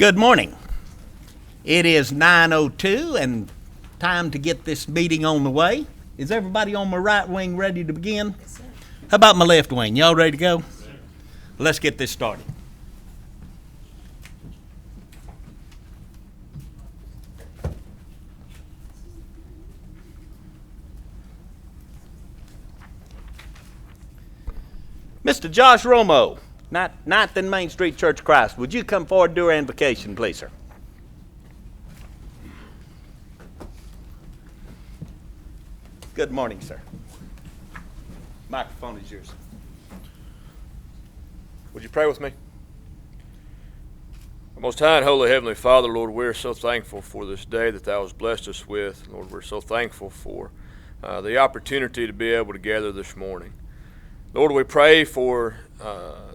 Good morning. It is 9:02 and time to get this meeting on the way. Is everybody on my right wing ready to begin? Yes, sir. How about my left wing? Y'all ready to go? Yes, sir. Let's get this started. Mr. Josh Romo, 9th and Main Street Church of Christ. Would you come forward and do our invocation, please, sir? Good morning, sir. Microphone is yours. Would you pray with me? Most high and holy heavenly Father, Lord, we're so thankful for this day that thou hast blessed us with. Lord, we're so thankful for the opportunity to be able to gather this morning. Lord, we pray for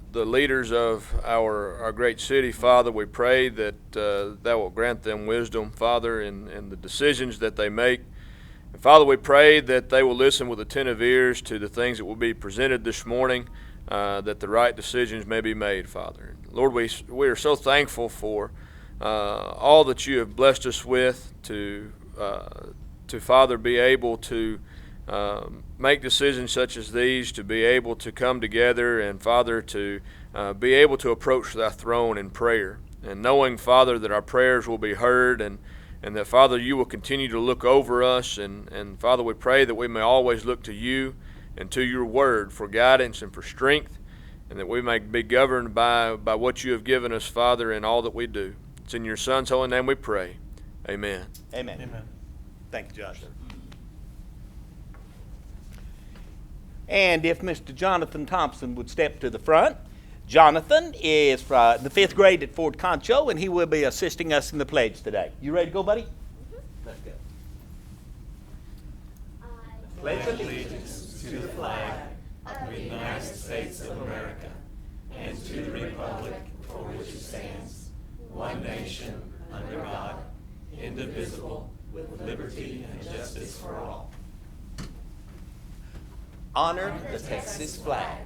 the leaders of our great city, Father. We pray that thou will grant them wisdom, Father, in the decisions that they make. And Father, we pray that they will listen with attentive ears to the things that will be presented this morning, that the right decisions may be made, Father. Lord, we are so thankful for all that you have blessed us with to Father, be able to make decisions such as these, to be able to come together and, Father, to be able to approach thy throne in prayer. And knowing, Father, that our prayers will be heard and that, Father, you will continue to look over us. And Father, we pray that we may always look to you and to your word for guidance and for strength, and that we may be governed by what you have given us, Father, in all that we do. It's in your Son's holy name we pray. Amen. Amen. Amen. Thank you, Josh. And if Mr. Jonathan Thompson would step to the front. Jonathan is from the 5th grade at Fort Concho, and he will be assisting us in the pledge today. You ready to go, buddy? Mm-hmm. Let's go. I pledge allegiance to the flag of the United States of America and to the republic for which it stands, one nation, under God, indivisible, with liberty and justice for all. Honor the Texas flag.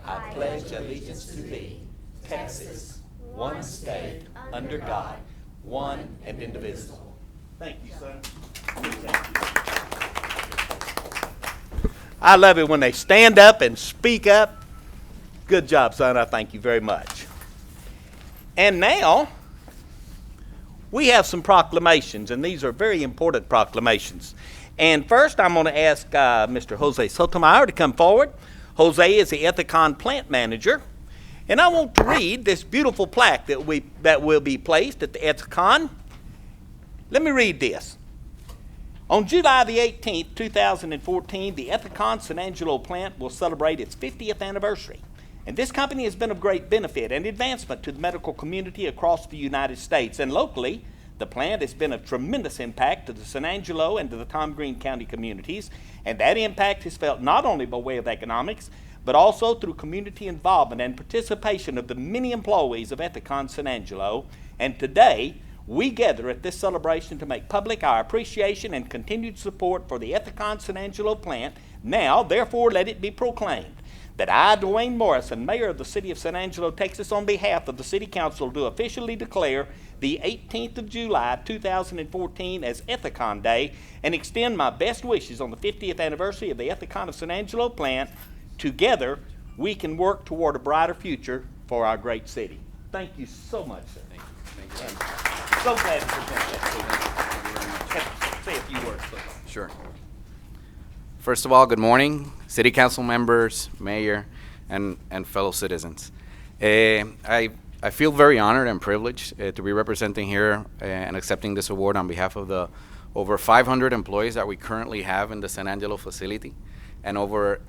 I pledge allegiance to thee, Texas, one state, under God, one and indivisible. Thank you, son. Thank you. I love it when they stand up and speak up. Good job, son. I thank you very much. And now, we have some proclamations, and these are very important proclamations. And first, I'm going to ask Mr. Jose Sotomayor to come forward. Jose is the Ethicon plant manager, and I want to read this beautiful plaque that will be placed at the Ethicon. Let me read this. On July the 18th, 2014, the Ethicon San Angelo plant will celebrate its 50th anniversary. And this company has been of great benefit and advancement to the medical community across the United States. And locally, the plant has been of tremendous impact to the San Angelo and to the Tom Green County communities, and that impact is felt not only by way of economics, but also through community involvement and participation of the many employees of Ethicon San Angelo. And today, we gather at this celebration to make public our appreciation and continued support for the Ethicon San Angelo plant. Now, therefore, let it be proclaimed that I, Dwayne Morrison, Mayor of the City of San Angelo, Texas, on behalf of the City Council, do officially declare the 18th of July, 2014 as Ethicon Day and extend my best wishes on the 50th anniversary of the Ethicon of San Angelo plant. Together, we can work toward a brighter future for our great city. Thank you so much, sir. Thank you. And so glad to present that to you. Say a few words, please. Sure. First of all, good morning, City Council members, Mayor, and fellow citizens. I feel very honored and privileged to be representing here and accepting this award on behalf of the over 500 employees that we currently have in the San Angelo facility and over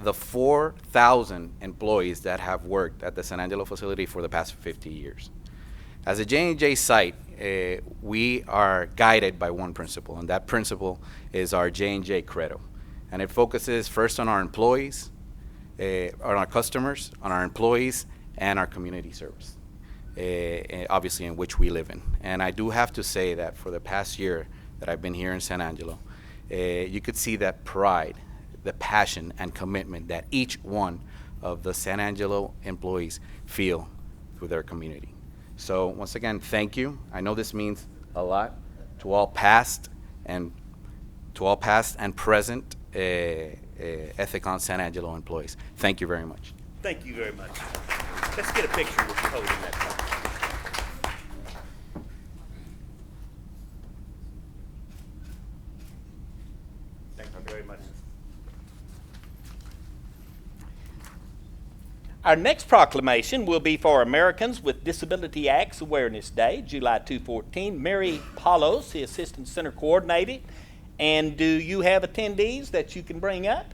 the 4,000 employees that have worked at the San Angelo facility for the past 50 years. As a J&J site, we are guided by one principle, and that principle is our J&J credo. And it focuses first on our employees, on our customers, on our employees, and our community service, obviously in which we live in. And I do have to say that for the past year that I've been here in San Angelo, you could see that pride, the passion and commitment that each one of the San Angelo employees feel through their community. So once again, thank you. I know this means a lot to all past and present Ethicon San Angelo employees. Thank you very much. Thank you very much. Let's get a picture with you holding that plaque. Thank you very much. Our next proclamation will be for Americans with Disability Acts Awareness Day, July 214. Mary Paulos, the Assistant Center Coordinator. And do you have attendees that you can bring up?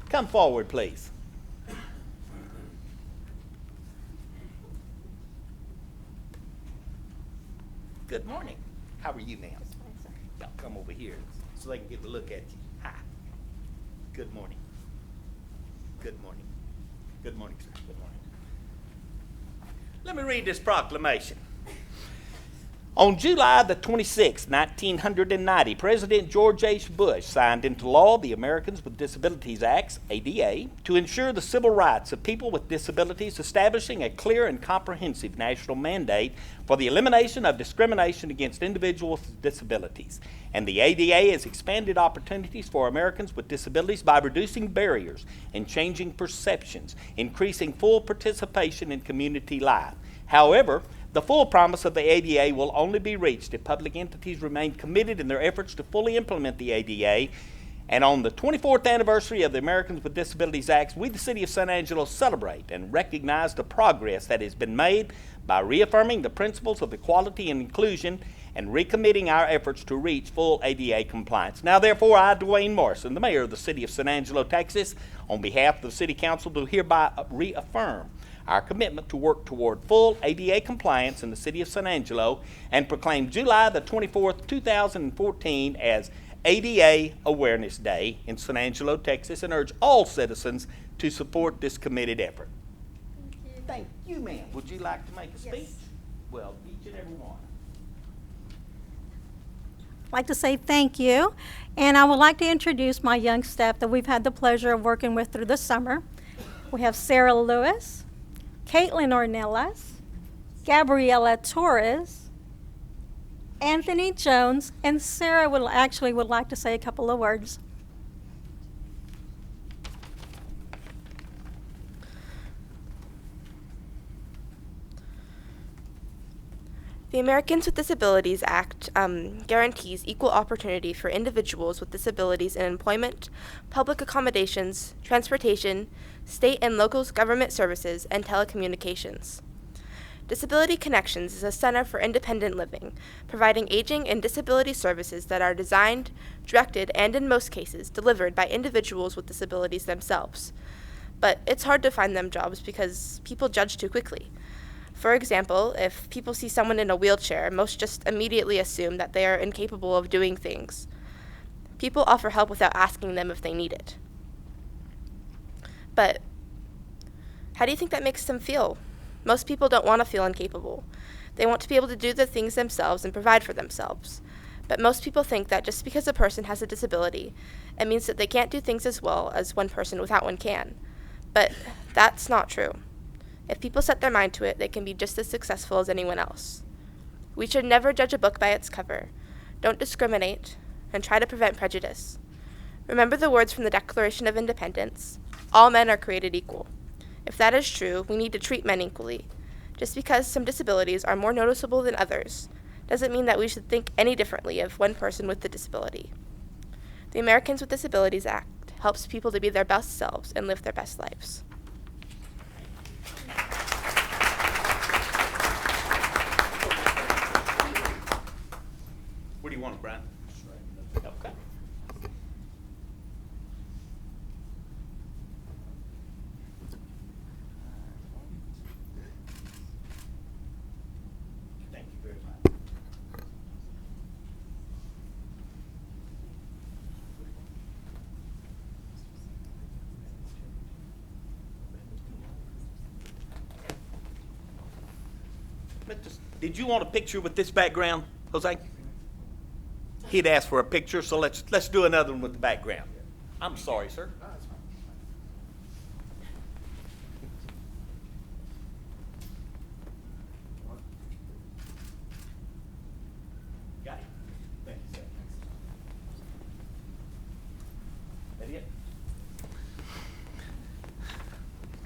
Come forward, please. Good morning. How are you, ma'am? Y'all come over here so they can get a look at you. Hi. Good morning. Good morning. Good morning, sir. Good morning. Let me read this proclamation. On July the 26th, 1990, President George H. Bush signed into law the Americans with Disabilities Act, ADA, to ensure the civil rights of people with disabilities, establishing a clear and comprehensive national mandate for the elimination of discrimination against individuals with disabilities. And the ADA has expanded opportunities for Americans with disabilities by reducing barriers and changing perceptions, increasing full participation in community life. However, the full promise of the ADA will only be reached if public entities remain committed in their efforts to fully implement the ADA. And on the 24th anniversary of the Americans with Disabilities Act, we, the City of San Angelo, celebrate and recognize the progress that has been made by reaffirming the principles of equality and inclusion and recommitting our efforts to reach full ADA compliance. Now, therefore, I, Dwayne Morrison, the Mayor of the City of San Angelo, Texas, on behalf of the City Council, do hereby reaffirm our commitment to work toward full ADA compliance in the City of San Angelo and proclaim July the 24th, 2014 as ADA Awareness Day in San Angelo, Texas, and urge all citizens to support this committed effort. Thank you, ma'am. Would you like to make a speech? Yes. Well, each and every one. I'd like to say thank you, and I would like to introduce my young staff that we've had the pleasure of working with through the summer. We have Sarah Lewis, Caitlin Ornelas, Gabriela Torres, Anthony Jones, and Sarah would like to say a couple of words. The Americans with Disabilities Act guarantees equal opportunity for individuals with disabilities in employment, public accommodations, transportation, state and local government services, and telecommunications. Disability Connections is a center for independent living, providing aging and disability services that are designed, directed, and in most cases, delivered by individuals with disabilities themselves. But it's hard to find them jobs because people judge too quickly. For example, if people see someone in a wheelchair, most just immediately assume that they are incapable of doing things. People offer help without asking them if they need it. But how do you think that makes them feel? Most people don't want to feel incapable. They want to be able to do the things themselves and provide for themselves. But most people think that just because a person has a disability, it means that they can't do things as well as one person without one can. But that's not true. If people set their mind to it, they can be just as successful as anyone else. We should never judge a book by its cover. Don't discriminate, and try to prevent prejudice. Remember the words from the Declaration of Independence: all men are created equal. If that is true, we need to treat men equally. Just because some disabilities are more noticeable than others doesn't mean that we should think any differently of one person with a disability. The Americans with Disabilities Act helps people to be their best selves and live their best lives. What do you want, Brian? Okay. Thank you very much. Did you want a picture with this background, Jose? He'd asked for a picture, so let's do another one with the background. I'm sorry, sir.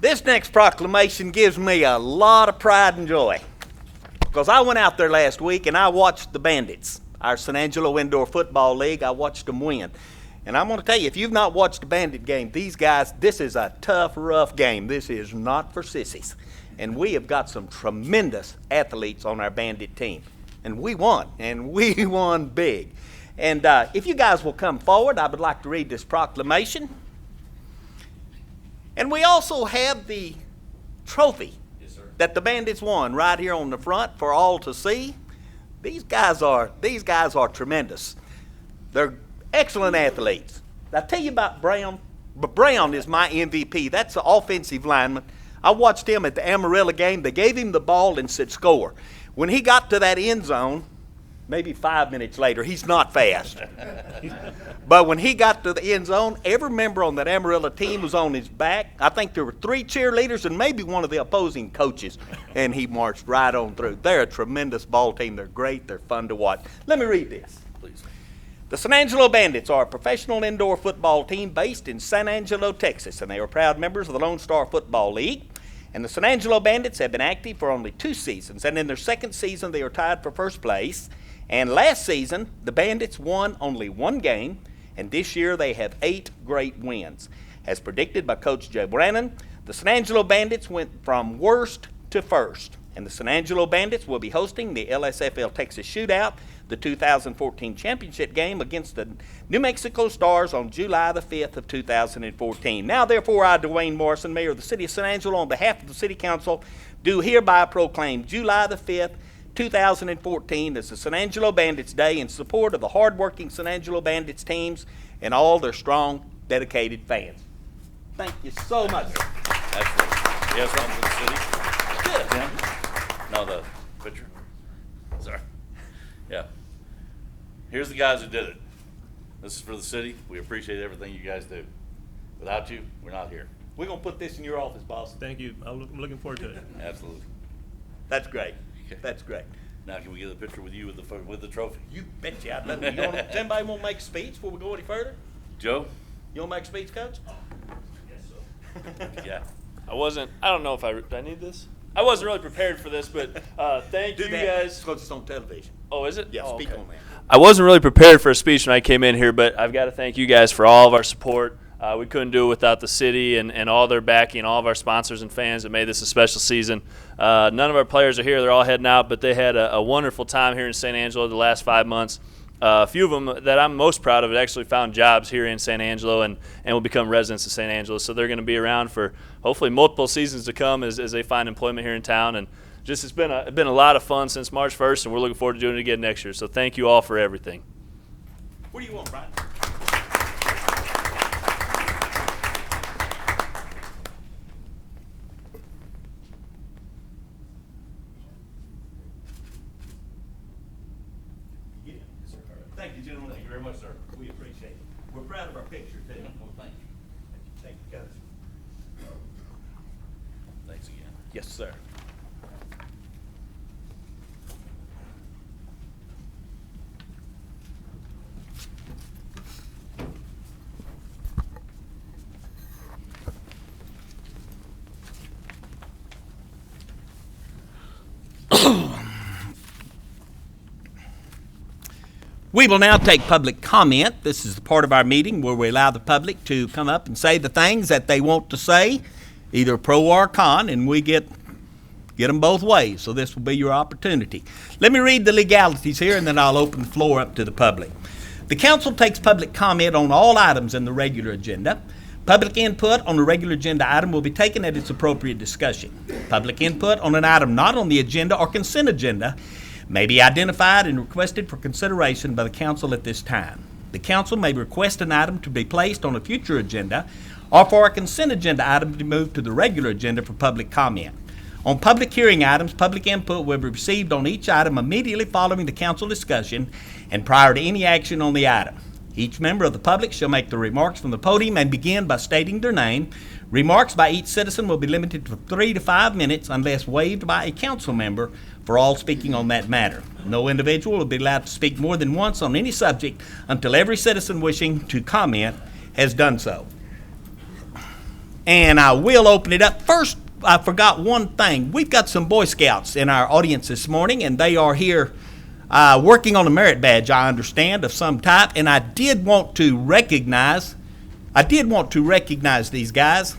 This next proclamation gives me a lot of pride and joy because I went out there last week and I watched the Bandits, our San Angelo Indoor Football League. I watched them win. And I'm going to tell you, if you've not watched a Bandit game, these guys, this is a tough, rough game. This is not for sissies. And we have got some tremendous athletes on our Bandit team. And we won big. And if you guys will come forward, I would like to read this proclamation. And we also have the trophy that the Bandits won right here on the front for all to see. These guys are tremendous. They're excellent athletes. I'll tell you about Brown. Brown is my MVP. That's the offensive lineman. I watched him at the Amarillo game. They gave him the ball and said, score. When he got to that end zone, maybe 5 minutes later, he's not fast. But when he got to the end zone, every member on that Amarillo team was on his back. I think there were 3 cheerleaders and maybe one of the opposing coaches, and he marched right on through. They're a tremendous ball team. They're great. They're fun to watch. Let me read this. Please. The San Angelo Bandits are a professional indoor football team based in San Angelo, Texas, and they are proud members of the Lone Star Football League. And the San Angelo Bandits have been active for only 2 seasons, and in their second season they are tied for first place. And last season, the Bandits won only 1 game, and this year they have 8 great wins. As predicted by Coach Joe Brannon, the San Angelo Bandits went from worst to first, and the San Angelo Bandits will be hosting the LSFL Texas Shootout, the 2014 championship game against the New Mexico Stars on July the 5th of 2014. Now, therefore, I, Dwayne Morrison, Mayor of the City of San Angelo, on behalf of the City Council, do hereby proclaim July the 5th, 2014 as the San Angelo Bandits Day in support of the hardworking San Angelo Bandits teams and all their strong, dedicated fans. Thank you so much. Absolutely. You have something for the city? Good. Tim? No, the picture? Sorry. Yeah. Here's the guys who did it. This is for the city. We appreciate everything you guys do. Without you, we're not here. We're going to put this in your office, boss. Thank you. I'm looking forward to it. Absolutely. That's great. That's great. Now, can we get a picture with you with the trophy? You betcha. I'd love to. Does anybody want to make a speech before we go any further? Joe? You want to make a speech, Coach? Yeah. I don't know if I need this. I wasn't really prepared for this, but thank you guys. Because it's on television. Oh, is it? Yeah, Oh, speak okay. on that. I wasn't really prepared for a speech when I came in here, but I've got to thank you guys for all of our support. We couldn't do it without the city and all their backing, all of our sponsors and fans that made this a special season. None of our players are here. They're all heading out, but they had a wonderful time here in San Angelo the last 5 months. A few of them that I'm most proud of actually found jobs here in San Angelo and will become residents of San Angelo. So they're going to be around for hopefully multiple seasons to come as they find employment here in town. And just it's been a lot of fun since March 1st, and we're looking forward to doing it again next year. So thank you all for everything. What do you want, Brian? Thank you, gentlemen. Thank you very much, sir. We appreciate it. We're proud of our picture, too. Well, thank you. Thank you, Coach. Thanks again. Yes, sir. We will now take public comment. This is the part of our meeting where we allow the public to come up and say the things that they want to say, either pro or con, and we get them both ways. So this will be your opportunity. Let me read the legalities here, and then I'll open the floor up to the public. The council takes public comment on all items in the regular agenda. Public input on the regular agenda item will be taken at its appropriate discussion. Public input on an item not on the agenda or consent agenda may be identified and requested for consideration by the council at this time. The council may request an item to be placed on a future agenda or for a consent agenda item to be moved to the regular agenda for public comment. On public hearing items, public input will be received on each item immediately following the council discussion and prior to any action on the item. Each member of the public shall make their remarks from the podium and begin by stating their name. Remarks by each citizen will be limited to 3 to 5 minutes unless waived by a council member for all speaking on that matter. No individual will be allowed to speak more than once on any subject until every citizen wishing to comment has done so. and I will open it up. First, I forgot one thing. We've got some Boy Scouts in our audience this morning, and they are here working on a merit badge, I understand, of some type. And I did want to recognize these guys.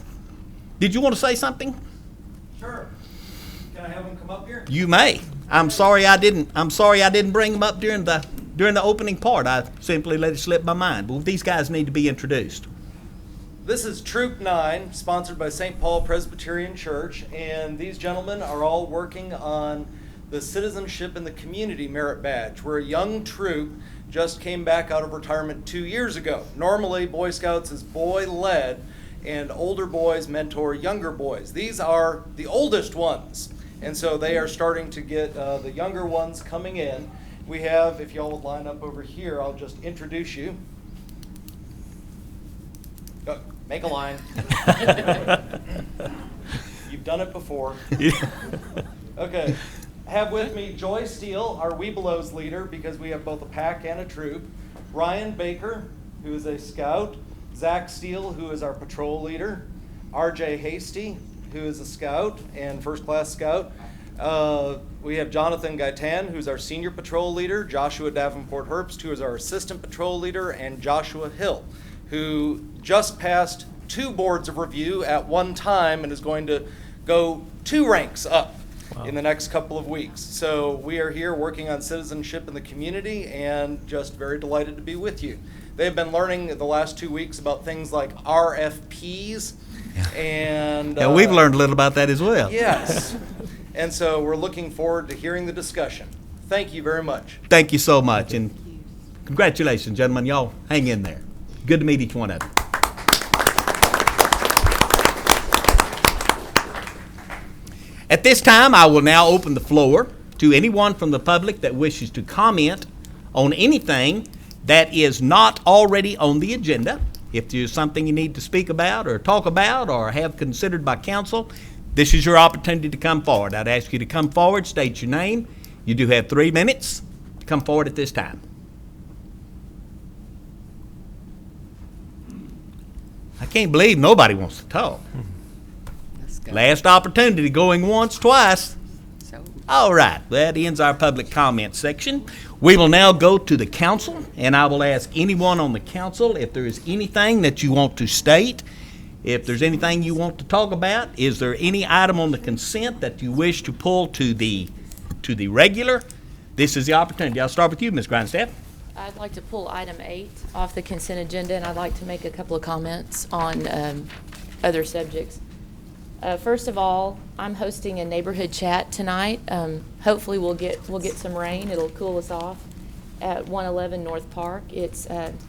Did you want to say something? Sure. Can I have them come up here? You may. I'm sorry I didn't bring them up during the opening part. I simply let it slip my mind. But these guys need to be introduced. This is Troop 9, sponsored by St. Paul Presbyterian Church, and these gentlemen are all working on the Citizenship in the Community Merit Badge. We're a young troop, just came back out of retirement 2 years ago. Normally, Boy Scouts is boy-led, and older boys mentor younger boys. These are the oldest ones, and so they are starting to get the younger ones coming in. We have, if y'all would line up over here, I'll just introduce you. Make a line. You've done it before. Okay. Have with me Joy Steele, our We Belows leader, because we have both a pack and a troop. Ryan Baker, who is a scout. Zach Steele, who is our patrol leader. RJ Hasty, who is a scout and first-class scout. We have Jonathan Gaitan, who's our senior patrol leader. Joshua Davenport Herbst, who is our assistant patrol leader. And Joshua Hill, who just passed 2 boards of review at one time and is going to go 2 ranks up in the next couple of weeks. So we are here working on citizenship in the community and just very delighted to be with you. They've been learning the last 2 weeks about things like RFPs and... Yeah, we've learned a little about that as well. Yes. And so we're looking forward to hearing the discussion. Thank you very much. Thank you so much, and congratulations, gentlemen. Y'all hang in there. Good to meet each one of you. At this time, I will now open the floor to anyone from the public that wishes to comment on anything that is not already on the agenda. If there's something you need to speak about or talk about or have considered by council, this is your opportunity to come forward. I'd ask you to come forward, state your name. You do have 3 minutes to come forward at this time. I can't believe nobody wants to talk. Last opportunity, going once, twice. All right, that ends our public comment section. We will now go to the council, and I will ask anyone on the council if there is anything that you want to state, if there's anything you want to talk about. Is there any item on the consent that you wish to pull to the regular? This is the opportunity. I'll start with you, Ms. Grindstaff. I'd like to pull item 8 off the consent agenda, and I'd like to make a couple of comments on other subjects. First of all, I'm hosting a neighborhood chat tonight. Hopefully we'll get some rain. It'll cool us off at 111 North Park. It's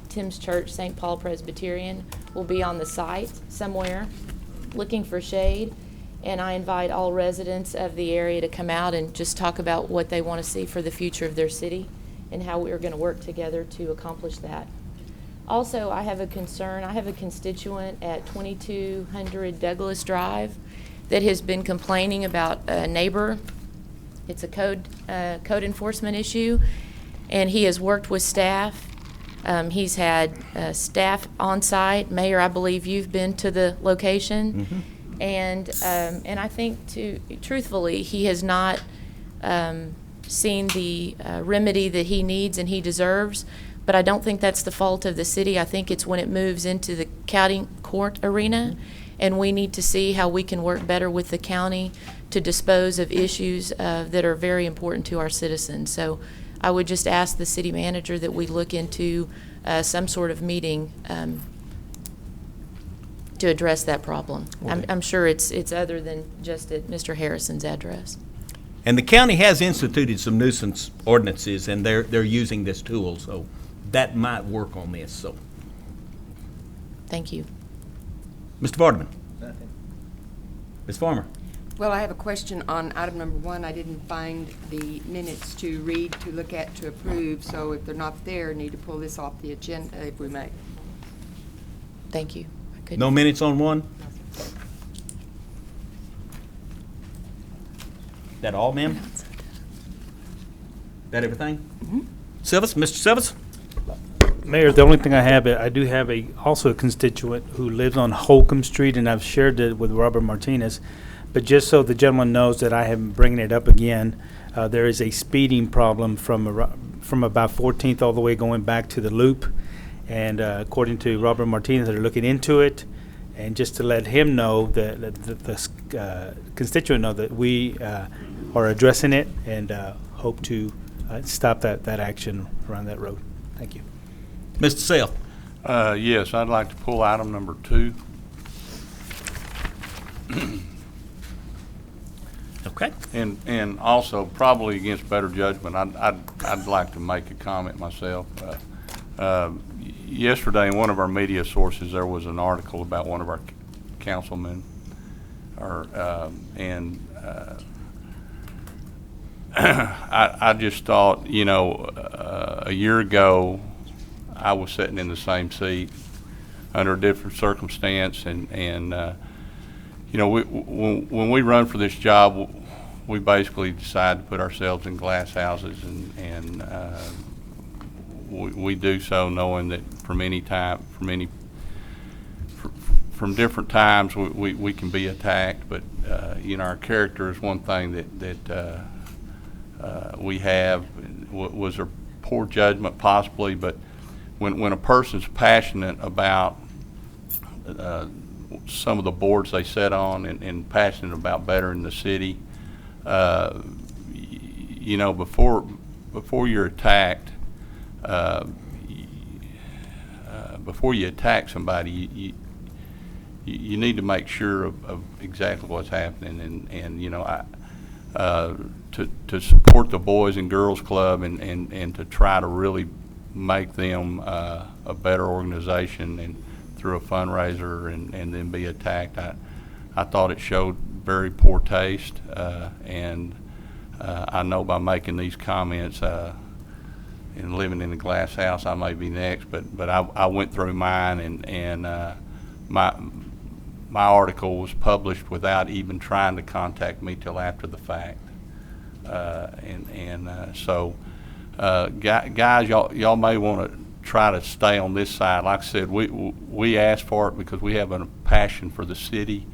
Tim's Church, St. Paul Presbyterian. We'll be on the site somewhere looking for shade, and I invite all residents of the area to come out and just talk about what they want to see for the future of their city and how we're going to work together to accomplish that. Also, I have a concern. I have a constituent at 2200 Douglas Drive that has been complaining about a neighbor. It's a code enforcement issue, and he has worked with staff. He's had staff on site. Mayor, I believe you've been to the location, and I think, truthfully, he has not seen the remedy that he needs and he deserves. But I don't think that's the fault of the city. I think it's when it moves into the county court arena, and we need to see how we can work better with the county to dispose of issues that are very important to our citizens. So I would just ask the city manager that we look into some sort of meeting to address that problem. I'm sure it's other than just at Mr. Harrison's address. And the county has instituted some nuisance ordinances, and they're using this tool, so that might work on this. So, thank you. Mr. Vardaman. Nothing. Ms. Farmer. Well, I have a question on item number 1. I didn't find the minutes to read, to look at, to approve, so if they're not there, I need to pull this off the agenda if we may. Thank you. No minutes on 1? That all, ma'am? That everything? Silvas, Mr. Silvas? Mayor, the only thing I do have also a constituent who lives on Holcomb Street, and I've shared it with Robert Martinez. But just so the gentleman knows that I am bringing it up again, there is a speeding problem from about 14th all the way going back to the loop. And according to Robert Martinez, they're looking into it. And just to let him know, the constituent know that we are addressing it and hope to stop that action around that road. Thank you. Mr. Self. Yes, I'd like to pull item number 2. Okay. And also, probably against better judgment, I'd like to make a comment myself. Yesterday, in one of our media sources, there was an article about one of our councilmen, I just thought, a year ago, I was sitting in the same seat under a different circumstance, and when we run for this job, we basically decide to put ourselves in glass houses, and we do so knowing that from different times we can be attacked, but our character is one thing that we have. Was there poor judgment possibly, but when a person's passionate about some of the boards they sit on and passionate about bettering the city, before you're attacked, before you attack somebody, you need to make sure of exactly what's happening, to support the Boys and Girls Club and to try to really make them a better organization and through a fundraiser and then be attacked. I thought it showed very poor taste, and I know by making these comments and living in a glass house, I may be next, but I went through mine, and my article was published without even trying to contact me till after the fact, so guys, y'all may want to try to stay on this side. Like I said, we asked for it because we have a passion for the city.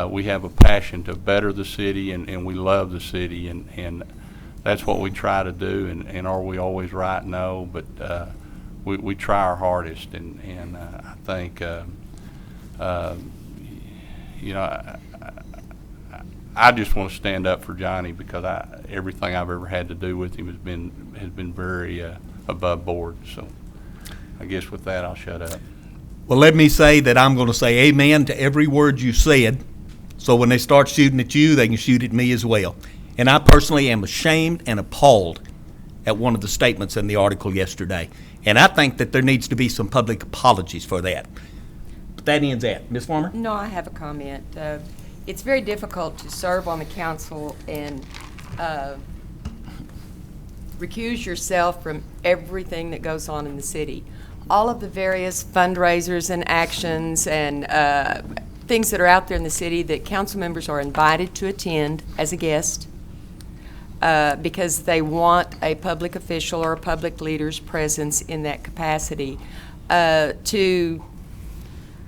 We have a passion to better the city, and we love the city, and that's what we try to do. And are we always right? No, but we try our hardest, and I think I just want to stand up for Johnny because everything I've ever had to do with him has been very above board. So I guess with that, I'll shut up. Well, let me say that I'm going to say amen to every word you said, so when they start shooting at you, they can shoot at me as well. And I personally am ashamed and appalled at one of the statements in the article yesterday. And I think that there needs to be some public apologies for that. But that ends that. Ms. Farmer? No, I have a comment. It's very difficult to serve on the council and recuse yourself from everything that goes on in the city. All of the various fundraisers and actions and things that are out there in the city that council members are invited to attend as a guest because they want a public official or a public leader's presence in that capacity. To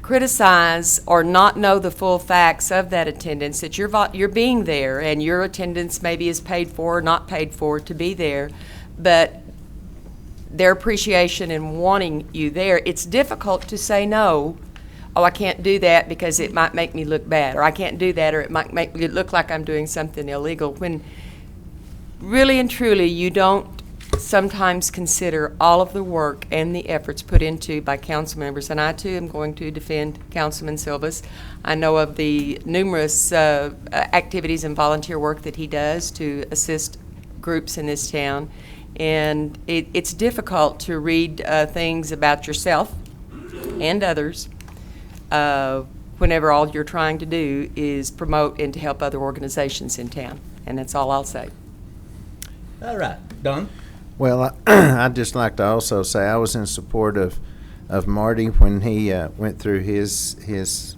criticize or not know the full facts of that attendance, that you're being there and your attendance maybe is paid for or not paid for to be there, but their appreciation and wanting you there, it's difficult to say no. Oh, I can't do that because it might make me look bad, or I can't do that, or it might make me look like I'm doing something illegal, when really and truly you don't sometimes consider all of the work and the efforts put into by council members. And I too am going to defend Councilman Silvas. I know of the numerous activities and volunteer work that he does to assist groups in this town, and it's difficult to read things about yourself and others whenever all you're trying to do is promote and to help other organizations in town. And that's all I'll say. All right. Don? Well, I'd just like to also say I was in support of Marty when he went through his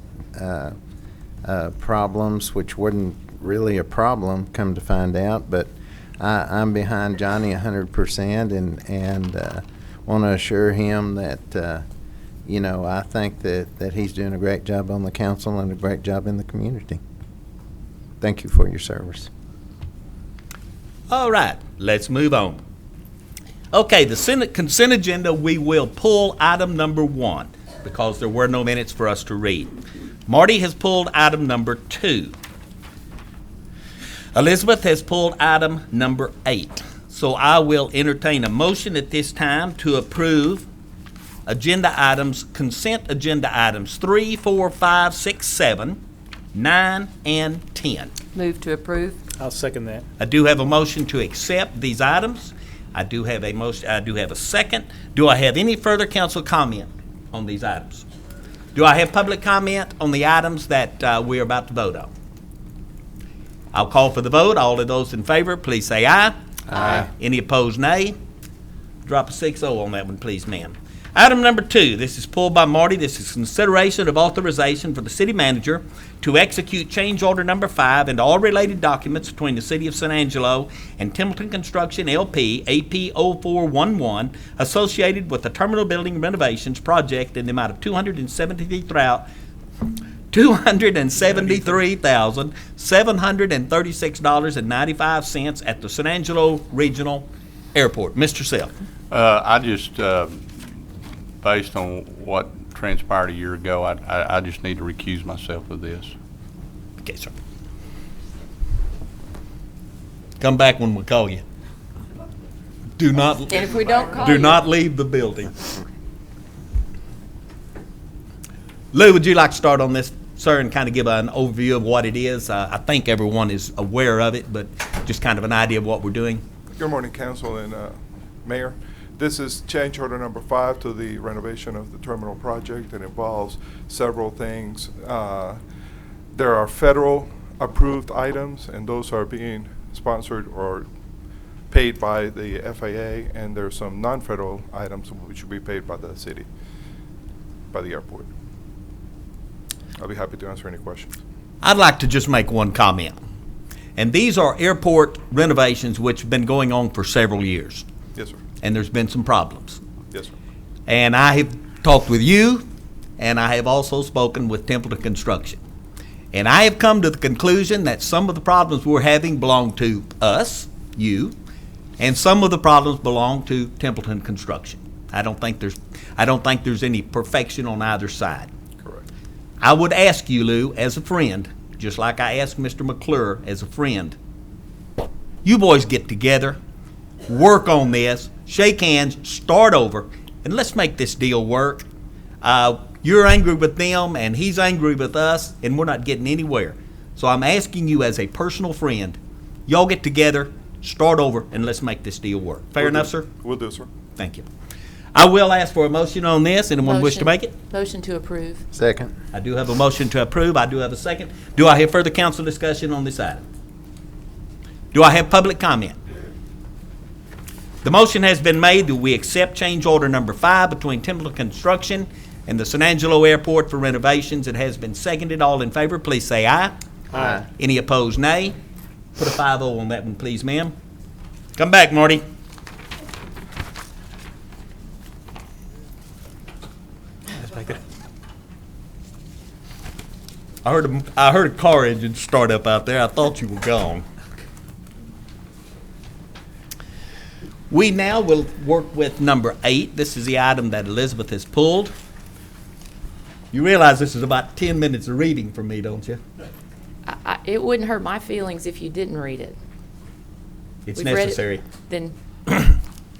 problems, which wasn't really a problem, come to find out. But I'm behind Johnny 100%, and want to assure him that, I think that he's doing a great job on the council and a great job in the community. Thank you for your service. All right, let's move on. Okay, the Senate consent agenda, we will pull item number 1 because there were no minutes for us to read. Marty has pulled item number 2. Elizabeth has pulled item number 8. So I will entertain a motion at this time to approve consent agenda items 3, 4, 5, 6, 7, 9, and 10. Move to approve. I'll second that. I do have a motion to accept these items. I do have a motion. I do have a second. Do I have any further council comment on these items? Do I have public comment on the items that we are about to vote on? I'll call for the vote. All of those in favor, please say aye. Aye. Any opposed, nay. Drop a 6-0 on that one, please, ma'am. Item number 2, this is pulled by Marty. This is consideration of authorization for the city manager to execute change order number 5 and all related documents between the City of San Angelo and Templeton Construction LP AP 0411 associated with the terminal building renovations project in the amount of $273,736.95 at the San Angelo Regional Airport. Mr. Self. I just, based on what transpired a year ago, I just need to recuse myself of this. Okay, sir. Come back when we call you. Do not. And if we don't call do you. not leave the building. Lou, would you like to start on this, sir, and kind of give an overview of what it is? I think everyone is aware of it, but just kind of an idea of what we're doing. Good morning, Council and Mayor. This is change order number 5 to the renovation of the terminal project. It involves several things. There are federal approved items, and those are being sponsored or paid by the FAA, and there are some non-federal items which will be paid by the city, by the airport. I'll be happy to answer any questions. I'd like to just make one comment. And these are airport renovations which have been going on for several years. Yes, sir. And there's been some problems. Yes, sir. And I have talked with you, and I have also spoken with Templeton Construction. And I have come to the conclusion that some of the problems we're having belong to us, you, and some of the problems belong to Templeton Construction. I don't think there's any perfection on either side. Correct. I would ask you, Lou, as a friend, just like I asked Mr. McClure as a friend, you boys get together, work on this, shake hands, start over, and let's make this deal work. You're angry with them, and he's angry with us, and we're not getting anywhere. So I'm asking you as a personal friend, y'all get together, start over, and let's make this deal work. Fair enough, sir? Will do, sir. Thank you. I will ask for a motion on this. Anyone wish to make it? Motion to approve. Second. I do have a motion to approve. I do have a second. Do I have further council discussion on this item? Do I have public comment? The motion has been made that we accept change order number 5 between Templeton Construction and the San Angelo Airport for renovations. It has been seconded. All in favor, please say aye. Aye. Any opposed, nay. Put a 5-0 on that one, please, ma'am. Come back, Marty. I heard a car engine start up out there. I thought you were gone. We now will work with number 8. This is the item that Elizabeth has pulled. You realize this is about 10 minutes of reading for me, don't you? It wouldn't hurt my feelings if you didn't read it. It's We've read it, necessary. then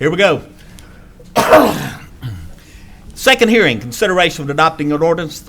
Here we go. Second hearing, consideration of adopting an ordinance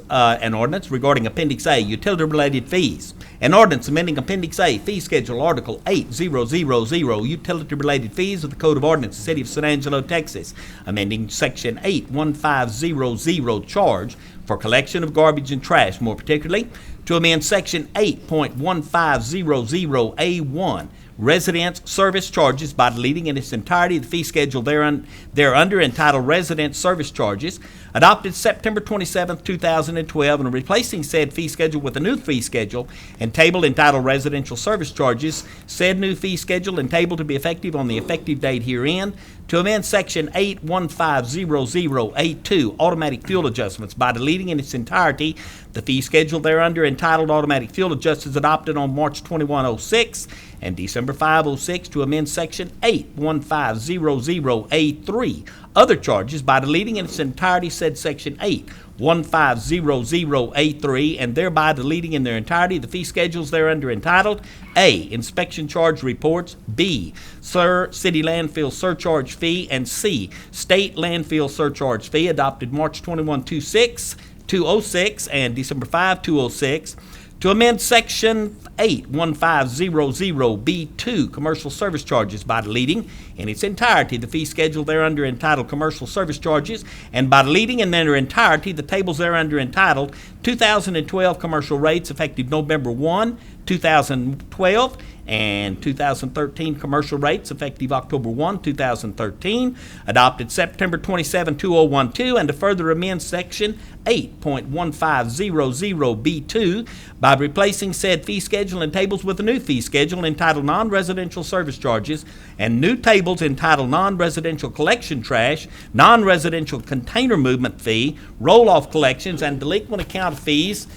regarding Appendix A, utility-related fees. An ordinance amending Appendix A, fee schedule, Article 8000, utility-related fees of the Code of Ordinances, City of San Angelo, Texas, amending Section 81500, charge for collection of garbage and trash, more particularly, to amend Section 8.1500A1, residence service charges by deleting in its entirety the fee schedule thereunder entitled Residence Service Charges, adopted September 27, 2012, and replacing said fee schedule with a new fee schedule and table entitled Residential Service Charges, said new fee schedule and table to be effective on the effective date herein, to amend Section 8150082, Automatic Fuel Adjustments, by deleting in its entirety the fee schedule thereunder entitled Automatic Fuel Adjustments, adopted on March 2106 and December 506, to amend Section 81500A3, Other Charges, by deleting in its entirety said Section 81500A3, and thereby deleting in their entirety the fee schedules thereunder entitled A, Inspection Charge Reports, B, City Landfill Surcharge Fee, and C, State Landfill Surcharge Fee, adopted March 21, 206 and December 5, 206, to amend Section 81500B2, Commercial Service Charges, by deleting in its entirety the fee schedule thereunder entitled Commercial Service Charges, and by deleting in their entirety the tables thereunder entitled 2012 Commercial Rates effective November 1, 2012, and 2013 commercial rates effective October 1, 2013, adopted September 27, 2012, and to further amend Section 8.1500B2 by replacing said fee schedule and tables with a new fee schedule entitled Non-Residential Service Charges and new tables entitled Non-Residential Collection Trash, Non-Residential Container Movement Fee, Roll-Off Collections, and Delinquent Account Fees,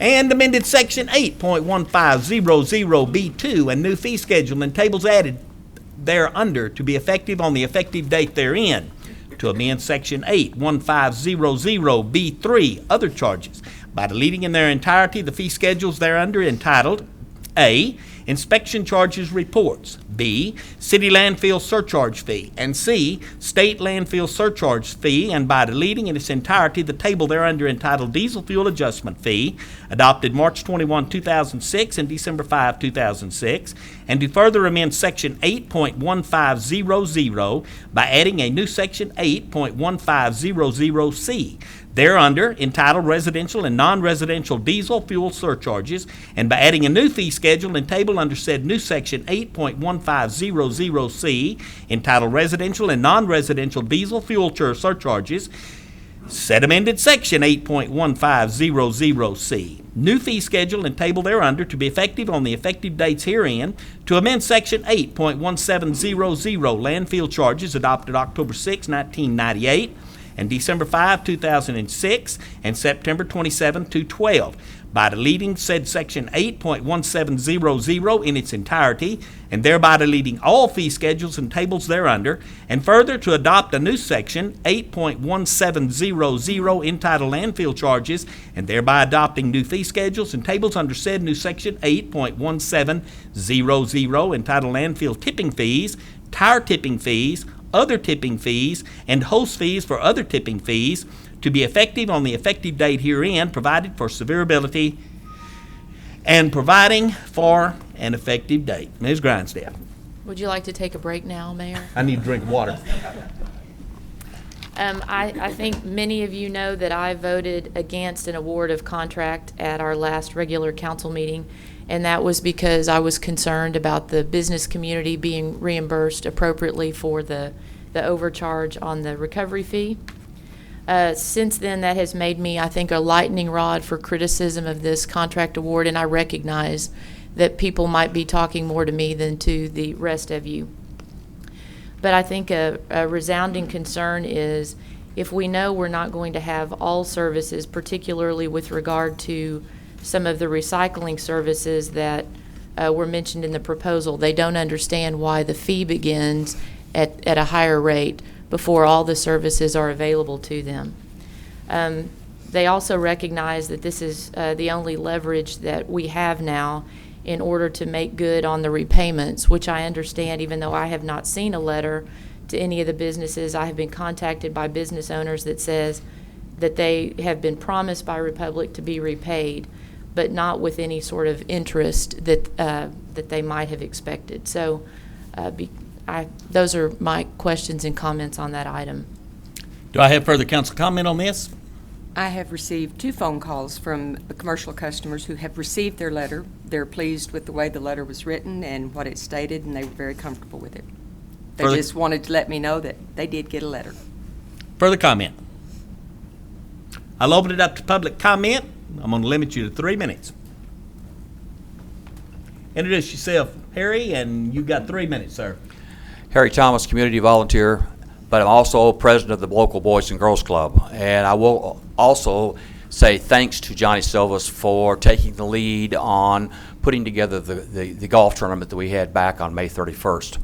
and amended Section 8.1500B2 and new fee schedule and tables added thereunder to be effective on the effective date therein, to amend Section 8.1500B3, Other Charges, by deleting in their entirety the fee schedules thereunder entitled A, Inspection Charges Reports, B, City Landfill Surcharge Fee, and C, State Landfill Surcharge Fee, and by deleting in its entirety the table thereunder entitled Diesel Fuel Adjustment Fee, adopted March 21, 2006 and December 5, 2006, and to further amend Section 8.1500 by adding a new Section 8.1500C, thereunder entitled Residential and Non-Residential Diesel Fuel Surcharges, and by adding a new fee schedule and table under said new Section 8.1500C entitled Residential and Non-Residential Diesel Fuel Surcharges, said amended Section 8.1500C, new fee schedule and table thereunder to be effective on the effective dates herein, to amend Section 8.1700 Landfill Charges, adopted October 6, 1998, and December 5, 2006, and September 27, 2012, by deleting said Section 8.1700 in its entirety, and thereby deleting all fee schedules and tables thereunder, and further to adopt a new Section 8.1700 entitled Landfill Charges, and thereby adopting new fee schedules and tables under said new Section 8.1700 entitled Landfill Tipping Fees, Tire Tipping Fees, Other Tipping Fees, and Host Fees for other tipping fees, to be effective on the effective date herein, provided for severability and providing for an effective date. Ms. Grindstaff. Would you like to take a break now, Mayor? I need to drink water. I think many of you know that I voted against an award of contract at our last regular council meeting, and that was because I was concerned about the business community being reimbursed appropriately for the overcharge on the recovery fee. Since then, that has made me, I think, a lightning rod for criticism of this contract award, and I recognize that people might be talking more to me than to the rest of you. But I think a resounding concern is if we know we're not going to have all services, particularly with regard to some of the recycling services that were mentioned in the proposal, they don't understand why the fee begins at a higher rate before all the services are available to them. They also recognize that this is the only leverage that we have now in order to make good on the repayments, which I understand, even though I have not seen a letter to any of the businesses. I have been contacted by business owners that says that they have been promised by Republic to be repaid, but not with any sort of interest that they might have expected. So those are my questions and comments on that item. Do I have further council comment on this? I have received 2 phone calls from commercial customers who have received their letter. They're pleased with the way the letter was written and what it stated, and they were very comfortable with it. They Further- just wanted to let me know that they did get a letter. Further comment? I'll open it up to public comment. I'm going to limit you to 3 minutes. Introduce yourself, Harry, and you've got 3 minutes, sir. Harry Thomas, community volunteer, but I'm also president of the local Boys and Girls Club. And I will also say thanks to Johnny Silvas for taking the lead on putting together the golf tournament that we had back on May 31st.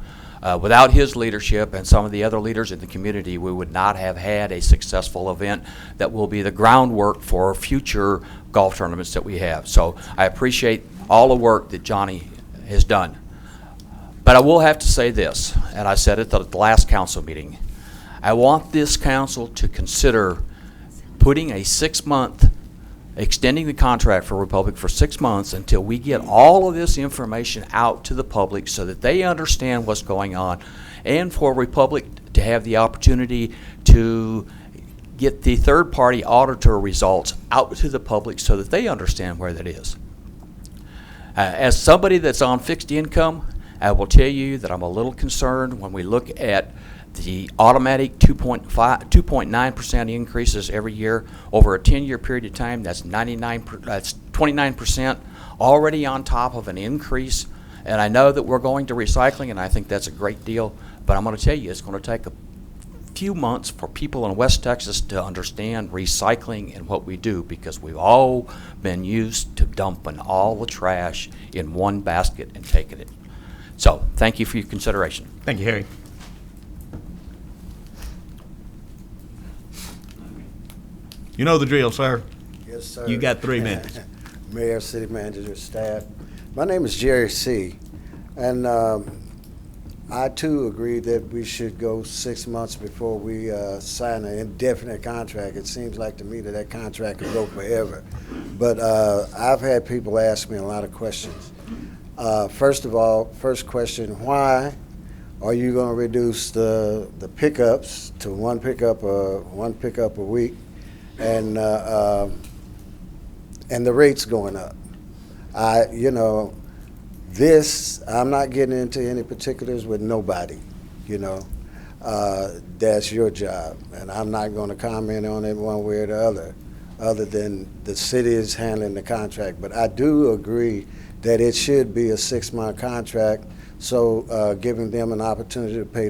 Without his leadership and some of the other leaders in the community, we would not have had a successful event that will be the groundwork for future golf tournaments that we have. So I appreciate all the work that Johnny has done. But I will have to say this, and I said it at the last council meeting. I want this council to consider putting a 6-month, extending the contract for Republic for 6 months until we get all of this information out to the public so that they understand what's going on, and for Republic to have the opportunity to get the third-party auditor results out to the public so that they understand where that is. As somebody that's on fixed income, I will tell you that I'm a little concerned when we look at the automatic 2.9% increases every year over a 10-year period of time. That's 29% already on top of an increase. And I know that we're going to recycling, and I think that's a great deal. But I'm going to tell you, it's going to take a few months for people in West Texas to understand recycling and what we do, because we've all been used to dumping all the trash in one basket and taking it. So thank you for your consideration. Thank you, Harry. You know the drill, sir. Yes, sir. You got 3 minutes. Mayor, city manager, staff. My name is Jerry C. And I too agree that we should go 6 months before we sign an indefinite contract. It seems like to me that contract could go forever. But I've had people ask me a lot of questions. First of all, first question, why are you going to reduce the pickups to one pickup a week, and the rates going up? I'm not getting into any particulars with nobody, that's your job, and I'm not going to comment on it one way or the other than the city is handling the contract. But I do agree that it should be a 6-month contract, so giving them an opportunity to pay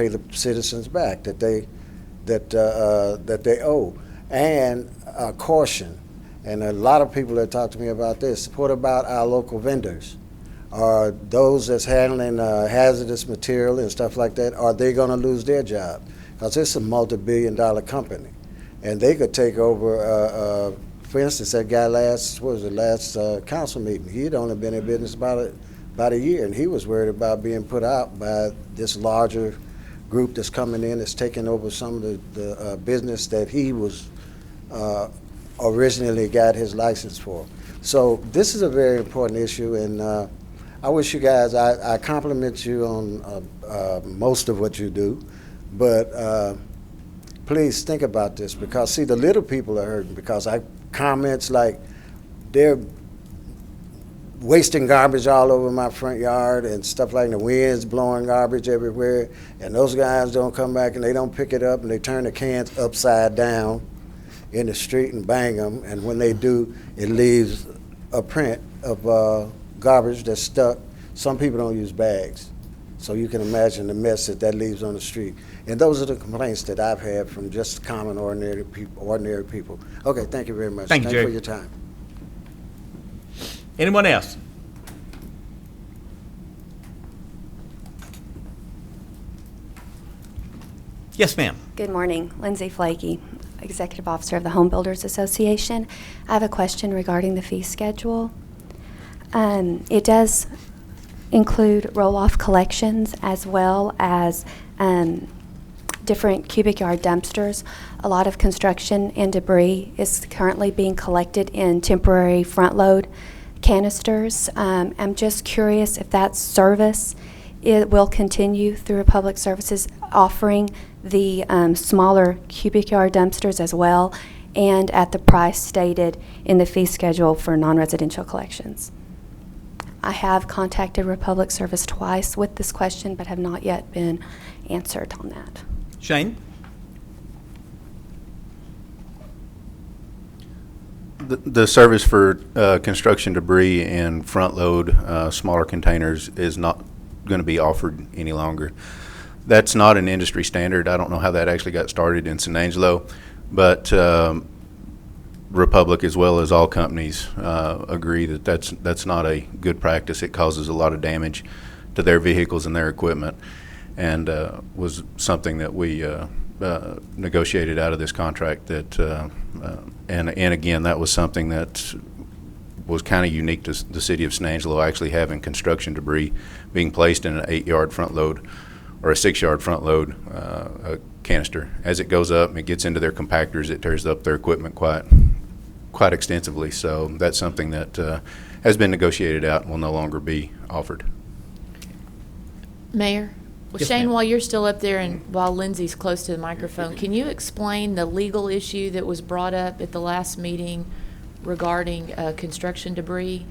the citizens back that they owe. And caution, and a lot of people that talk to me about this, what about our local vendors? Are those that's handling hazardous material and stuff like that, are they going to lose their job? Because it's a multi-billion-dollar company, and they could take over. For instance, that guy last council meeting, he had only been in business about a year, and he was worried about being put out by this larger group that's coming in, that's taking over some of the business that he was originally got his license for. So this is a very important issue, and I wish you guys, I compliment you on most of what you do, but please think about this, because see, the little people are hurting, because comments like they're wasting garbage all over my front yard and stuff like the wind's blowing garbage everywhere, and those guys don't come back and they don't pick it up, and they turn the cans upside down in the street and bang them, and when they do, it leaves a print of garbage that's stuck. Some people don't use bags, so you can imagine the mess that leaves on the street. And those are the complaints that I've had from just common, ordinary people. Okay, thank you very much. Thank you, Jerry. For your time. Anyone else? Yes, ma'am. Good morning. Lindsay Flakey, Executive Officer of the Home Builders Association. I have a question regarding the fee schedule. It does include roll-off collections as well as different cubic yard dumpsters. A lot of construction and debris is currently being collected in temporary front-load canisters. I'm just curious if that service will continue through Public Services offering the smaller cubic yard dumpsters as well, and at the price stated in the fee schedule for non-residential collections. I have contacted Republic Service twice with this question, but have not yet been answered on that. Shane? The service for construction debris and front load smaller containers is not going to be offered any longer. That's not an industry standard. I don't know how that actually got started in San Angelo, but Republic, as well as all companies, agree that that's not a good practice. It causes a lot of damage to their vehicles and their equipment, and was something that we negotiated out of this contract. That and again, that was something that was kind of unique to the city of San Angelo, actually having construction debris being placed in an 8-yard front load or a 6-yard front load canister. As it goes up and it gets into their compactors, it tears up their equipment quite extensively. So that's something that has been negotiated out and will no longer be offered. Mayor? Well, Yes, Shane, ma'am. while you're still up there and while Lindsay's close to the microphone, can you explain the legal issue that was brought up at the last meeting regarding construction debris?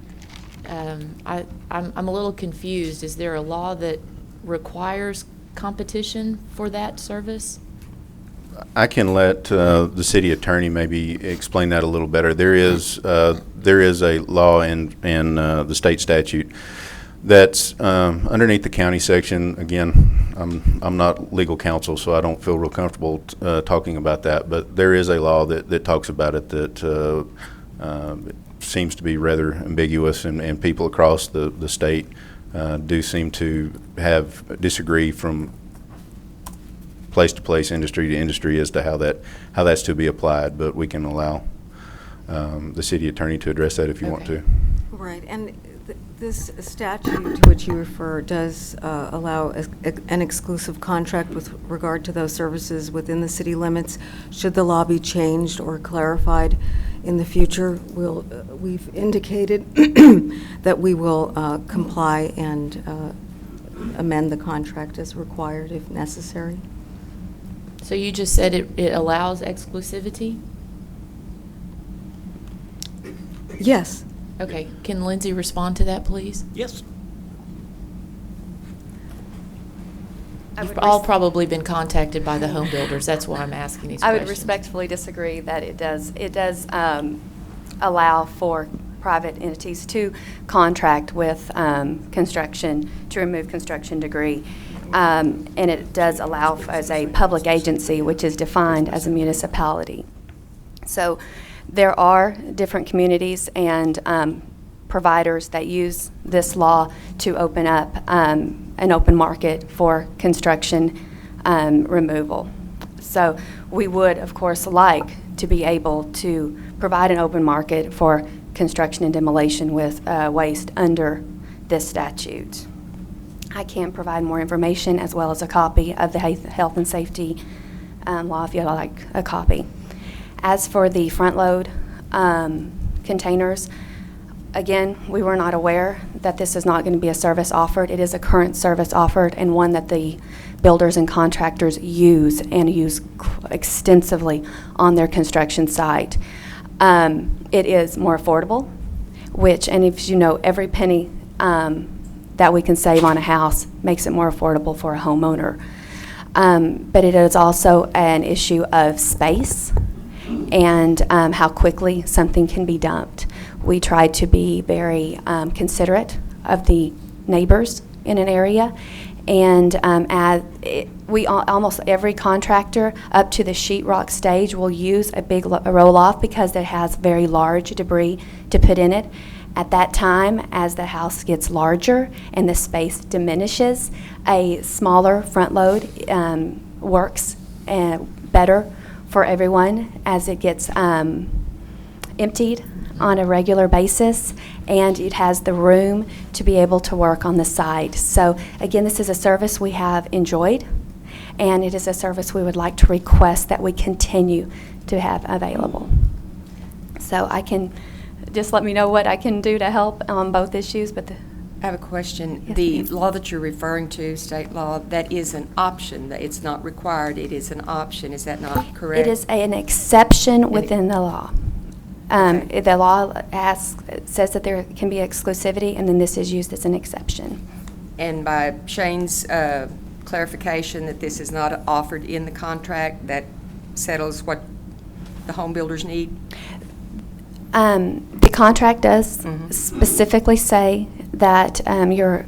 I'm a little confused. Is there a law that requires competition for that service? I can let the city attorney maybe explain that a little better. There is a law in the state statute that's underneath the county section. Again, I'm not legal counsel, so I don't feel real comfortable talking about that. But there is a law that talks about it that seems to be rather ambiguous, and people across the state do seem to disagree from place to place, industry to industry, as to how that's to be applied. But we can allow the city attorney to address that if you want to. Right, and this statute to which you refer does allow an exclusive contract with regard to those services within the city limits. Should the law be changed or clarified in the future, we've indicated that we will comply and amend the contract as required if necessary. So you just said it allows exclusivity? Yes. Okay, can Lindsay respond to that, please? Yes. You've all probably been contacted by the home builders. That's why I'm asking these I questions. would respectfully disagree that it does allow for private entities to contract with construction to remove construction debris. And it does allow as a public agency, which is defined as a municipality. So there are different communities and providers that use this law to open up an open market for construction removal. So we would, of course, like to be able to provide an open market for construction and demolition with waste under this statute. I can provide more information as well as a copy of the health and safety law if you'd like a copy. As for the front load containers, again, we were not aware that this is not going to be a service offered. It is a current service offered and one that the builders and contractors use and use extensively on their construction site. It is more affordable, and if you know, every penny that we can save on a house makes it more affordable for a homeowner. But it is also an issue of space and how quickly something can be dumped. We try to be very considerate of the neighbors in an area, and almost every contractor up to the sheetrock stage will use a big roll-off because it has very large debris to put in it. At that time, as the house gets larger and the space diminishes, a smaller front load works better for everyone as it gets emptied on a regular basis, and it has the room to be able to work on the site. So again, this is a service we have enjoyed, and it is a service we would like to request that we continue to have available. So I can just let me know what I can do to help on both issues, but I have a question. Yes, The ma'am. law that you're referring to, state law, that is an option, that it's not required, it is an option. Is that not correct? It is an exception within the law. The law says that there can be exclusivity, and then this is used as an exception. And by Shane's clarification that this is not offered in the contract, that settles what the home builders need? The contract does specifically say that you're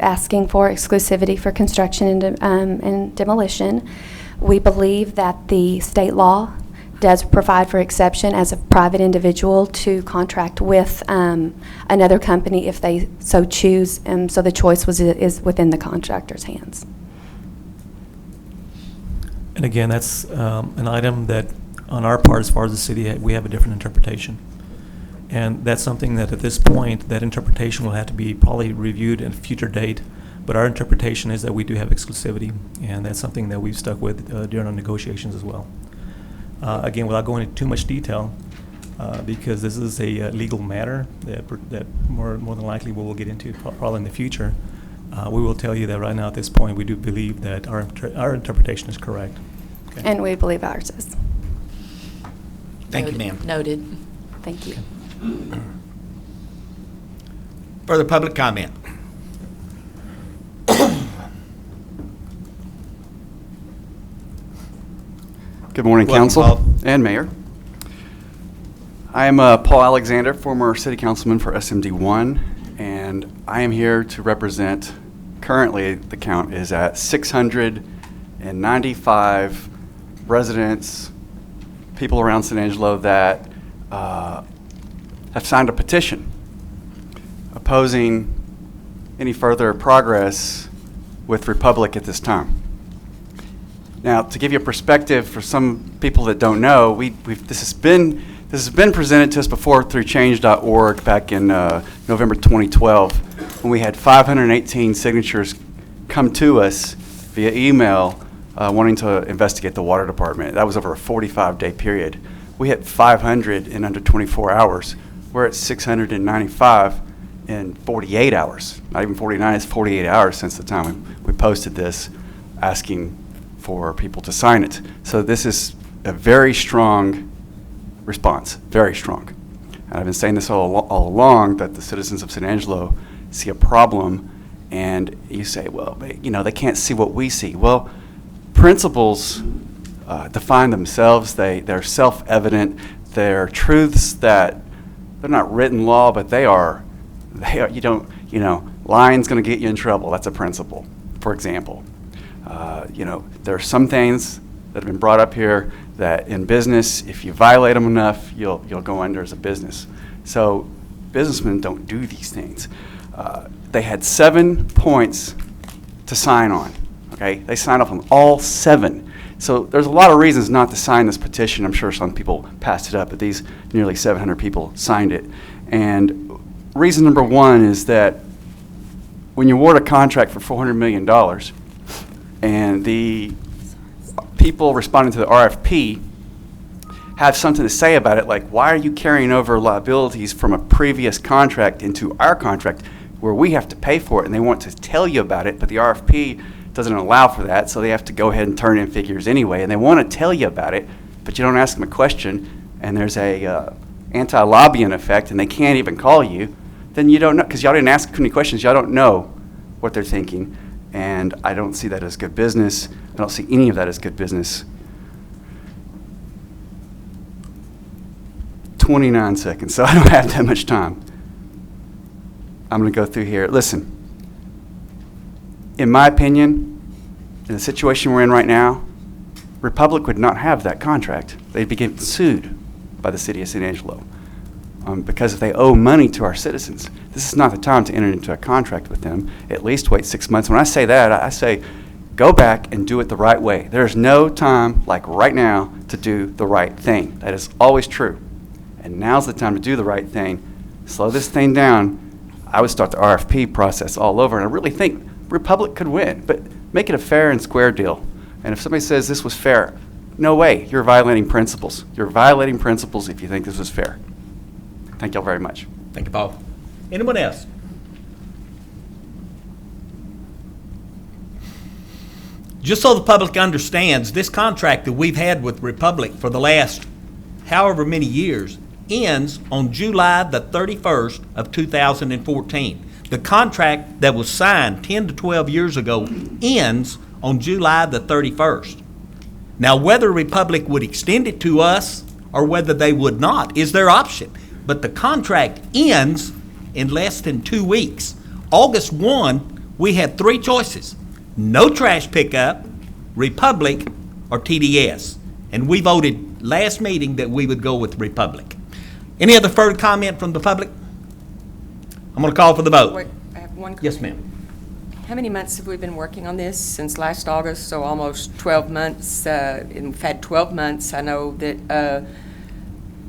asking for exclusivity for construction and demolition. We believe that the state law does provide for exception as a private individual to contract with another company if they so choose, so the choice is within the contractor's hands. And again, that's an item that on our part, as far as the city, we have a different interpretation. And that's something that at this point, that interpretation will have to be probably reviewed at a future date. But our interpretation is that we do have exclusivity, and that's something that we've stuck with during our negotiations as well. Again, without going into too much detail, because this is a legal matter that more than likely we will get into probably in the future, we will tell you that right now at this point we do believe that our interpretation is correct. Okay. And we believe ours is. Thank you, ma'am. Noted. Thank you. Further public comment? Good morning, Welcome, Council Paul. and Mayor. I am Paul Alexander, former City Councilman for SMD1, and I am here to represent, currently the count is at 695 residents, people around San Angelo that have signed a petition opposing any further progress with Republic at this time. Now, to give you a perspective for some people that don't know, this has been presented to us before through change.org back in November 2012, when we had 518 signatures come to us via email wanting to investigate the water department. That was over a 45-day period. We hit 500 in under 24 hours. We're at 695 in 48 hours. Not even 49, it's 48 hours since the time we posted this, asking for people to sign it. So this is a very strong response, very strong. And I've been saying this all along, that the citizens of San Angelo see a problem, and you say, well, they can't see what we see. Well, principles define themselves. They're self-evident. They're truths that they're not written law, but they are, lying's going to get you in trouble. That's a principle, for example. There are some things that have been brought up here that in business, if you violate them enough, you'll go under as a business. So businessmen don't do these things. They had 7 points to sign on. Okay, they signed off on all 7. So there's a lot of reasons not to sign this petition. I'm sure some people passed it up, but these nearly 700 people signed it. And reason number 1 is that when you award a contract for $400 million, and the people responding to the RFP have something to say about it, like, why are you carrying over liabilities from a previous contract into our contract where we have to pay for it? And they want to tell you about it, but the RFP doesn't allow for that, so they have to go ahead and turn in figures anyway. And they want to tell you about it, but you don't ask them a question, and there's a anti-lobbying effect, and they can't even call you. Then you don't know, because y'all didn't ask any questions. Y'all don't know what they're thinking. And I don't see that as good business. I don't see any of that as good business. 29 seconds, so I don't have that much time. I'm going to go through here. Listen, in my opinion, in the situation we're in right now, Republic would not have that contract. They'd be getting sued by the city of San Angelo because they owe money to our citizens. This is not the time to enter into a contract with them. At least wait 6 months. When I say that, I say go back and do it the right way. There's no time like right now to do the right thing. That is always true. And now's the time to do the right thing. Slow this thing down. I would start the RFP process all over, and I really think Republic could win, but make it a fair and square deal. And if somebody says this was fair, no way, you're violating principles. You're violating principles if you think this was fair. Thank y'all very much. Thank you, Paul. Anyone else? just so the public understands, this contract that we've had with Republic for the last however many years ends on July the 31st of 2014. The contract that was signed 10 to 12 years ago ends on July the 31st. Now, whether Republic would extend it to us or whether they would not is their option. But the contract ends in less than 2 weeks. August 1, we had 3 choices: no trash pickup, Republic, or TDS. And we voted last meeting that we would go with Republic. Any other further comment from the public? I'm going to call for the vote. Wait, I have one comment. Yes, ma'am. How many months have we been working on this? Since last August, so almost 12 months. And we've had 12 months. I know that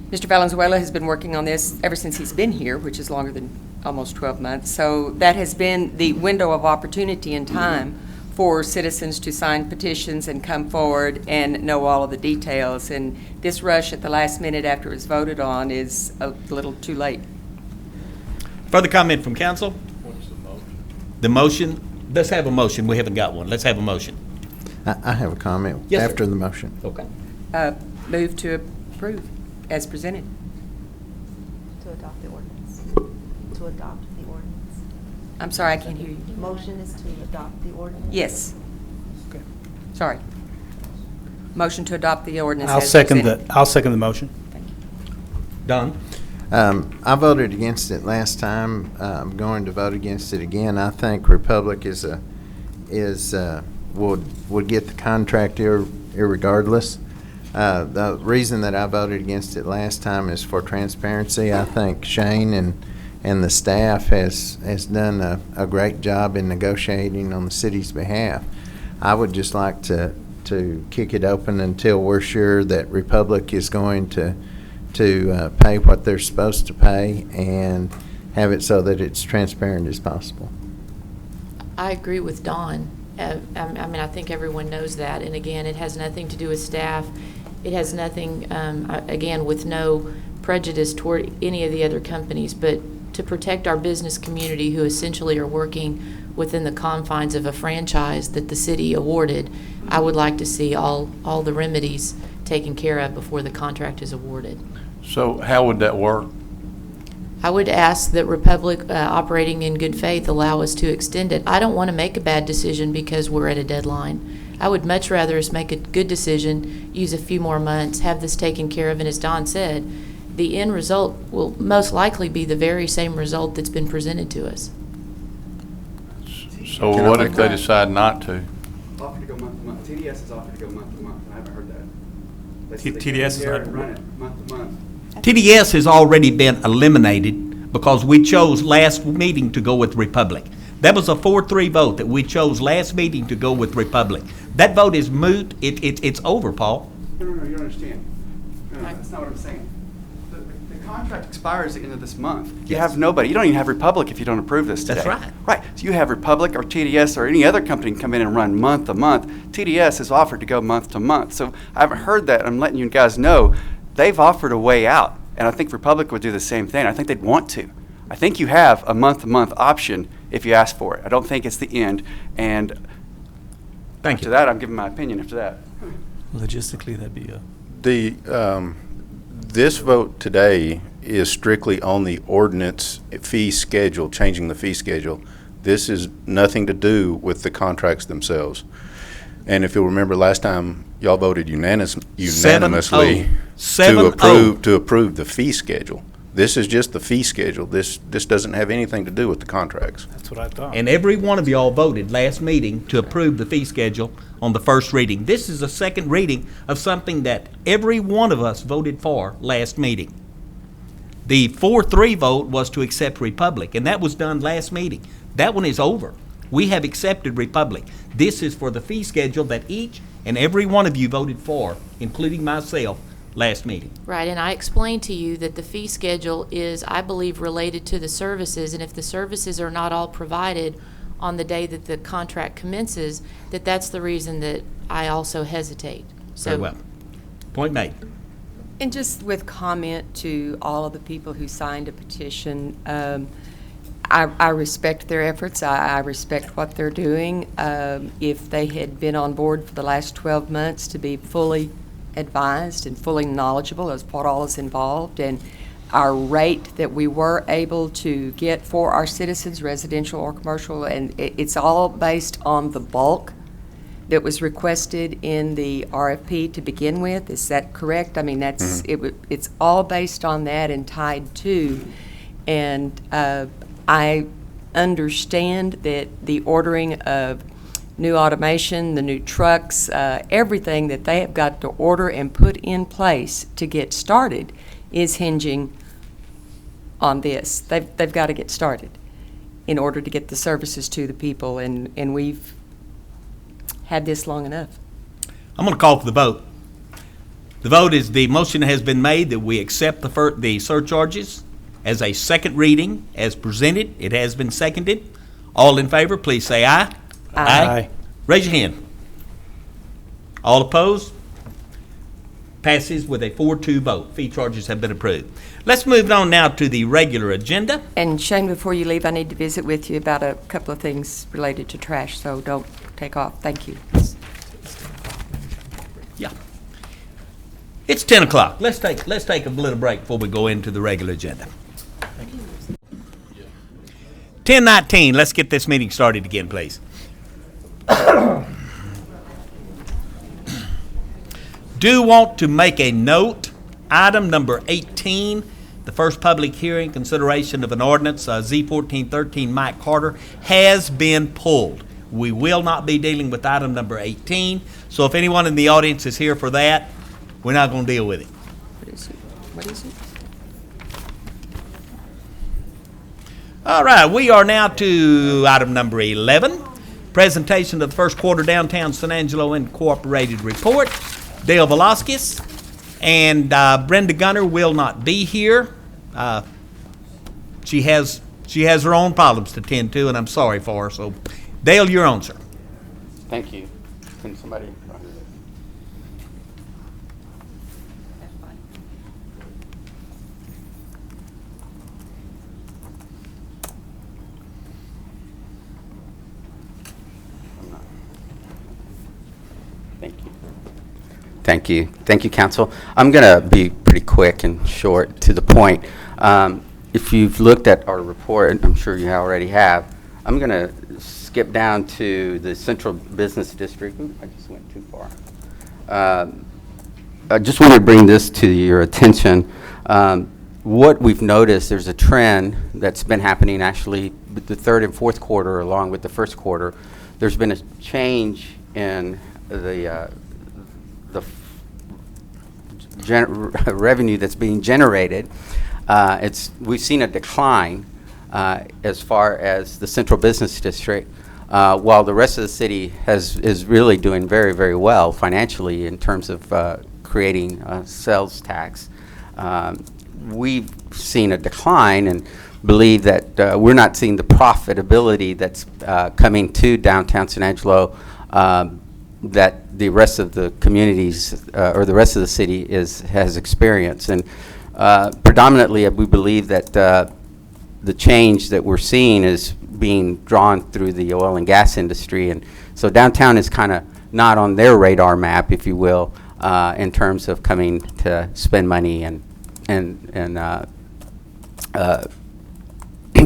Mr. Valenzuela has been working on this ever since he's been here, which is longer than almost 12 months. So that has been the window of opportunity and time for citizens to sign petitions and come forward and know all of the details. And this rush at the last minute after it was voted on is a little too late. Further comment from council? The motion? Let's have a motion. We haven't got one. Let's have a motion. I have a comment Yes, sir. after the motion. Okay. Move to approve as presented. To adopt the ordinance. To adopt the ordinance. I'm sorry, I can't hear you. Motion is to adopt the ordinance? Yes. Sorry. Motion to adopt the ordinance I'll as second presented. I'll second the motion. Don? I voted against it last time. I'm going to vote against it again. I think Republic would get the contract irregardless. The reason that I voted against it last time is for transparency. I think Shane and the staff has done a great job in negotiating on the city's behalf. I would just like to kick it open until we're sure that Republic is going to pay what they're supposed to pay and have it so that it's transparent as possible. I agree with Dawn. I mean, I think everyone knows that. And again, it has nothing to do with staff. It has nothing, again, with no prejudice toward any of the other companies, but to protect our business community who essentially are working within the confines of a franchise that the city awarded. I would like to see all the remedies taken care of before the contract is awarded. So how would that work? I would ask that Republic, operating in good faith, allow us to extend it. I don't want to make a bad decision because we're at a deadline. I would much rather us make a good decision, use a few more months, have this taken care of, and as Don said, the end result will most likely be the very same result that's been presented to us. So what if they decide not to? Offer to go month to month. TDS has offered to go month to month, and I haven't heard that. TDS is not- Run it month to month. TDS has already been eliminated because we chose last meeting to go with Republic. That was a 4-3 vote that we chose last meeting to go with Republic. That vote is moot. It's over, Paul. No, you don't understand. No, that's not what I'm saying. The contract expires at the end of this month. You have nobody. You don't even have Republic if you don't approve this today. That's right. Right. So you have Republic or TDS or any other company can come in and run month to month. TDS has offered to go month to month. So I haven't heard that. I'm letting you guys know they've offered a way out. And I think Republic would do the same thing. I think they'd want to. I think you have a month-to-month option if you ask for it. I don't think it's the end. And after that, I'm giving my opinion after that. Logistically, that'd be a... This vote today is strictly on the ordinance fee schedule, changing the fee schedule. This is nothing to do with the contracts themselves. And if you'll remember last time, y'all voted unanimously 7-0. to approve the fee schedule. This is just the fee schedule. This doesn't have anything to do with the contracts. That's what I thought. And every one of y'all voted last meeting to approve the fee schedule on the first reading. This is a second reading of something that every one of us voted for last meeting. The 4-3 vote was to accept Republic, and that was done last meeting. That one is over. We have accepted Republic. This is for the fee schedule that each and every one of you voted for, including myself, last meeting. Right, and I explained to you that the fee schedule is, I believe, related to the services, and if the services are not all provided on the day that the contract commences, that's the reason that I also hesitate. Very well. Point made. And just with comment to all of the people who signed a petition, I respect their efforts. I respect what they're doing. If they had been on board for the last 12 months to be fully advised and fully knowledgeable as what all is involved, and our rate that we were able to get for our citizens, residential or commercial, and it's all based on the bulk that was requested in the RFP to begin with. Is that correct? I mean, that's it's all based on that and tied to. And I understand that the ordering of new automation, the new trucks, everything that they have got to order and put in place to get started is hinging on this. They've got to get started in order to get the services to the people, and we've had this long enough. I'm going to call for the vote. The vote is the motion has been made that we accept the surcharges as a second reading as presented. It has been seconded. All in favor, please say aye. Aye. Raise your hand. All opposed? Passes with a 4-2 vote. Fee charges have been approved. Let's move on now to the regular agenda. And Shane, before you leave, I need to visit with you about a couple of things related to trash, so don't take off. Thank you. Yeah. It's 10 o'clock. Let's take a little break before we go into the regular agenda. 10:19. Let's get this meeting started again, please. Do want to make a note. Item number 18, the first public hearing, consideration of an ordinance, Z1413 Mike Carter, has been pulled. We will not be dealing with item number 18. So if anyone in the audience is here for that, we're not going to deal with it. What is it? All right, we are now to item number 11, presentation of the first quarter downtown San Angelo Incorporated report. Dale Velasquez and Brenda Gunner will not be here. She has her own problems to tend to, and I'm sorry for her. So, Dale, you're on, sir. Thank you. Can somebody? Thank you. Thank you, Council. I'm going to be pretty quick and short to the point. If you've looked at our report, I'm sure you already have, I'm going to skip down to the Central Business District. Ooh, I just went too far. I just want to bring this to your attention. What we've noticed, there's a trend that's been happening actually with the third and fourth quarter along with the first quarter. There's been a change in the revenue that's being generated. We've seen a decline as far as the Central Business District, while the rest of the city is really doing very, very well financially in terms of creating sales tax. We've seen a decline and believe that we're not seeing the profitability that's coming to downtown San Angelo that the rest of the communities or the rest of the city has experienced. And predominantly, we believe that the change that we're seeing is being drawn through the oil and gas industry. And so downtown is kind of not on their radar map, if you will, in terms of coming to spend money and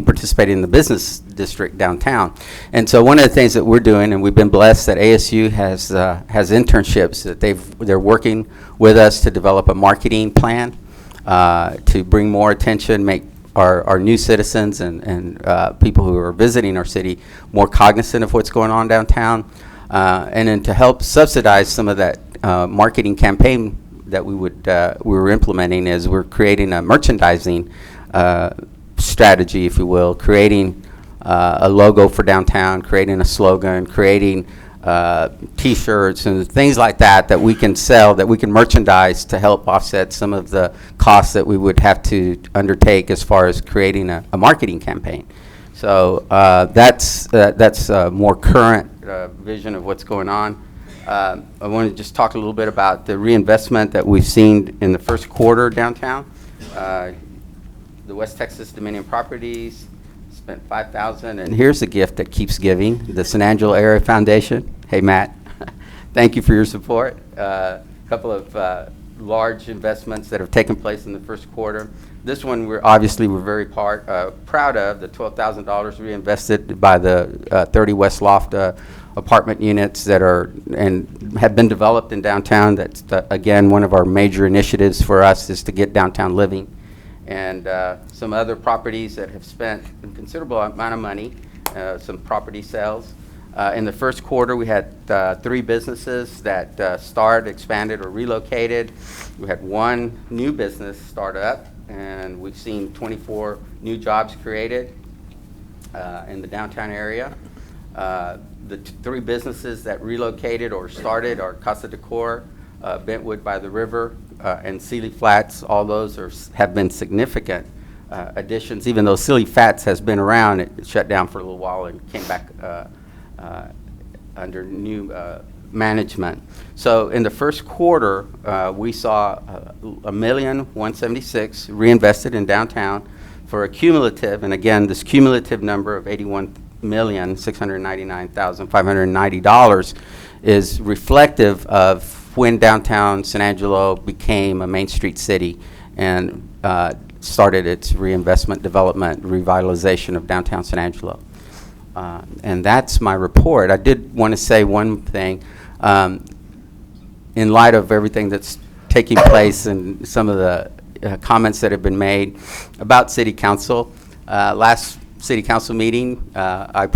participate in the business district downtown. And so one of the things that we're doing, and we've been blessed that ASU has internships that they're working with us to develop a marketing plan to bring more attention, make our new citizens and people who are visiting our city more cognizant of what's going on downtown, and then to help subsidize some of that marketing campaign that we were implementing is we're creating a merchandising strategy, if you will, creating a logo for downtown, creating a slogan, creating T-shirts and things like that we can sell, that we can merchandise to help offset some of the costs that we would have to undertake as far as creating a marketing campaign. So that's a more current vision of what's going on. I want to just talk a little bit about the reinvestment that we've seen in the first quarter downtown. The West Texas Dominion Properties spent $5,000, and here's a gift that keeps giving, the San Angelo Area Foundation. Hey, Matt, thank you for your support. A couple of large investments that have taken place in the first quarter. This one, we're very proud of, the $12,000 reinvested by the 30 West Loft apartment units that are and have been developed in downtown. That's, again, one of our major initiatives for us is to get downtown living. And some other properties that have spent a considerable amount of money, some property sales. In the first quarter, we had 3 businesses that started, expanded, or relocated. We had 1 new business start up, and we've seen 24 new jobs created in the downtown area. The 3 businesses that relocated or started are Casa Decor, Bentwood by the River, and Sealy Flats. All those have been significant additions. Even though Sealy Flats has been around, it shut down for a little while and came back under new management. So in the first quarter, we saw $1,176,000 reinvested in downtown for a cumulative, and again, this cumulative number of $81,699,590 is reflective of when downtown San Angelo became a Main Street city and started its reinvestment, development, revitalization of downtown San Angelo. And that's my report. I did want to say one thing. In light of everything that's taking place and some of the comments that have been made about City Council, last City Council meeting, I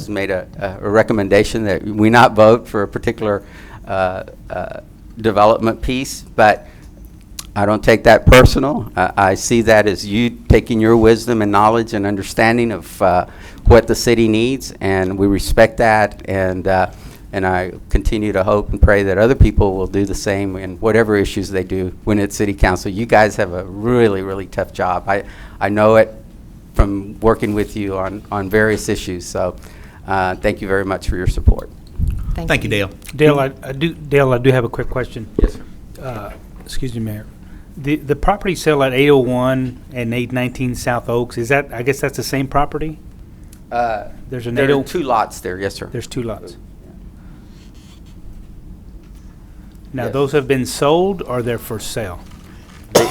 made a recommendation that we not vote for a particular development piece, but I don't take that personal. I see that as you taking your wisdom and knowledge and understanding of what the city needs, and we respect that, and I continue to hope and pray that other people will do the same in whatever issues they do when it's City Council. You guys have a really, really tough job. I know it from working with you on various issues, so thank you very much for your support. Thank you, Dale. Dale, I do have a quick question. Yes, sir. Excuse me, Mayor. The property sale at 801 and 819 South Oaks, is that, I guess that's the same property? There's an There are 2 lots there, yes, sir. There's 2 lots. Now, Yes. those have been sold or they're for sale?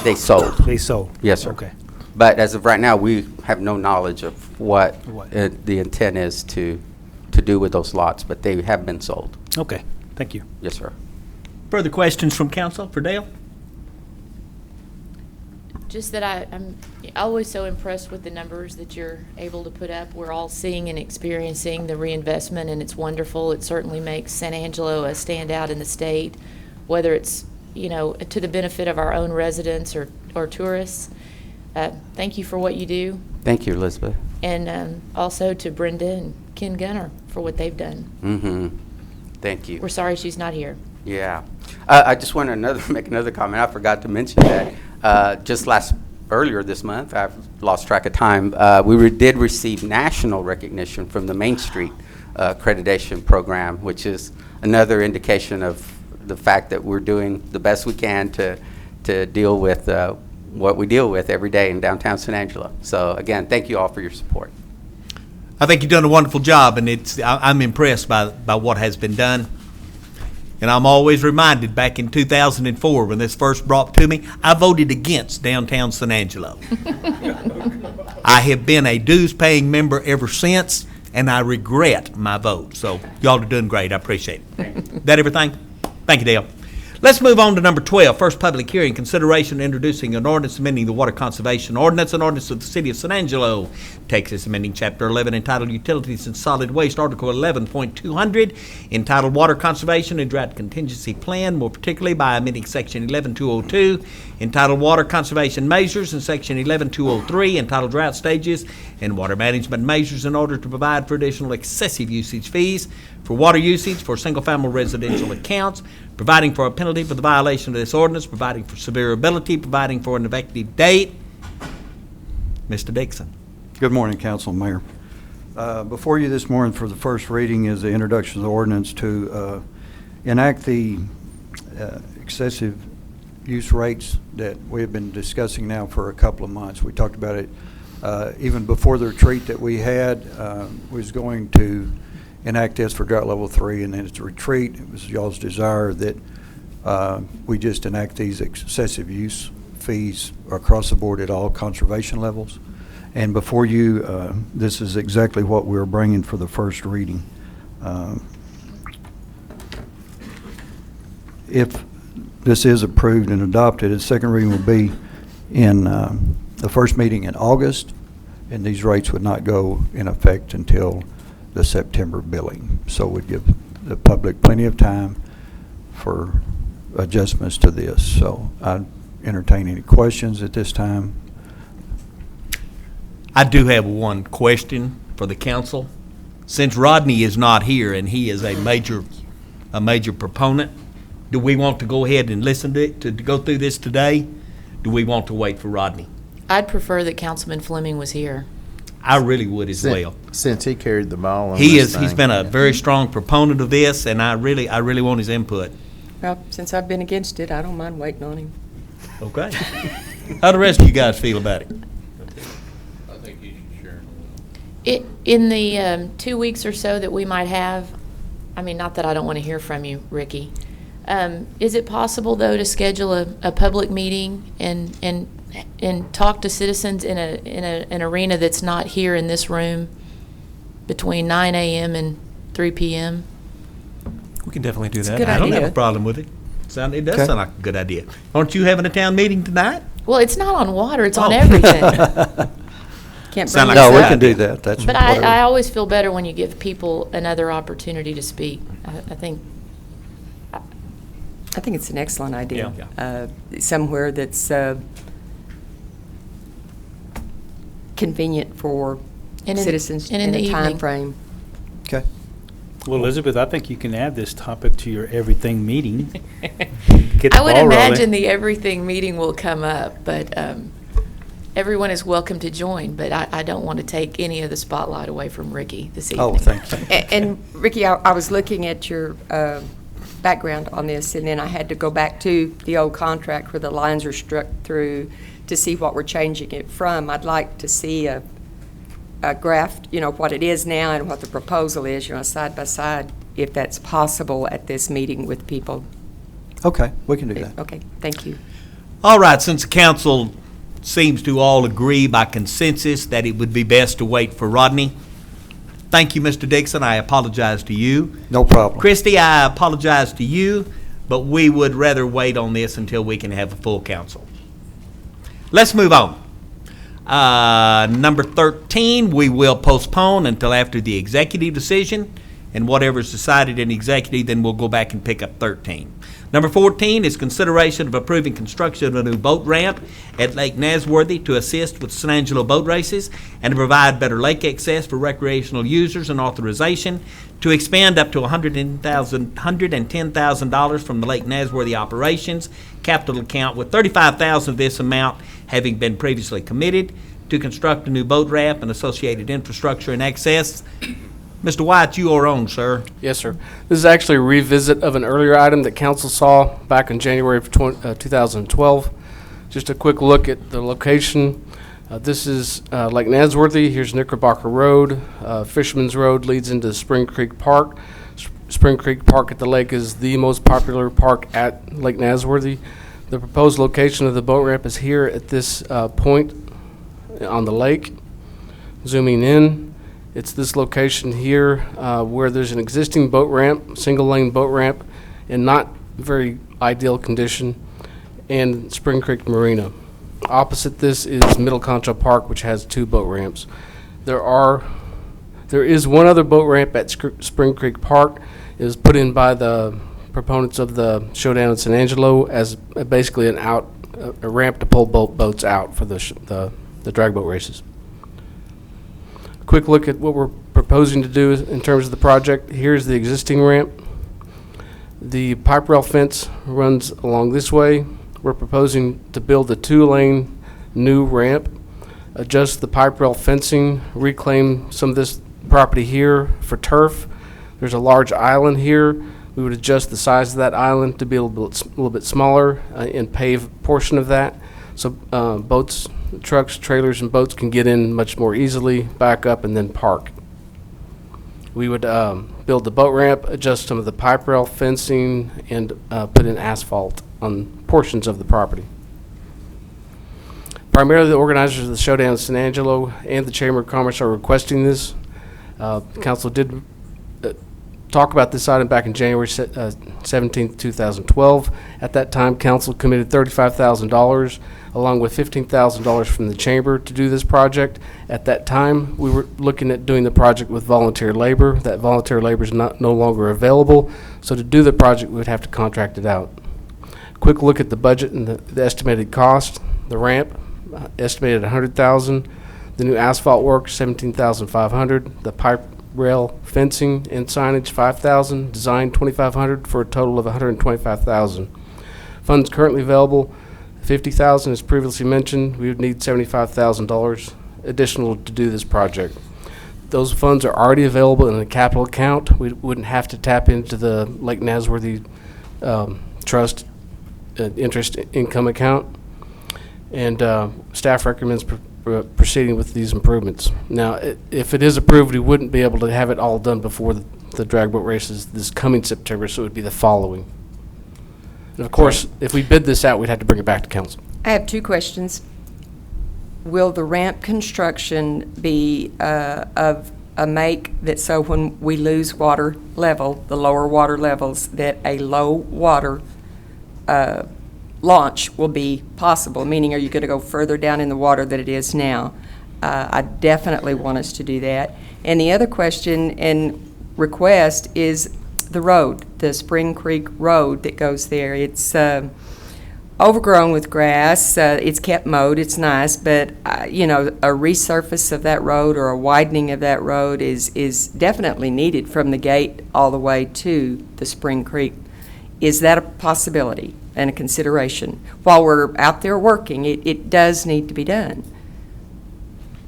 They sold. They sold? Yes, sir. Okay. But as of right now, we have no knowledge of what the intent is to do with those lots, but they have been sold. Okay, thank you. Yes, sir. Further questions from council for Dale? Just that I'm always so impressed with the numbers that you're able to put up. We're all seeing and experiencing the reinvestment, and it's wonderful. It certainly makes San Angelo a standout in the state, whether it's, to the benefit of our own residents or tourists. Thank you for what you do. Thank you, Elizabeth. And also to Brenda and Ken Gunner for what they've done. Mm-hmm. Thank you. We're sorry she's not here. Yeah. I just want to make another comment. I forgot to mention that just earlier this month, I've lost track of time, we did receive national recognition from the Main Street accreditation program, which is another indication of the fact that we're doing the best we can to deal with what we deal with every day in downtown San Angelo. So again, thank you all for your support. I think you've done a wonderful job, and I'm impressed by what has been done. And I'm always reminded back in 2004 when this first brought to me, I voted against downtown San Angelo. I have been a dues-paying member ever since, and I regret my vote. So y'all are doing great. I appreciate it. That everything? Thank you, Dale. Let's move on to number 12, first public hearing, consideration introducing an ordinance amending the Water Conservation Ordinance, an ordinance of the City of San Angelo, Texas, amending Chapter 11 entitled Utilities and Solid Waste, Article 11.200, entitled Water Conservation and Drought Contingency Plan, more particularly by amending Section 11202, entitled Water Conservation Measures, and Section 11203, entitled Drought Stages and Water Management Measures, in order to provide for additional excessive usage fees for water usage for single-family residential accounts, providing for a penalty for the violation of this ordinance, providing for severability, providing for an effective date. Mr. Dixon. Good morning, Council and Mayor. Before you this morning for the first reading is the introduction of the ordinance to enact the excessive use rates that we have been discussing now for a couple of months. We talked about it Even before the retreat that we had, was going to enact this for drought level 3, and then at the retreat, it was y'all's desire that we just enact these excessive use fees across the board at all conservation levels. And before you, this is exactly what we're bringing for the first reading. If this is approved and adopted, the second reading will be in the first meeting in August, and these rates would not go in effect until the September billing. So we'd give the public plenty of time for adjustments to this. So I entertain any questions at this time. I do have one question for the council. Since Rodney is not here and he is a major proponent, do we want to go ahead and listen to it, to go through this today? Do we want to wait for Rodney? I'd prefer that Councilman Fleming was here. I really would as well. Since he carried the ball on He's this thing. been a very strong proponent of this, and I really want his input. Well, since I've been against it, I don't mind waiting on him. Okay. How the rest of you guys feel about it? I think you should share. In the 2 weeks or so that we might have, I mean, not that I don't want to hear from you, Ricky. Is it possible, though, to schedule a public meeting and talk to citizens in an arena that's not here in this room between 9 a.m. and 3 p.m.? We can definitely do that. good I don't have idea. a problem with it. It does Okay. sound like a good idea. Aren't you having a town meeting tonight? Well, it's not on water, it's on Oh. everything. Can't Sound bring like No, we that. can do that. That's But whatever. I always feel better when you give people another opportunity to speak. I think I think it's an excellent idea. Yeah. Somewhere that's convenient for And in- citizens and in in a the time evening. frame. Okay. Well, Elizabeth, I think you can add this topic to your everything meeting. Get the I would ball imagine rolling. the everything meeting will come up, but everyone is welcome to join, but I don't want to take any of the spotlight away from Ricky this evening. Oh, thank you. And Ricky, I was looking at your background on this, and then I had to go back to the old contract where the lines are struck through to see what we're changing it from. I'd like to see a graph, what it is now and what the proposal is, side by side, if that's possible at this meeting with people. Okay, we can do that. Okay, thank you. All right, since the council seems to all agree by consensus that it would be best to wait for Rodney, thank you, Mr. Dixon. I apologize to you. No problem. Christie, I apologize to you, but we would rather wait on this until we can have a full council. Let's move on. Number 13, we will postpone until after the executive decision, and whatever's decided in the executive, then we'll go back and pick up 13. Number 14 is consideration of approving construction of a new boat ramp at Lake Nasworthy to assist with San Angelo boat races and to provide better lake access for recreational users, and authorization to expend up to $110,000 from the Lake Nasworthy operations capital account, with $35,000 of this amount having been previously committed to construct a new boat ramp and associated infrastructure and access. Mr. White, you are on, sir. Yes, sir. This is actually a revisit of an earlier item that council saw back in January of 2012. Just a quick look at the location. This is Lake Nasworthy. Here's Knickerbocker Road. Fisherman's Road leads into Spring Creek Park. Spring Creek Park at the lake is the most popular park at Lake Nasworthy. The proposed location of the boat ramp is here at this point on the lake. Zooming in, it's this location here where there's an existing boat ramp, single-lane boat ramp, in not very ideal condition, and Spring Creek Marina. Opposite this is Middle Concho Park, which has 2 boat ramps. There is one other boat ramp at Spring Creek Park. It was put in by the proponents of the showdown in San Angelo as basically a ramp to pull boats out for the drag boat races. Quick look at what we're proposing to do in terms of the project. Here's the existing ramp. The pipe rail fence runs along this way. We're proposing to build a 2-lane new ramp, adjust the pipe rail fencing, reclaim some of this property here for turf. There's a large island here. We would adjust the size of that island to be a little bit smaller and pave a portion of that, so boats trucks, trailers, and boats can get in much more easily, back up, and then park. We would build the boat ramp, adjust some of the pipe rail fencing, and put in asphalt on portions of the property. Primarily, the organizers of the Showdown in San Angelo and the Chamber of Commerce are requesting this. Council did talk about this item back in January 17th, 2012. At that time, council committed $35,000 along with $15,000 from the chamber to do this project. At that time, we were looking at doing the project with volunteer labor. That volunteer labor is no longer available, so to do the project, we would have to contract it out. Quick look at the budget and the estimated cost. The ramp, estimated $100,000. The new asphalt work, $17,500. The pipe rail fencing and signage, $5,000. Design, $2,500 for a total of $125,000. Funds currently available, $50,000 as previously mentioned. We would need $75,000 additional to do this project. Those funds are already available in the capital account. We wouldn't have to tap into the Lake Nasworthy Trust interest income account. And staff recommends proceeding with these improvements. Now, if it is approved, we wouldn't be able to have it all done before the drag boat races this coming September, so it would be the following. And of course, if we bid this out, we'd have to bring it back to council. I have two questions. Will the ramp construction be of a make that so when we lose water level, the lower water levels, that a low water launch will be possible? Meaning, are you going to go further down in the water than it is now? I definitely want us to do that. And the other question and request is the road, the Spring Creek Road that goes there. It's overgrown with grass. It's kept mowed. It's nice, but you know, a resurface of that road or a widening of that road is definitely needed from the gate all the way to the Spring Creek. Is that a possibility and a consideration? While we're out there working, it does need to be done.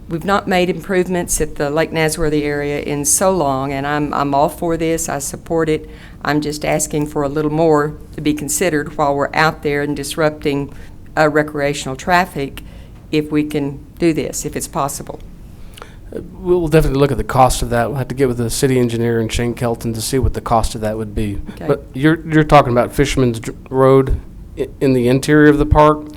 We've not made improvements at the Lake Nasworthy area in so long, and I'm all for this. I support it. I'm just asking for a little more to be considered while we're out there and disrupting recreational traffic, if we can do this, if it's possible. We'll definitely look at the cost of that. We'll have to get with the city engineer and Shane Kelton to see what the cost of that would be. Okay. But you're talking about Fisherman's Road in the interior of the park,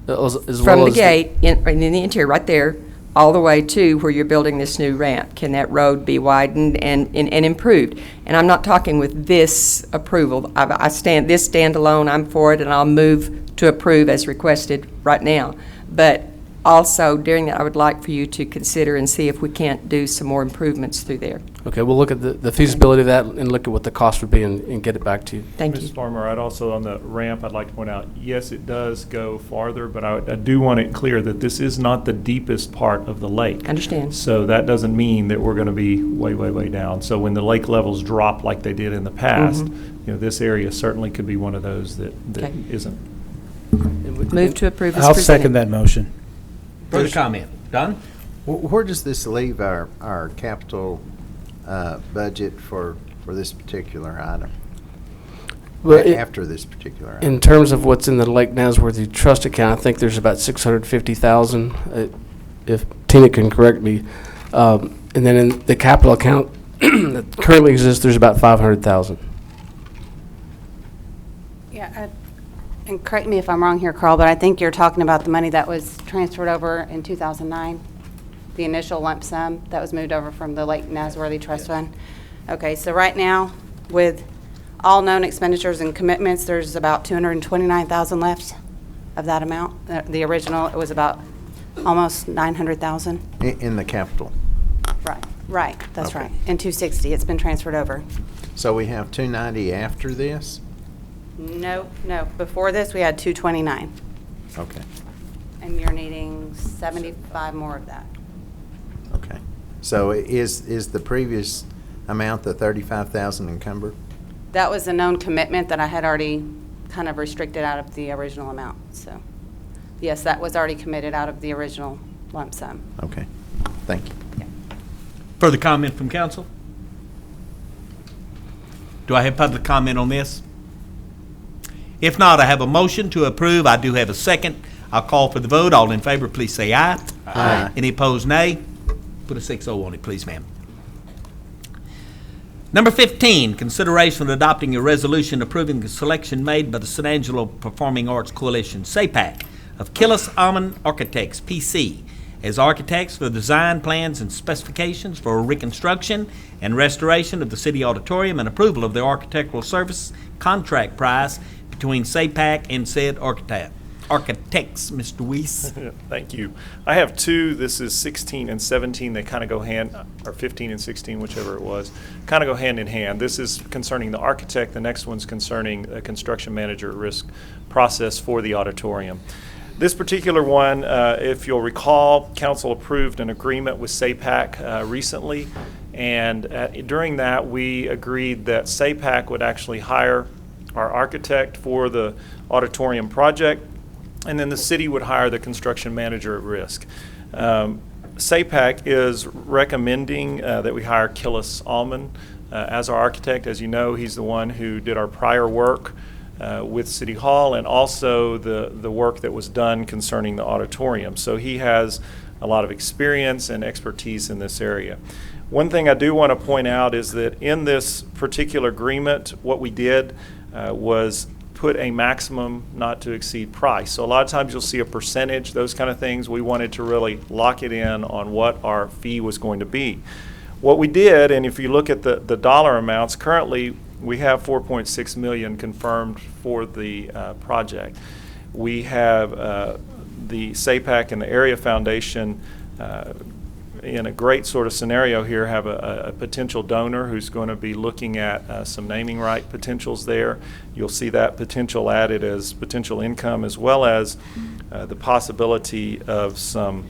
as From well the as gate, in the interior, right there, all the way to where you're building this new ramp. Can that road be widened and improved? And I'm not talking with this approval. This standalone, I'm for it, and I'll move to approve as requested right now. But also, during that, I would like for you to consider and see if we can't do some more improvements through there. Okay, we'll look at the feasibility of that and look at what the cost would be and get it back to you. Thank you. Ms. Farmer, I'd also, on the ramp, I'd like to point out, yes, it does go farther, but I do want it clear that this is not the deepest part of the lake. I understand. So that doesn't mean that we're going to be way, way, way down. So when the lake levels drop like they did in the past, you know, this area certainly could be one of those that Okay. isn't. Move to approve as I'll presented. second that motion. Further comment? Don? Where does this leave our capital budget for this particular item? Well, After this particular item? In terms of what's in the Lake Nasworthy Trust account, I think there's about $650,000, if Tina can correct me. And then in the capital account that currently exists, there's about $500,000. Yeah, and correct me if I'm wrong here, Carl, but I think you're talking about the money that was transferred over in 2009, the initial lump sum that was moved over from the Lake Nasworthy Trust Fund. Okay, so right now, with all known expenditures and commitments, there's about $229,000 left of that amount. The original, it was about almost $900,000. In the capital? Right, that's Okay. right. And $260, it's been transferred over. So we have $290 after this? No, before this, we had $229. Okay, And you're needing 75 more of that. okay. So is the previous amount, the $35,000 encumbered? That was a known commitment that I had already kind of restricted out of the original amount, so. Yes, that was already committed out of the original lump sum. Okay, thank you. Further comment from council? Do I have public comment on this? If not, I have a motion to approve. I do have a second. I'll call for the vote. All in favor, please say aye. Aye. Any opposed, nay. Put a 6-0 on it, please, ma'am. Number 15, consideration of adopting a resolution approving the selection made by the San Angelo Performing Arts Coalition, SAPAC, of Killis Almond Architects, PC, as architects for the design, plans, and specifications for reconstruction and restoration of the city auditorium and approval of the architectural service contract price between SAPAC and said architects. Mr. Weiss. Thank you. I have two. This is 16 and 17. They kind of go hand, or 15 and 16, whichever it was, kind of go hand in hand. This is concerning the architect. The next one's concerning a construction manager risk process for the auditorium. This particular one, if you'll recall, council approved an agreement with SAPAC recently, and during that we agreed that SAPAC would actually hire our architect for the auditorium project, and then the city would hire the construction manager at risk. SAPAC is recommending that we hire Killis Almond as our architect. As you know, he's the one who did our prior work with City Hall and also the work that was done concerning the auditorium. So he has a lot of experience and expertise in this area. One thing I do want to point out is that in this particular agreement, what we did was put a maximum not to exceed price. So a lot of times you'll see a percentage, those kind of things. We wanted to really lock it in on what our fee was going to be. What we did, and if you look at the dollar amounts, currently we have $4.6 million confirmed for the project. We have the SAPAC and the Area Foundation in a great sort of scenario here, have a potential donor who's going to be looking at some naming right potentials there. You'll see that potential added as potential income, as well as the possibility of some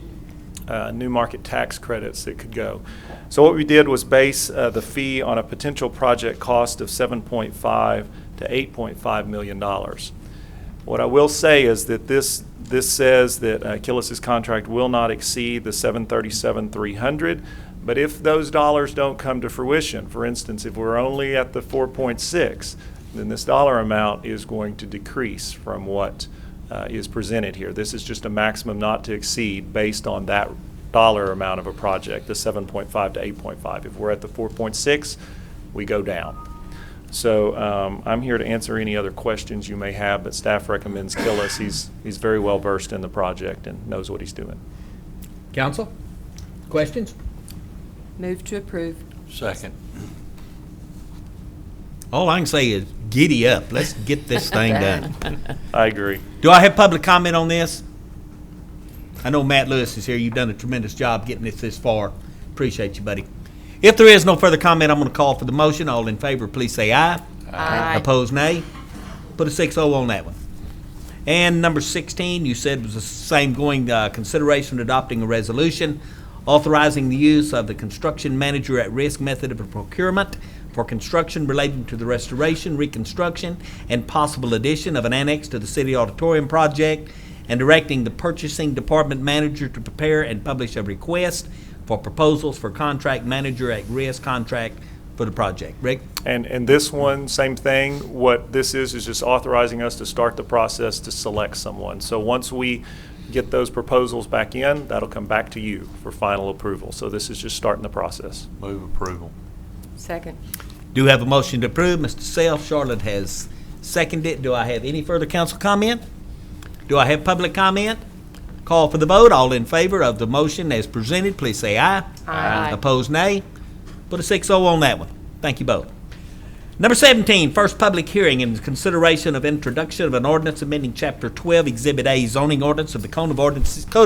new market tax credits that could go. So what we did was base the fee on a potential project cost of $7.5 to $8.5 million. What I will say is that this says that Killis's contract will not exceed the $737,300, but if those dollars don't come to fruition, for instance, if we're only at the 4.6, then this dollar amount is going to decrease from what is presented here. This is just a maximum not to exceed based on that dollar amount of a project, the 7.5 to 8.5. If we're at the 4.6, we go down. So I'm here to answer any other questions you may have, but staff recommends Killis. He's very well versed in the project and knows what he's doing. Council, questions? Move to approve. Second. All I can say is giddy up. Let's get this thing done. I agree. Do I have public comment on this? I know Matt Lewis is here. You've done a tremendous job getting this far. Appreciate you, buddy. If there is no further comment, I'm going to call for the motion. All in favor, please say aye. Aye. Opposed, nay. Put a 6-0 on that one. And number 16, you said was the same going, consideration adopting a resolution authorizing the use of the construction manager at risk method of procurement for construction relating to the restoration, reconstruction, and possible addition of an annex to the city auditorium project, and directing the purchasing department manager to prepare and publish a request for proposals for contract manager at risk contract for the project. Rick? And this one, same thing. What this is just authorizing us to start the process to select someone. So once we get those proposals back in, that'll come back to you for final approval. So this is just starting the process. Move approval. Second. Do have a motion to approve. Mr. Self, Charlotte has seconded it. Do I have any further council comment? Do I have public comment? Call for the vote. All in favor of the motion as presented, please say aye. Aye. Opposed, nay. Put a 6-0 on that one. Thank you both. Number 17, first public hearing and consideration of introduction of an ordinance amending Chapter 12, Exhibit A, zoning ordinance of the Code of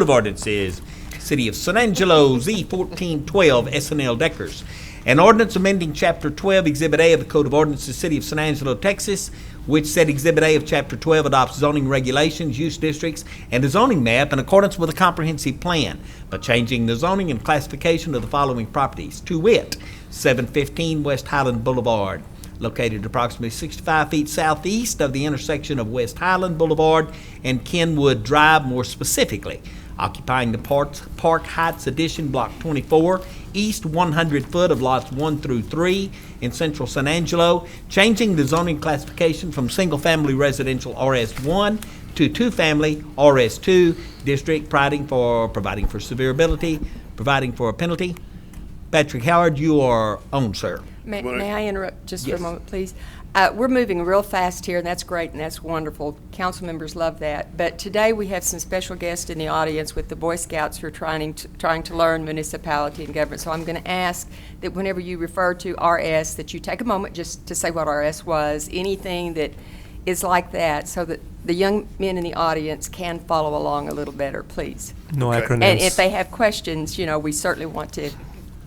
Ordinances, City of San Angelo, Z 1412, SNL Deckers. An ordinance amending Chapter 12, Exhibit A of the Code of Ordinances, City of San Angelo, Texas, which said Exhibit A of Chapter 12 adopts zoning regulations, use districts, and a zoning map in accordance with a comprehensive plan, by changing the zoning and classification of the following properties, to wit, 715 West Highland Boulevard, located approximately 65 feet southeast of the intersection of West Highland Boulevard and Kenwood Drive, more specifically, occupying the Park Heights Addition, Block 24, east 100 foot of lots 1 through 3 in central San Angelo, changing the zoning classification from single-family residential RS1 to two-family RS2 district, providing for severability, providing for a penalty. Patrick Howard, you are on, sir. May I interrupt just for Yes. a moment, please? We're moving real fast here, and that's great, and that's wonderful. Council members love that. But today, we have some special guests in the audience with the Boy Scouts who are trying to learn municipality and government. So I'm going to ask that whenever you refer to RS, that you take a moment just to say what RS was, anything that is like that, so that the young men in the audience can follow along a little better, please. No acronyms. And if they have questions, we certainly want to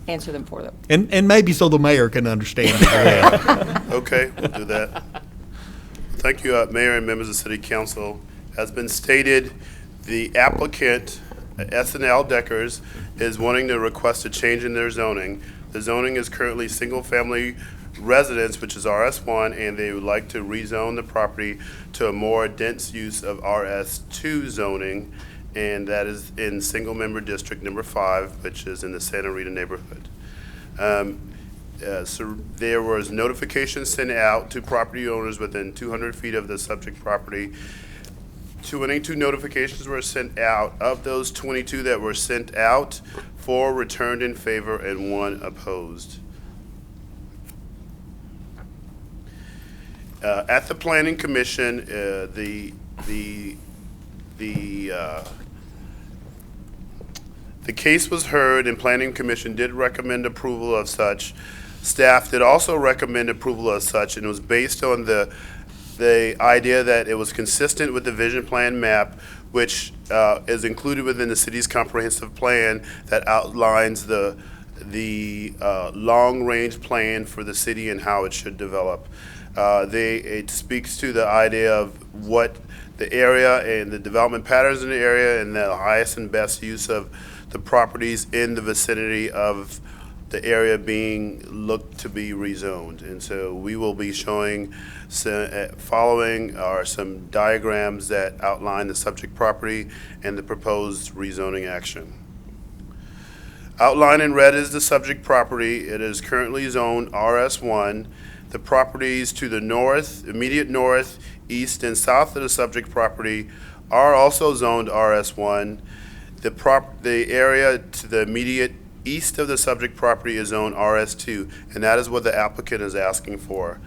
answer them for them. And maybe so the mayor can understand. Okay, we'll do that. Thank you, Mayor and members of the City Council. As been stated, the applicant, S&L Deckers, is wanting to request a change in their zoning. The zoning is currently single-family residence, which is RS1, and they would like to rezone the property to a more dense use of RS2 zoning, and that is in single-member district number 5, which is in the Santa Rita neighborhood. So there was notification sent out to property owners within 200 feet of the subject property. 22 notifications were sent out. Of those 22 that were sent out, 4 returned in favor and 1 opposed. At the Planning Commission, the case was heard, and Planning Commission did recommend approval of such. Staff did also recommend approval of such, and it was based on the idea that it was consistent with the vision plan map, which is included within the city's comprehensive plan that outlines the long-range plan for the city and how it should develop. It speaks to the idea of what the area and the development patterns in the area and the highest and best use of the properties in the vicinity of the area being looked to be rezoned. And so we will be showing, following are some diagrams that outline the subject property and the proposed rezoning action. Outlined in red is the subject property. It is currently zoned RS1. The properties to the north, immediate north, east, and south of the subject property are also zoned RS1. The area to the immediate east of the subject property is zoned RS2, and that is what the applicant is asking for.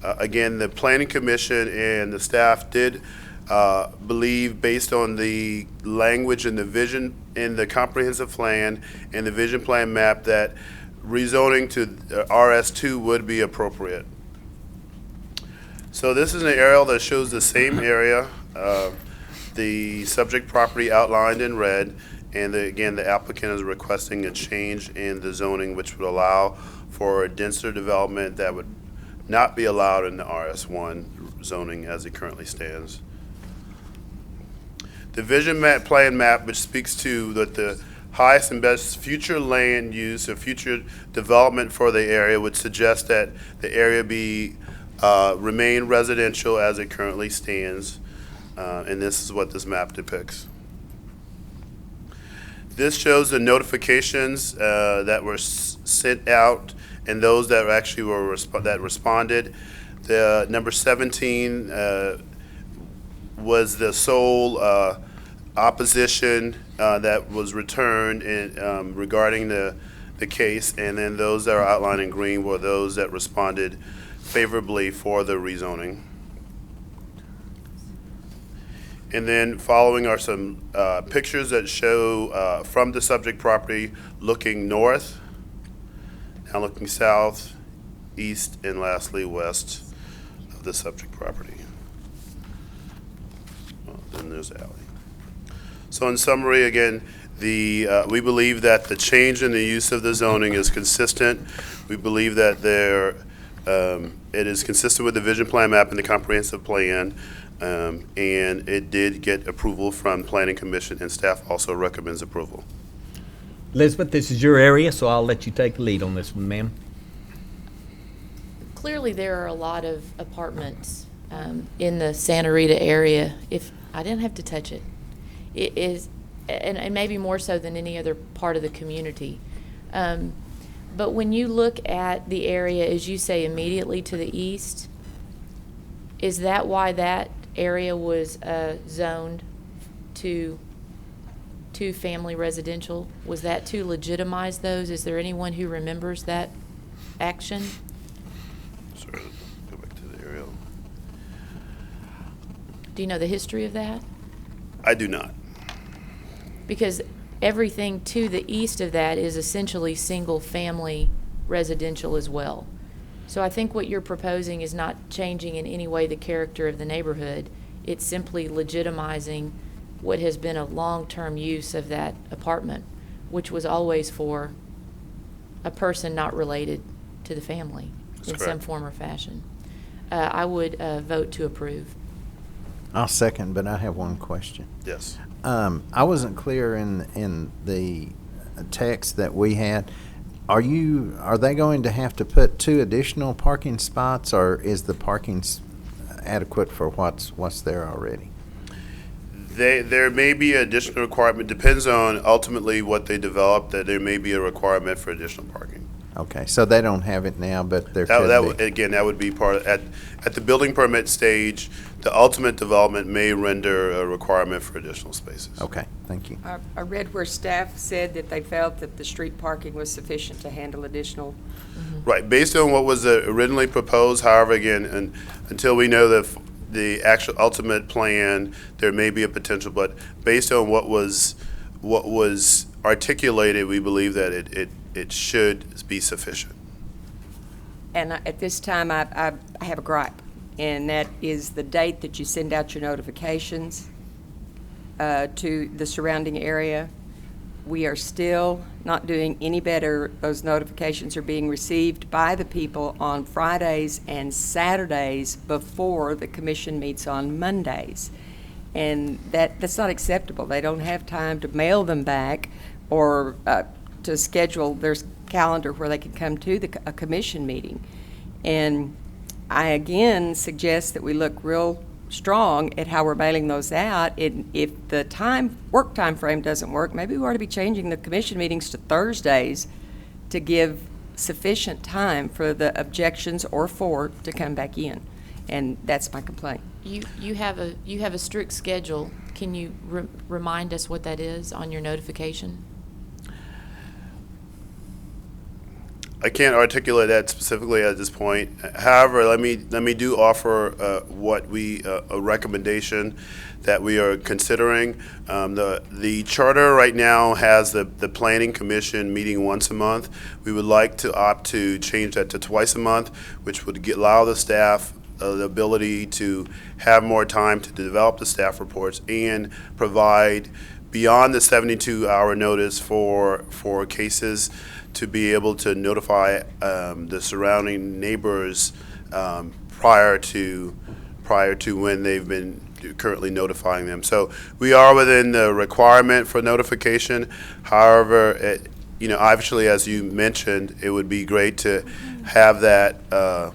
Again, the Planning Commission and the staff did believe, based on the language and the vision in the comprehensive plan and the vision plan map, that rezoning to RS2 would be appropriate. So this is an aerial that shows the same area, the subject property outlined in red, and again, the applicant is requesting a change in the zoning which would allow for a denser development that would not be allowed in the RS1 zoning as it currently stands. The vision plan map, which speaks to that the highest and best future land use or future development for the area, would suggest that the area be remain residential as it currently stands, and this is what this map depicts. This shows the notifications that were sent out and those that actually were that responded. The number 17 was the sole opposition that was returned in, regarding the case, and then those that are outlined in green were those that responded favorably for the rezoning. And then following are some pictures that show from the subject property looking north, now looking south, east, and lastly west of the subject property. Well, then there's the alley. So in summary, again, we believe that the change in the use of the zoning is consistent. We believe that it is consistent with the vision plan map and the comprehensive plan. And it did get approval from Planning Commission, and staff also recommends approval. Elizabeth, this is your area, so I'll let you take the lead on this one, ma'am. Clearly, there are a lot of apartments in the Santa Rita area. If I didn't have to touch it, it is and maybe more so than any other part of the community. But when you look at the area, as you say, immediately to the east, is that why that area was zoned to family residential? Was that to legitimize those? Is there anyone who remembers that action? Sorry, go back to the aerial. Do you know the history of that? I do not. Because everything to the east of that is essentially single-family residential as well. So I think what you're proposing is not changing in any way the character of the neighborhood. It's simply legitimizing what has been a long-term use of that apartment, which was always for a person not related to the family in some form or fashion. I would vote to approve. I'll second, but I have one question. Yes. I wasn't clear in the text that we had. Are they going to have to put 2 additional parking spots, or is the parking adequate for what's there already? There may be an additional requirement, depends on ultimately what they develop, that there may be a requirement for additional parking. Okay, so they don't have it now, but there could be. Again, that would be part of, at the building permit stage, the ultimate development may render a requirement for additional spaces. Okay, thank you. I read where staff said that they felt that the street parking was sufficient to handle additional. Right, based on what was originally proposed, however, again, until we know the actual ultimate plan, there may be a potential, but based on what was articulated, we believe that it should be sufficient. And at this time, I have a gripe, and that is the date that you send out your notifications to the surrounding area. We are still not doing any better. Those notifications are being received by the people on Fridays and Saturdays before the commission meets on Mondays. And that's not acceptable. They don't have time to mail them back or to schedule their calendar where they can come to a commission meeting. And I again suggest that we look real strong at how we're mailing those out. If the work time frame doesn't work, maybe we ought to be changing the commission meetings to Thursdays to give sufficient time for the objections or for to come back in. And that's my complaint. You have a strict schedule. Can you remind us what that is on your notification? I can't articulate that specifically at this point. However, let me do offer a recommendation that we are considering. The charter right now has the planning commission meeting once a month. We would like to opt to change that to twice a month, which would allow the staff the ability to have more time to develop the staff reports and provide beyond the 72-hour notice for cases, to be able to notify the surrounding neighbors prior to when they've been currently notifying them. So we are within the requirement for notification. However, obviously, as you mentioned, it would be great to have that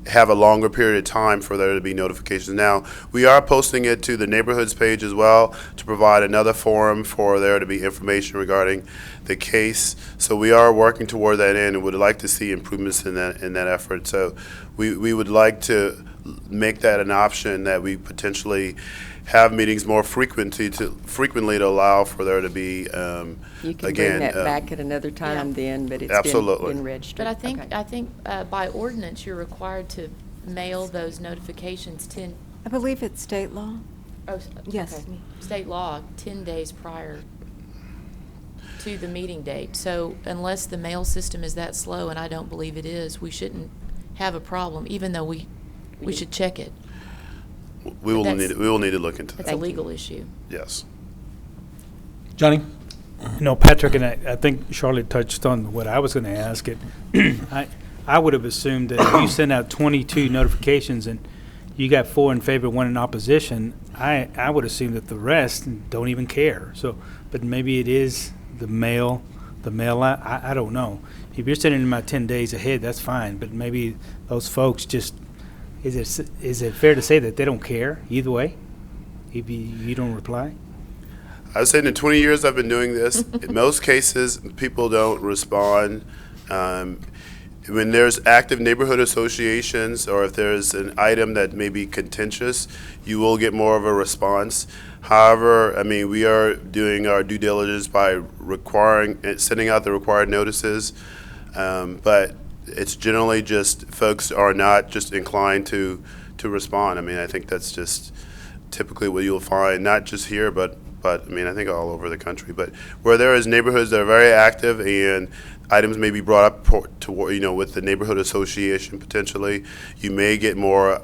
have a longer period of time for there to be notifications. Now, we are posting it to the neighborhoods page as well to provide another forum for there to be information regarding the case. So we are working toward that end and would like to see improvements in that effort. So we would like to make that an option, that we potentially have meetings more frequently to allow for there to be you can bring that back at another time then, but it's been registered. But I think by ordinance you're required to mail those notifications I believe it's state law. Oh, yes. Okay. State law 10 days prior to the meeting date. So unless the mail system is that slow, and I don't believe it is, we shouldn't have a problem, even though we should check it. We will need to look into that. It's a legal issue. Yes. Johnny? No, Patrick, and I think Charlotte touched on what I was going to ask. I would have assumed that if you send out 22 notifications and you got 4 in favor, 1 in opposition, I would assume that the rest don't even care. So, but maybe it is the mail out. I don't know. If you're sending them out 10 days ahead, that's fine. But maybe those folks just, is it fair to say that they don't care either way if you don't reply? I was saying in 20 years I've been doing this, in most cases, people don't respond. When there's active neighborhood associations, or if there's an item that may be contentious, you will get more of a response. However, I mean, we are doing our due diligence by sending out the required notices, but it's generally just folks are not just inclined to respond. I mean, I think that's just typically what you'll find, not just here, but I mean, I think all over the country. But where there is neighborhoods that are very active and items may be brought up to with the neighborhood association potentially, you may get more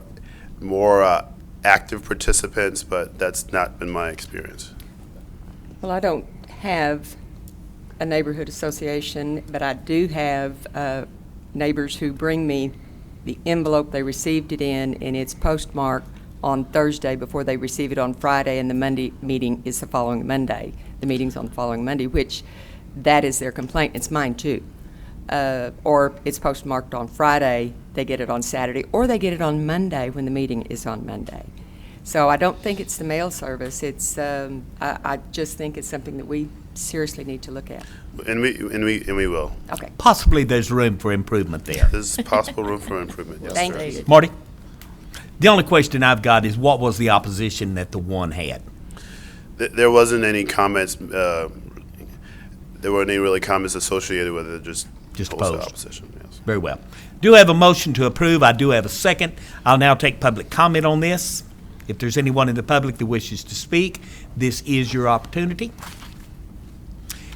active participants, but that's not been my experience. Well, I don't have a neighborhood association, but I do have neighbors who bring me the envelope they received it in, and it's postmarked on Thursday before they receive it on Friday, and the Monday meeting is the following Monday. The meeting's on the following Monday, which that is their complaint. It's mine too. Or it's postmarked on Friday, they get it on Saturday, or they get it on Monday when the meeting is on Monday. So I don't think it's the mail service. It's I just think it's something that we seriously need to look at. And we will. Okay. Possibly there's room for improvement there. There's possible room for improvement. Yes, Thank sir. you. Marty? The only question I've got is what was the opposition that the one had? There wasn't any comments. There weren't any really comments associated with it. Just wholesale opposed. opposition. Yes. Very well. Do have a motion to approve. I do have a second. I'll now take public comment on this. If there's anyone in the public that wishes to speak, this is your opportunity.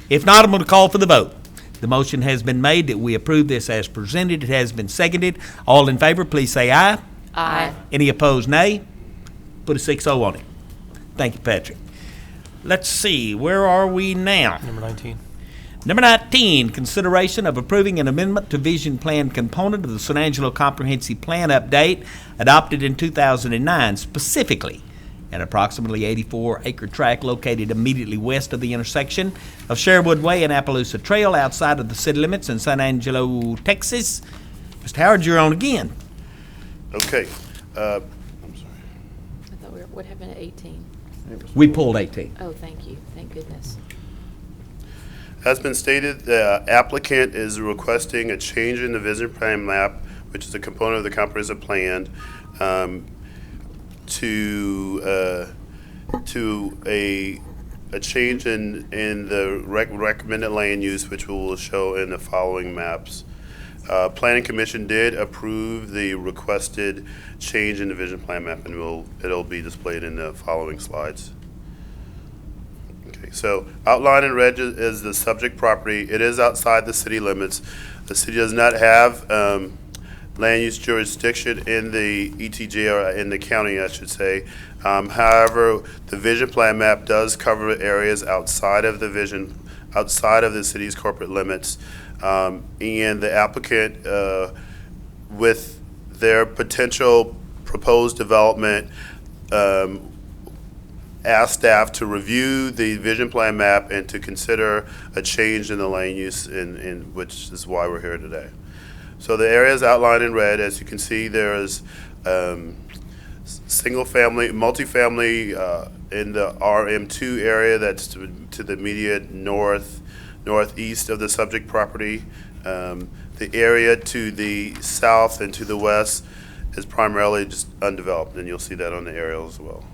If not, I'm going to call for the vote. The motion has been made that we approve this as presented. It has been seconded. All in favor, please say aye. Aye. Any opposed, nay? Put a 6-0 on it. Thank you, Patrick. Let's see, where are we now? Number 19. Number 19, consideration of approving an amendment to vision plan component of the San Angelo Comprehensive Plan update adopted in 2009, specifically an approximately 84-acre tract located immediately west of the intersection of Sherwood Way and Appaloosa Trail outside of the city limits in San Angelo, Texas. Mr. Howard, you're on again. Okay. I'm sorry. I thought what happened at 18? We pulled 18. Oh, thank you. Thank goodness. As been stated, the applicant is requesting a change in the vision plan map, which is a component of the comprehensive plan, to a change in the recommended land use, which we will show in the following maps. Planning Commission did approve the requested change in the vision plan map, and it'll be displayed in the following slides. Okay, so outlined in red is the subject property. It is outside the city limits. The city does not have land use jurisdiction in the ETJ, or in the county, I should say. However, the vision plan map does cover areas outside of the city's corporate limits. And the applicant, with their potential proposed development, asked staff to review the vision plan map and to consider a change in the land use, which is why we're here today. So the areas outlined in red, as you can see, there is single-family, multifamily in the RM2 area that's to the immediate northeast of the subject property. The area to the south and to the west is primarily just undeveloped, and you'll see that on the aerial as well.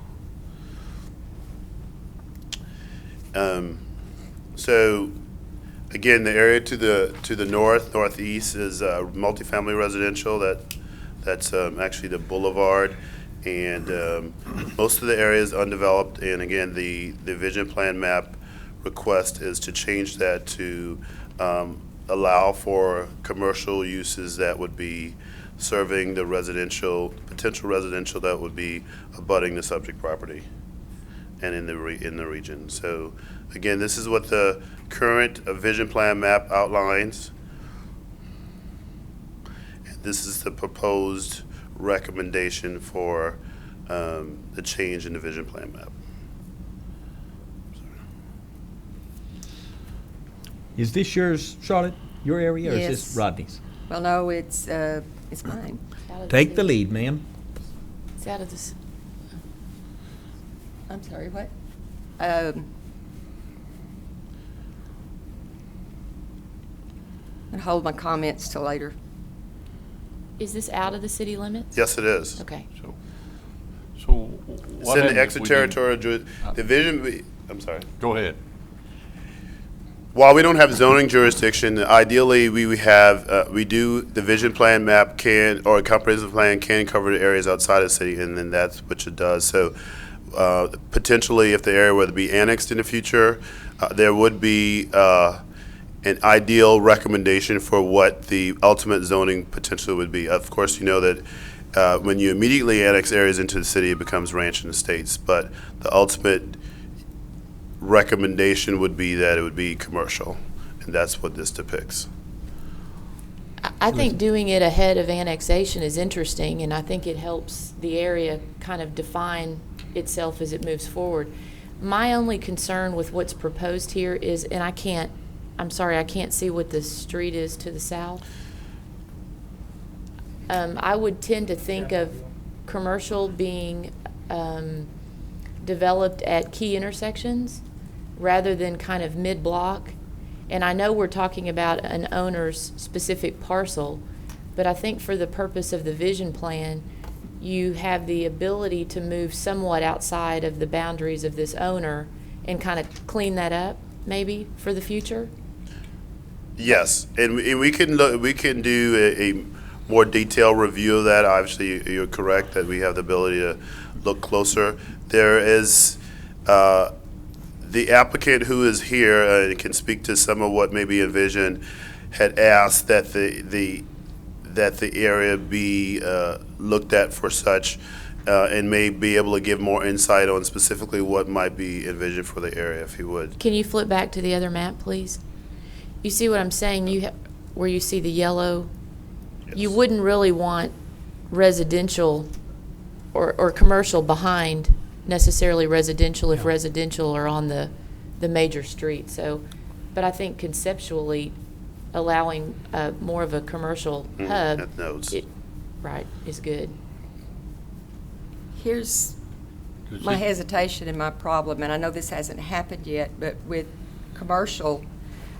So again, the area to the northeast is multifamily residential. That's actually the boulevard, and most of the area is undeveloped. And again, the vision plan map request is to change that to allow for commercial uses that would be serving the potential residential that would be abutting the subject property and in the region. So again, this is what the current vision plan map outlines. And this is the proposed recommendation for the change in the vision plan map. Is this yours, Charlotte? Your area, or is Yes. this Rodney's? Well, no, it's mine. Take the lead, ma'am. It's out of this. I'm sorry, what? And hold my comments till later. Is this out of the city limits? Yes, it is. Okay. So It's what in the happens if we do- extraterritorial division. I'm sorry. Go ahead. While we don't have zoning jurisdiction, ideally we have, we do, the vision plan map can, or a comprehensive plan can cover the areas outside of the city, and then that's what it does. So potentially, if the area were to be annexed in the future, there would be an ideal recommendation for what the ultimate zoning potential would be. Of course, you know that when you immediately annex areas into the city, it becomes ranch and estates, but the ultimate recommendation would be that it would be commercial, and that's what this depicts. I think doing it ahead of annexation is interesting, and I think it helps the area kind of define itself as it moves forward. My only concern with what's proposed here is, and I'm sorry, I can't see what the street is to the south. I would tend to think of commercial being developed at key intersections rather than kind of mid-block. And I know we're talking about an owner's specific parcel, but I think for the purpose of the vision plan, you have the ability to move somewhat outside of the boundaries of this owner and kind of clean that up, maybe, for the future? Yes, and we can look, we can do a more detailed review of that. Obviously, you're correct that we have the ability to look closer. There is the applicant who is here and can speak to some of what maybe Envision had asked that the area be looked at for such, and may be able to give more insight on specifically what might be envisioned for the area, if he would. Can you flip back to the other map, please? You see what I'm saying? Where you see the yellow? Yes. You wouldn't really want residential or commercial behind necessarily residential if residential are on the major street. So, but I think conceptually allowing more of a commercial hub, at nodes. Right, is good. Here's my hesitation and my problem, and I know this hasn't happened yet, but with commercial,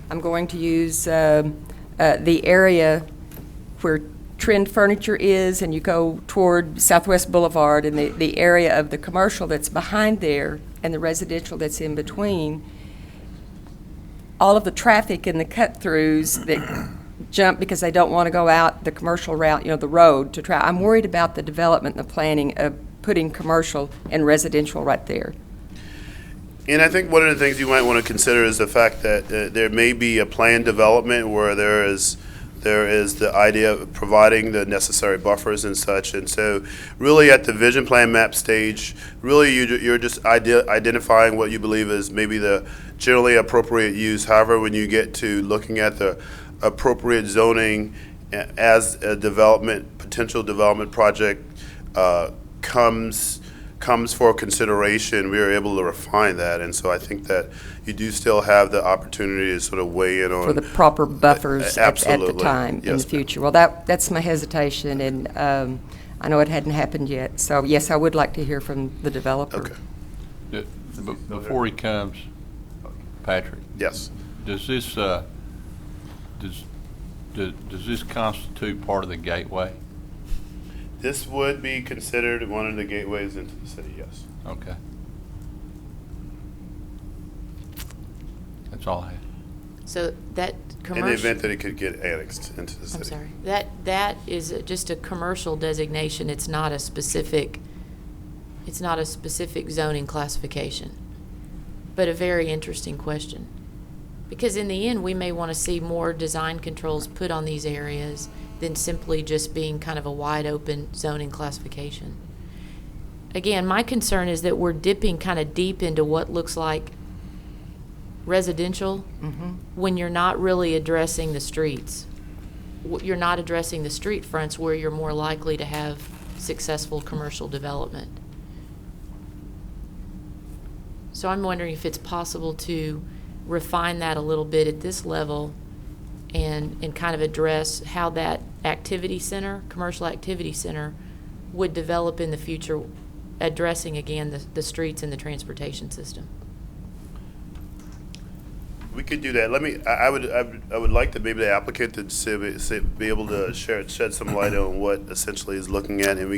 I'm going to use the area where Trend Furniture is, and you go toward Southwest Boulevard, and the area of the commercial that's behind there and the residential that's in between. All of the traffic and the cut-throughs that jump because they don't want to go out the commercial route, the road to try. I'm worried about the development and the planning of putting commercial and residential right there. And I think one of the things you might want to consider is the fact that there may be a planned development where there is the idea of providing the necessary buffers and such. And so really at the vision plan map stage, really you're just identifying what you believe is maybe the generally appropriate use. However, when you get to looking at the appropriate zoning as a potential development project comes for consideration, we are able to refine that. And so I think that you do still have the opportunity to sort of weigh in on for the proper buffers at the time in Yes, the future. Well, that's my hesitation, and I know it hadn't happened yet. So yes, I would like to hear from the developer. Okay. Before he comes, Patrick. Yes. Does this does this constitute part of the gateway? This would be considered one of the gateways into the city, yes. Okay. That's all I had. So that commercial. In the event that it could get annexed into the city. I'm sorry. That is just a commercial designation. It's not a specific zoning classification. But a very interesting question. Because in the end, we may want to see more design controls put on these areas than simply just being kind of a wide open zoning classification. Again, my concern is that we're dipping kind of deep into what looks like residential when you're not really addressing the streets. You're not addressing the street fronts where you're more likely to have successful commercial development. So I'm wondering if it's possible to refine that a little bit at this level and kind of address how that activity center, commercial activity center, would develop in the future, addressing again the streets and the transportation system. We could do that. I would like to maybe the applicant to be able to shed some light on what essentially is looking at, and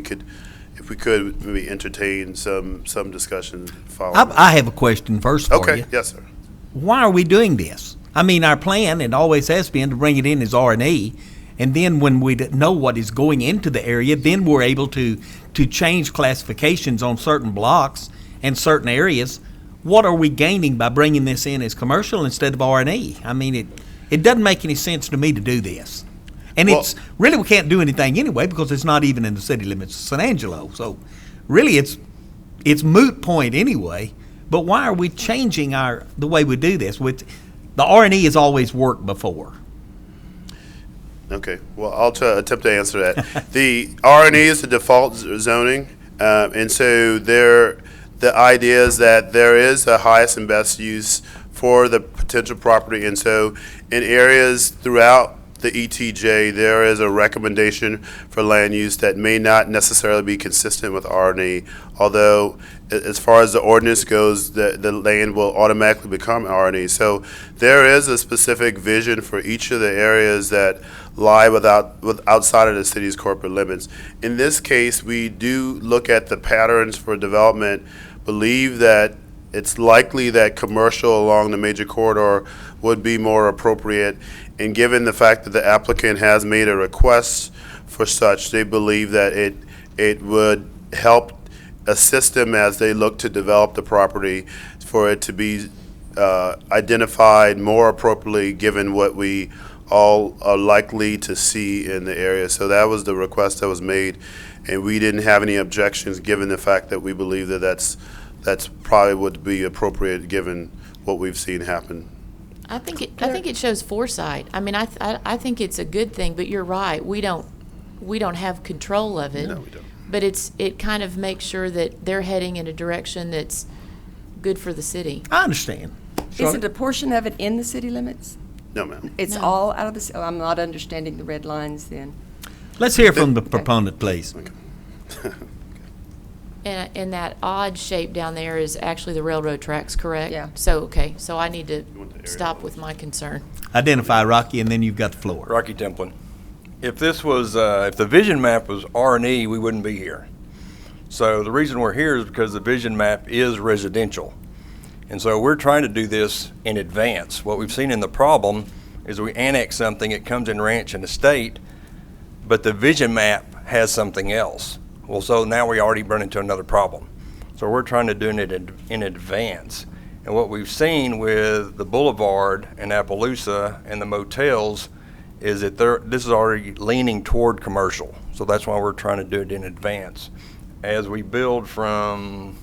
if we could maybe entertain some discussion following. I have a question first for you. Okay, yes, sir. Why are we doing this? I mean, our plan, and always has been, to bring it in as R&E, and then when we know what is going into the area, then we're able to change classifications on certain blocks and certain areas. What are we gaining by bringing this in as commercial instead of R&E? I mean, it doesn't make any sense to me to do this. And it's really, we can't do anything anyway because it's not even in the city limits of San Angelo. So really it's moot point anyway. But why are we changing the way we do this? The R&E has always worked before. Okay, well, I'll attempt to answer that. The R&E is the default zoning, and so the idea is that there is the highest and best use for the potential property, and so in areas throughout the ETJ, there is a recommendation for land use that may not necessarily be consistent with R&E, although as far as the ordinance goes, the land will automatically become R&E. So there is a specific vision for each of the areas that lie outside of the city's corporate limits. In this case, we do look at the patterns for development, believe that it's likely that commercial along the major corridor would be more appropriate, and given the fact that the applicant has made a request for such, they believe that it would help assist them as they look to develop the property for it to be identified more appropriately given what we all are likely to see in the area. So that was the request that was made, and we didn't have any objections given the fact that we believe that that's probably would be appropriate given what we've seen happen. I think it shows foresight. I mean, I think it's a good thing, but you're right. We don't have control of it. No, we don't. But it kind of makes sure that they're heading in a direction that's good for the city. I understand. Is it a portion of it in the city limits? No, ma'am. It's No. all out of the, I'm not understanding the red lines then. Let's hear from the proponent, please. And that odd shape down there is actually the railroad tracks, correct? Yeah. So I need to stop with my concern. Identify, Rocky, and then you've got the floor. Rocky Templin. If this was, if the vision map was R&E, we wouldn't be here. So the reason we're here is because the vision map is residential. And so we're trying to do this in advance. What we've seen in the problem is we annex something, it comes in ranch and estate, but the vision map has something else. Well, so now we already run into another problem. So we're trying to do it in advance. And what we've seen with the boulevard and Appaloosa and the motels is that this is already leaning toward commercial. So that's why we're trying to do it in advance. As we build from,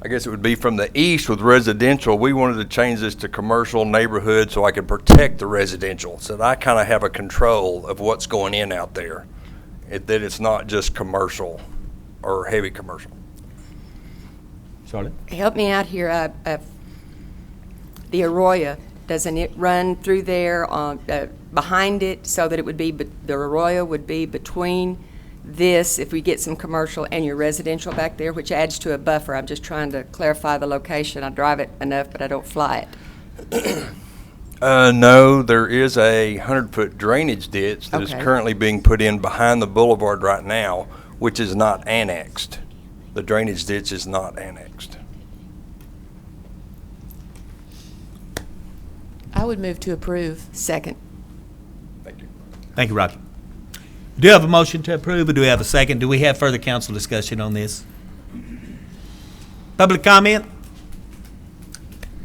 I guess it would be from the east with residential, we wanted to change this to commercial neighborhood so I could protect the residential. So that I kind of have a control of what's going in out there. That it's not just commercial or heavy commercial. Charlotte? Help me out here. The Arroyo, doesn't it run through there behind it so that it would be, the Arroyo would be between this, if we get some commercial, and your residential back there, which adds to a buffer? I'm just trying to clarify the location. I drive it enough, but I don't fly it. No, there is a 100-foot drainage ditch that is currently being put in behind the boulevard right now, which is not annexed. The drainage ditch is not annexed. I would move to approve. Second. Thank you. Thank you, Rocky. Do you have a motion to approve, or do we have a second? Do we have further council discussion on this? Public comment?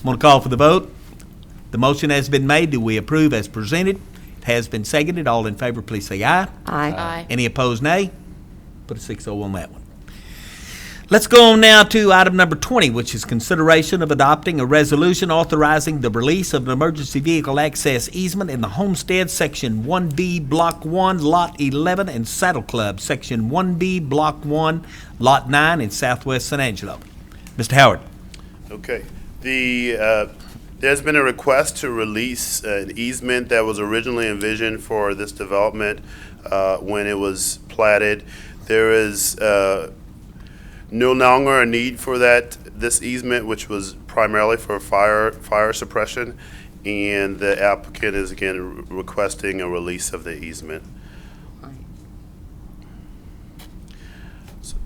Want to call for the vote? The motion has been made. Do we approve as presented? It has been seconded. All in favor, please say aye. Aye. Aye. Any opposed, nay? Put a 6-0 on that one. Let's go on now to item number 20, which is consideration of adopting a resolution authorizing the release of an emergency vehicle access easement in the Homestead, Section 1B, Block 1, Lot 11, and Saddle Club, Section 1B, Block 1, Lot 9 in Southwest San Angelo. Mr. Howard. Okay. There's been a request to release an easement that was originally envisioned for this development when it was platted. There is no longer a need for this easement, which was primarily for fire suppression, and the applicant is again requesting a release of the easement.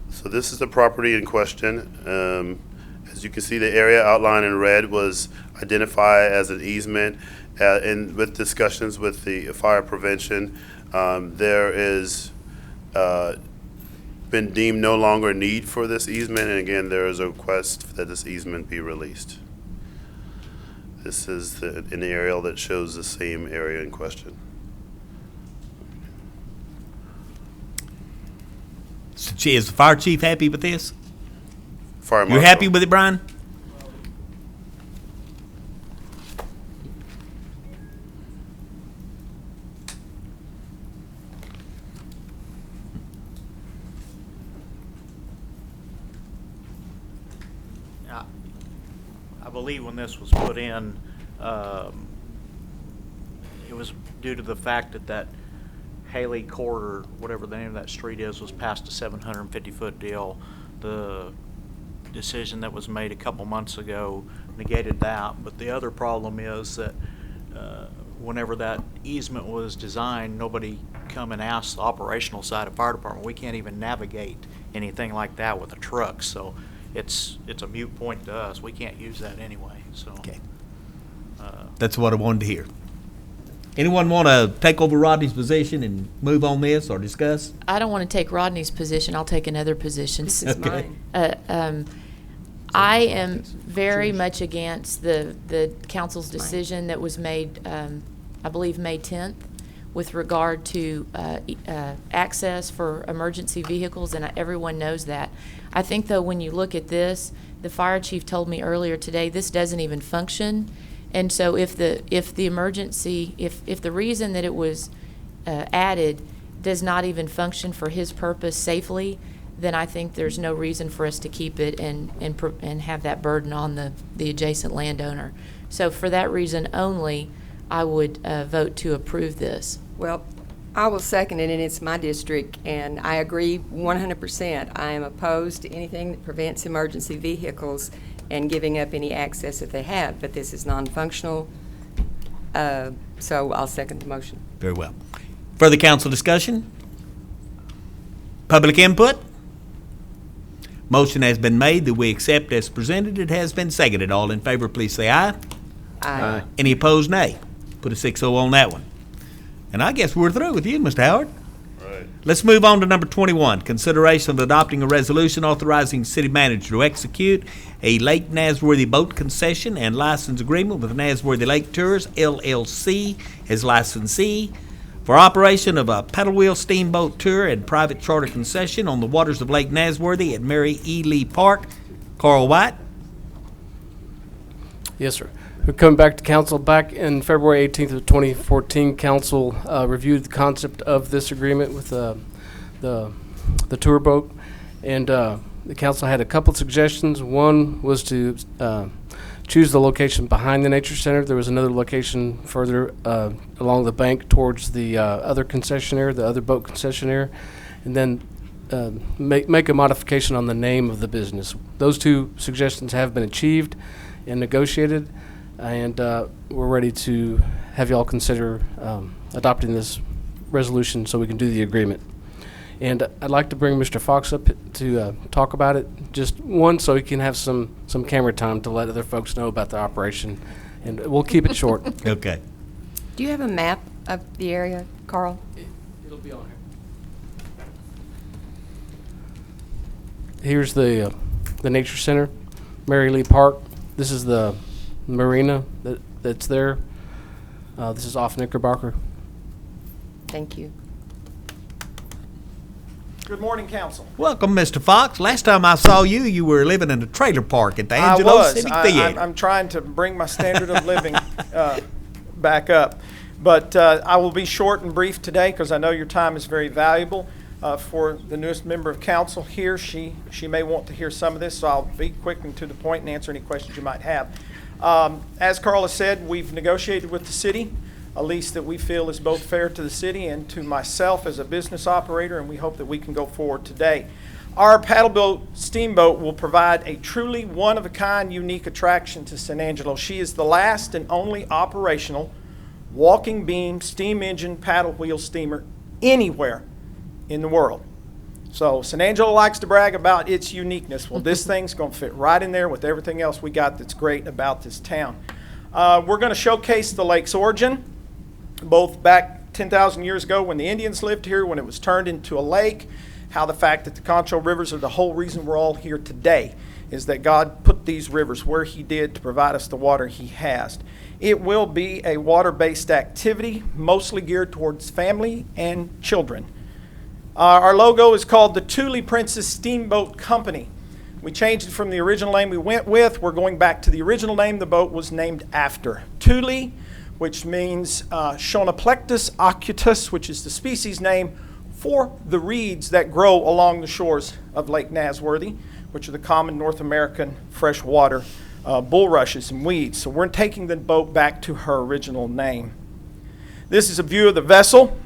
So this is the property in question. As you can see, the area outlined in red was identified as an easement, and with discussions with the fire prevention, there is been deemed no longer need for this easement, and again, there is a request that this easement be released. This is in the aerial that shows the same area in question. So, is the fire chief happy with this? Fire You're marshal. happy with it, Brian? I believe when this was put in, it was due to the fact that Haley Court, or whatever the name of that street is, was past a 750-foot deal. The decision that was made a couple months ago negated that, but the other problem is that whenever that easement was designed, nobody come and asked the operational side of fire department. We can't even navigate anything like that with a truck, so it's a moot point to us. We can't use that anyway. So okay, that's what I wanted to hear. Anyone want to take over Rodney's position and move on this or discuss? I don't want to take Rodney's position. I'll take another position. This is Okay. mine. I am very much against the council's decision that was made, I believe, May 10th, with regard to access for emergency vehicles, and everyone knows that. I think, though, when you look at this, the fire chief told me earlier today, this doesn't even function. And so if the emergency, if the reason that it was added does not even function for his purpose safely, then I think there's no reason for us to keep it and have that burden on the adjacent landowner. So for that reason only, I would vote to approve this. Well, I will second it, and it's my district, and I agree 100%. I am opposed to anything that prevents emergency vehicles and giving up any access that they have, but this is non-functional, so I'll second the motion. Very well. Further council discussion? Public input? Motion has been made that we accept as presented. It has been seconded. All in favor, please say aye. Aye. Any opposed, nay. Put a 6-0 on that one. And I guess we're through with you, Mr. Howard. Right. Let's move on to number 21, consideration of adopting a resolution authorizing city manager to execute a Lake Nasworthy boat concession and license agreement with Nasworthy Lake Tours, LLC, as licensee for operation of a paddle wheel steamboat tour and private charter concession on the waters of Lake Nasworthy at Mary E. Lee Park. Carl White. Yes, sir. We're coming back to council. Back in February 18th of 2014, council reviewed the concept of this agreement with the tour boat, and the council had a couple suggestions. One was to choose the location behind the nature center. There was another location further along the bank towards the other concessionaire, the other boat concessionaire, and then make a modification on the name of the business. Those two suggestions have been achieved and negotiated, and we're ready to have y'all consider adopting this resolution so we can do the agreement. And I'd like to bring Mr. Fox up to talk about it, just one, so he can have some camera time to let other folks know about the operation, and we'll keep it short. Okay. Do you have a map of the area, Carl? It'll be on here. Here's the Nature Center, Mary Lee Park. This is the marina that's there. This is off Knickerbocker. Thank you. Good morning, council. Welcome, Mr. Fox. Last time I saw you, you were living in a trailer park at the Angelo Civic Theater. I'm trying to bring my standard of living back up. But I will be short and brief today because I know your time is very valuable. For the newest member of council here, she may want to hear some of this, so I'll be quick and to the point and answer any questions you might have. As Carla said, we've negotiated with the city a lease that we feel is both fair to the city and to myself as a business operator, and we hope that we can go forward today. Our paddle boat steamboat will provide a truly one-of-a-kind, unique attraction to San Angelo. She is the last and only operational walking beam steam engine paddle wheel steamer anywhere in the world. So San Angelo likes to brag about its uniqueness. Well, this thing's going to fit right in there with everything else we got that's great about this town. We're going to showcase the lake's origin, both back 10,000 years ago when the Indians lived here, when it was turned into a lake, how the fact that the Concho rivers are the whole reason we're all here today, is that God put these rivers where he did to provide us the water he has. It will be a water-based activity, mostly geared towards family and children. Our logo is called the Thule Princess Steamboat Company. We changed it from the original name we went with. We're going back to the original name the boat was named after. Thule, which means Schonoplectus acutus, which is the species name for the reeds that grow along the shores of Lake Nasworthy, which are the common North American freshwater bulrushes and weeds. So we're taking the boat back to her original name. This is a view of the vessel,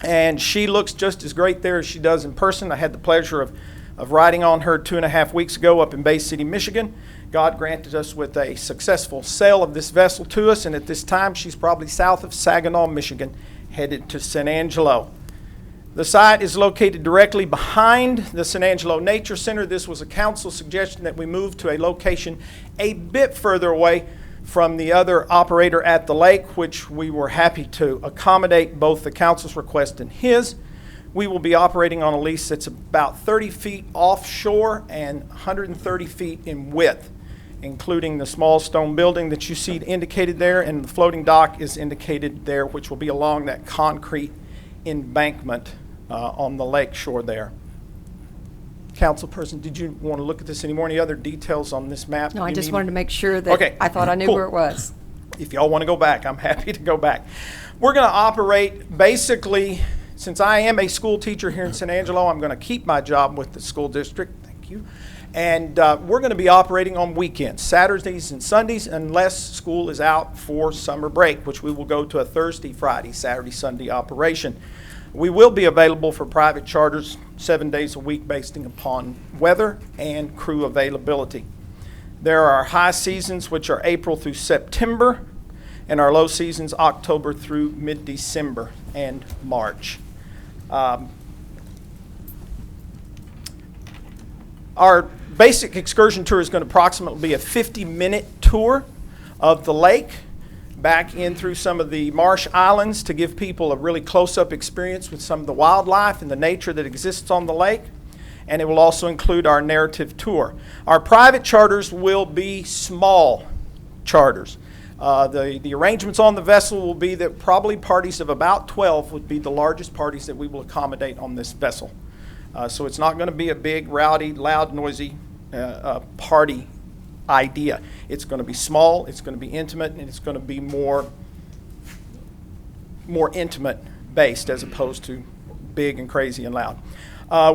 and she looks just as great there as she does in person. I had the pleasure of riding on her 2.5 weeks ago up in Bay City, Michigan. God granted us with a successful sale of this vessel to us, and at this time she's probably south of Saginaw, Michigan, headed to San Angelo. The site is located directly behind the San Angelo Nature Center. This was a council suggestion that we move to a location a bit further away from the other operator at the lake, which we were happy to accommodate both the council's request and his. We will be operating on a lease that's about 30 feet offshore and 130 feet in width, including the small stone building that you see indicated there, and the floating dock is indicated there, which will be along that concrete embankment on the lake shore there. Councilperson, did you want to look at this anymore? Any other details on this map? No, I you just need? wanted to make sure that Okay, I thought I knew cool. where it was. If y'all want to go back, I'm happy to go back. We're going to operate basically, since I am a school teacher here in San Angelo, I'm going to keep my job with the school district. Thank you. And we're going to be operating on weekends, Saturdays and Sundays, unless school is out for summer break, which we will go to a Thursday, Friday, Saturday, Sunday operation. We will be available for private charters 7 days a week based upon weather and crew availability. There are our high seasons, which are April through September, and our low seasons October through mid-December and March. Our basic excursion tour is going to approximately be a 50-minute tour of the lake, back in through some of the marsh islands to give people a really close-up experience with some of the wildlife and the nature that exists on the lake. And it will also include our narrative tour. Our private charters will be small charters. The arrangements on the vessel will be that probably parties of about 12 would be the largest parties that we will accommodate on this vessel. So it's not going to be a big, rowdy, loud, noisy party idea. It's going to be small, it's going to be intimate, and it's going to be more intimate based as opposed to big and crazy and loud.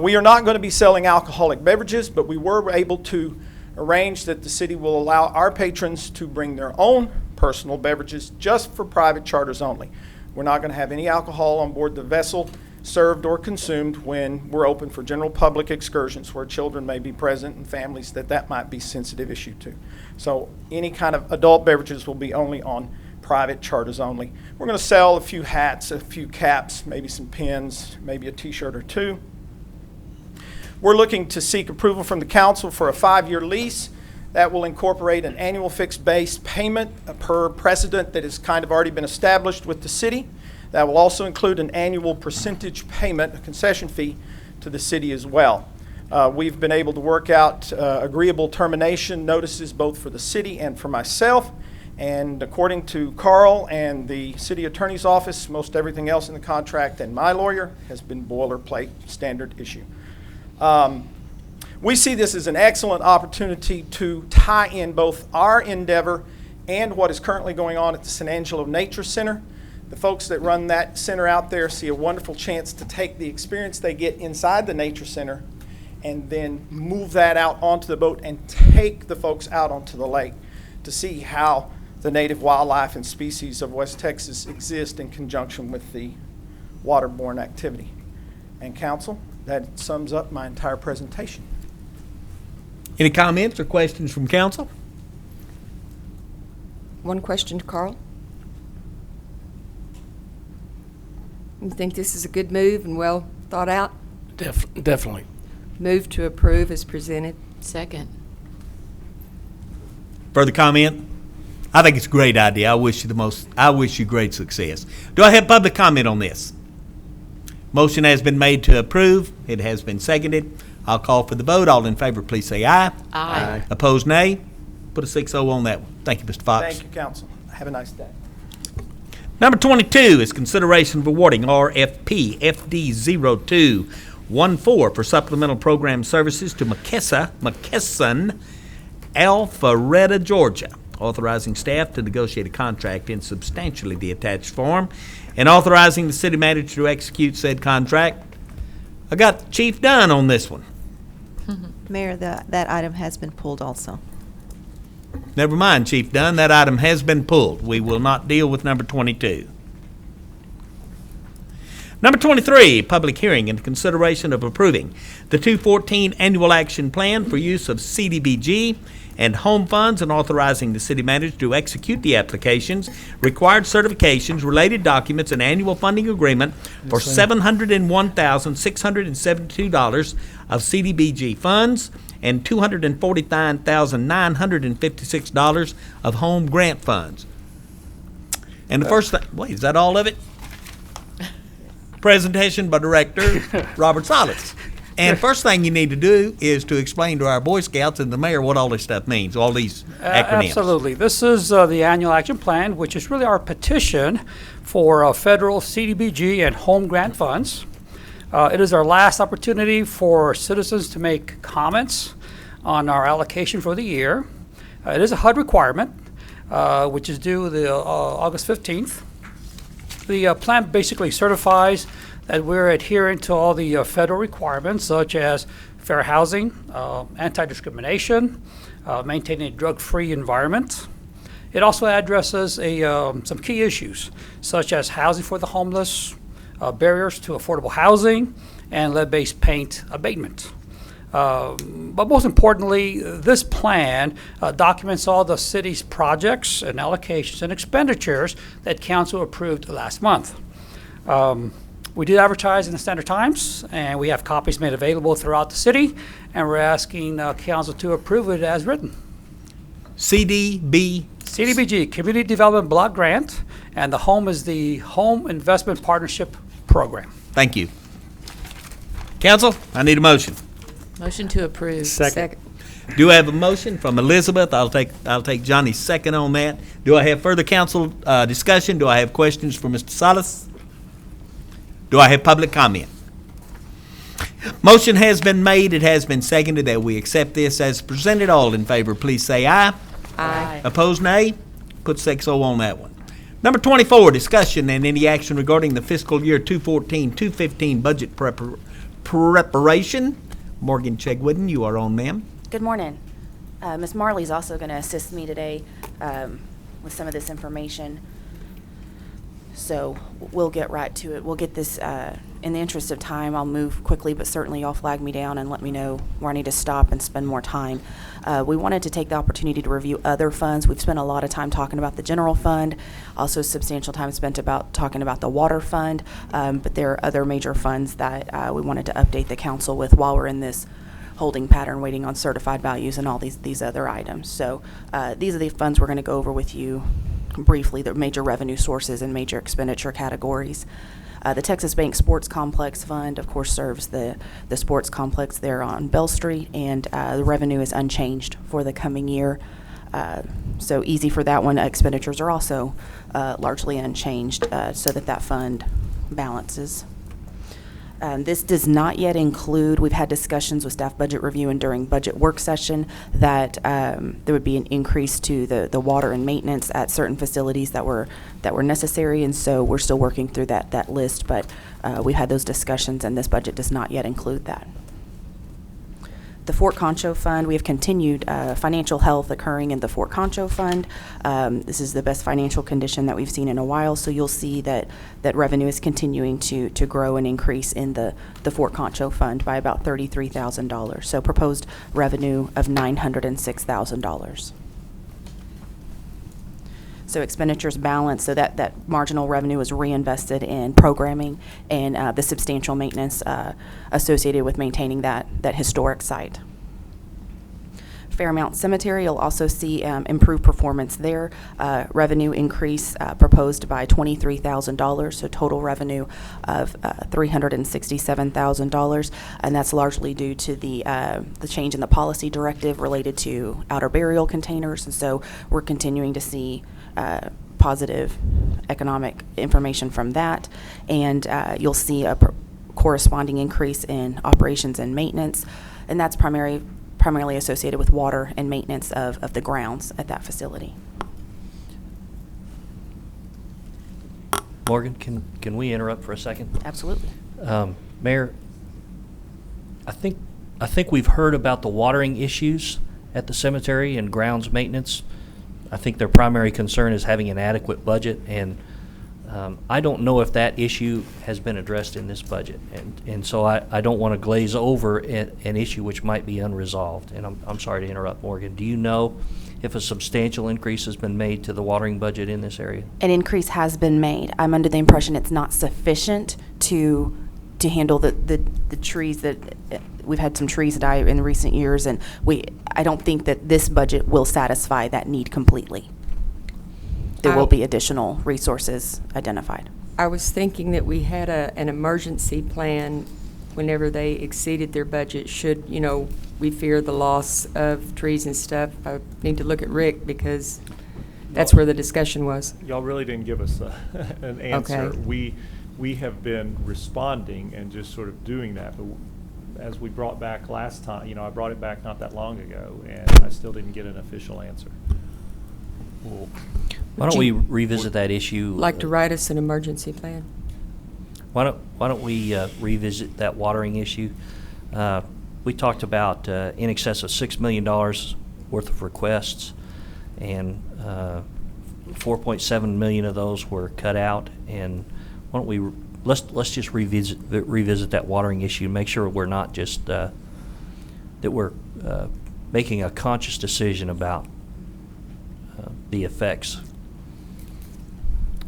We are not going to be selling alcoholic beverages, but we were able to arrange that the city will allow our patrons to bring their own personal beverages just for private charters only. We're not going to have any alcohol on board the vessel served or consumed when we're open for general public excursions where children may be present and families that might be a sensitive issue to. So any kind of adult beverages will be only on private charters only. We're going to sell a few hats, a few caps, maybe some pins, maybe a t-shirt or two. We're looking to seek approval from the council for a 5-year lease that will incorporate an annual fixed base payment per precedent that has kind of already been established with the city. That will also include an annual percentage payment, a concession fee, to the city as well. We've been able to work out agreeable termination notices both for the city and for myself. And according to Carl and the city attorney's office, most everything else in the contract and my lawyer has been boilerplate standard issue. We see this as an excellent opportunity to tie in both our endeavor and what is currently going on at the San Angelo Nature Center. The folks that run that center out there see a wonderful chance to take the experience they get inside the Nature Center and then move that out onto the boat and take the folks out onto the lake to see how the native wildlife and species of West Texas exist in conjunction with the waterborne activity. And council, that sums up my entire presentation. Any comments or questions from council? One question to Carl. You think this is a good move and well thought out? Definitely. Move to approve as presented. Second. Further comment? I think it's a great idea. I wish you great success. Do I have public comment on this? Motion has been made to approve. It has been seconded. I'll call for the vote. All in favor, please say aye. Aye. Opposed, nay. Put a 6-0 on that one. Thank you, Mr. Fox. Thank you, council. Have a nice day. Number 22 is consideration of awarding RFP FD0214 for supplemental program services to McKesson, Alpharetta, Georgia, authorizing staff to negotiate a contract in substantially the attached form, and authorizing the city manager to execute said contract. I got Chief Dunn on this one. Mayor, that item has been pulled also. Never mind, Chief Dunn, that item has been pulled. We will not deal with number 22. Number 23, public hearing and consideration of approving the 2014 Annual Action Plan for use of CDBG and home funds, and authorizing the city manager to execute the applications, required certifications, related documents, and annual funding agreement for $701,672 of CDBG funds and $249,956 of home grant funds. And the first thing, wait, is that all of it? Presentation by Director Robert Salas. And first thing you need to do is to explain to our Boy Scouts and the mayor what all this stuff means, all these acronyms. Absolutely. This is the Annual Action Plan, which is really our petition for federal CDBG and home grant funds. It is our last opportunity for citizens to make comments on our allocation for the year. It is a HUD requirement, which is due August 15th. The plan basically certifies that we're adhering to all the federal requirements, such as fair housing, anti-discrimination, maintaining a drug-free environment. It also addresses some key issues, such as housing for the homeless, barriers to affordable housing, and lead-based paint abatement. But most importantly, this plan documents all the city's projects and allocations and expenditures that council approved last month. We did advertise in the Standard Times, and we have copies made available throughout the city, and we're asking council to approve it as written. CDBG, Community Development Block Grant, and the home is the Home Investment Partnership Program. Thank you. Council, I need a motion. Motion to approve. Second. Do I have a motion from Elizabeth? I'll take Johnny's second on that. Do I have further council discussion? Do I have questions for Mr. Salas? Do I have public comment? Motion has been made. It has been seconded that we accept this as presented. All in favor, please say aye. Aye. Opposed, nay. Put 6-0 on that one. Number 24, discussion and any action regarding the fiscal year 2014-2015 budget preparation. Morgan Chegwooden, you are on, ma'am. Good morning. Ms. Marley's also going to assist me today with some of this information. So we'll get right to it. We'll get this, in the interest of time, I'll move quickly, but certainly y'all flag me down and let me know where I need to stop and spend more time. We wanted to take the opportunity to review other funds. We've spent a lot of time talking about the general fund, also substantial time spent talking about the water fund, but there are other major funds that we wanted to update the council with while we're in this holding pattern, waiting on certified values and all these other items. So these are the funds we're going to go over with you briefly, the major revenue sources and major expenditure categories. The Texas Bank Sports Complex Fund, of course, serves the sports complex there on Bell Street, and the revenue is unchanged for the coming year. So easy for that one. Expenditures are also largely unchanged, so that fund balances. This does not yet include, we've had discussions with staff budget review and during budget work session that there would be an increase to the water and maintenance at certain facilities that were necessary, and so we're still working through that list, but we've had those discussions and this budget does not yet include that. the Fort Concho Fund, we have continued financial health occurring in the Fort Concho Fund. This is the best financial condition that we've seen in a while, so you'll see that revenue is continuing to grow and increase in the Fort Concho Fund by about $33,000. So proposed revenue of $906,000. So expenditures balance, so that marginal revenue is reinvested in programming and the substantial maintenance associated with maintaining that historic site. Fairmount Cemetery, you'll also see improved performance there. Revenue increase proposed by $23,000, so total revenue of $367,000, and that's largely due to the change in the policy directive related to outer burial containers, and so we're continuing to see positive economic information from that, and you'll see a corresponding increase in operations and maintenance, and that's primarily associated with water and maintenance of the grounds at that facility. Morgan, can we interrupt for a second? Absolutely. Mayor, I think we've heard about the watering issues at the cemetery and grounds maintenance. I think their primary concern is having an adequate budget, and I don't know if that issue has been addressed in this budget, and so I don't want to glaze over an issue which might be unresolved. And I'm sorry to interrupt, Morgan. Do you know if a substantial increase has been made to the watering budget in this area? An increase has been made. I'm under the impression it's not sufficient to handle the trees that we've had some trees die in recent years, and I don't think that this budget will satisfy that need completely. There will be additional resources identified. I was thinking that we had an emergency plan whenever they exceeded their budget, should, we fear the loss of trees and stuff. I need to look at Rick because that's where the discussion was. Y'all really didn't give us an answer. Okay. We have been responding and just sort of doing that, but as we brought back last time, I brought it back not that long ago, and I still didn't get an official answer. Well, why don't we revisit that issue? Like to write us an emergency plan? Why don't we revisit that watering issue? We talked about in excess of $6 million worth of requests, and 4.7 million of those were cut out. And why don't we let's just revisit that watering issue and make sure we're not just that we're making a conscious decision about the effects,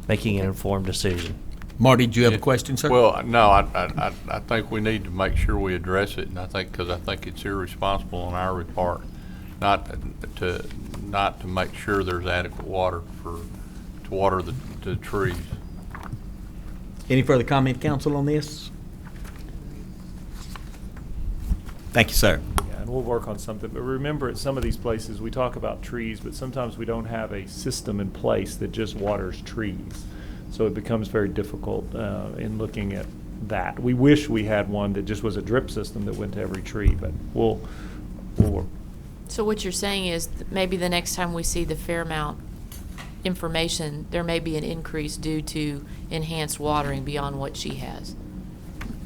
making an informed decision. Marty, do you have a question, sir? Well, no, I think we need to make sure we address it, and because I think it's irresponsible on our part not to make sure there's adequate water to water the trees. Any further comment, council, on this? Thank you, sir. Yeah, and we'll work on something. But remember, at some of these places, we talk about trees, but sometimes we don't have a system in place that just waters trees. So it becomes very difficult in looking at that. We wish we had one that just was a drip system that went to every tree, but we'll work. So what you're saying is that maybe the next time we see the Fairmount information, there may be an increase due to enhanced watering beyond what she has.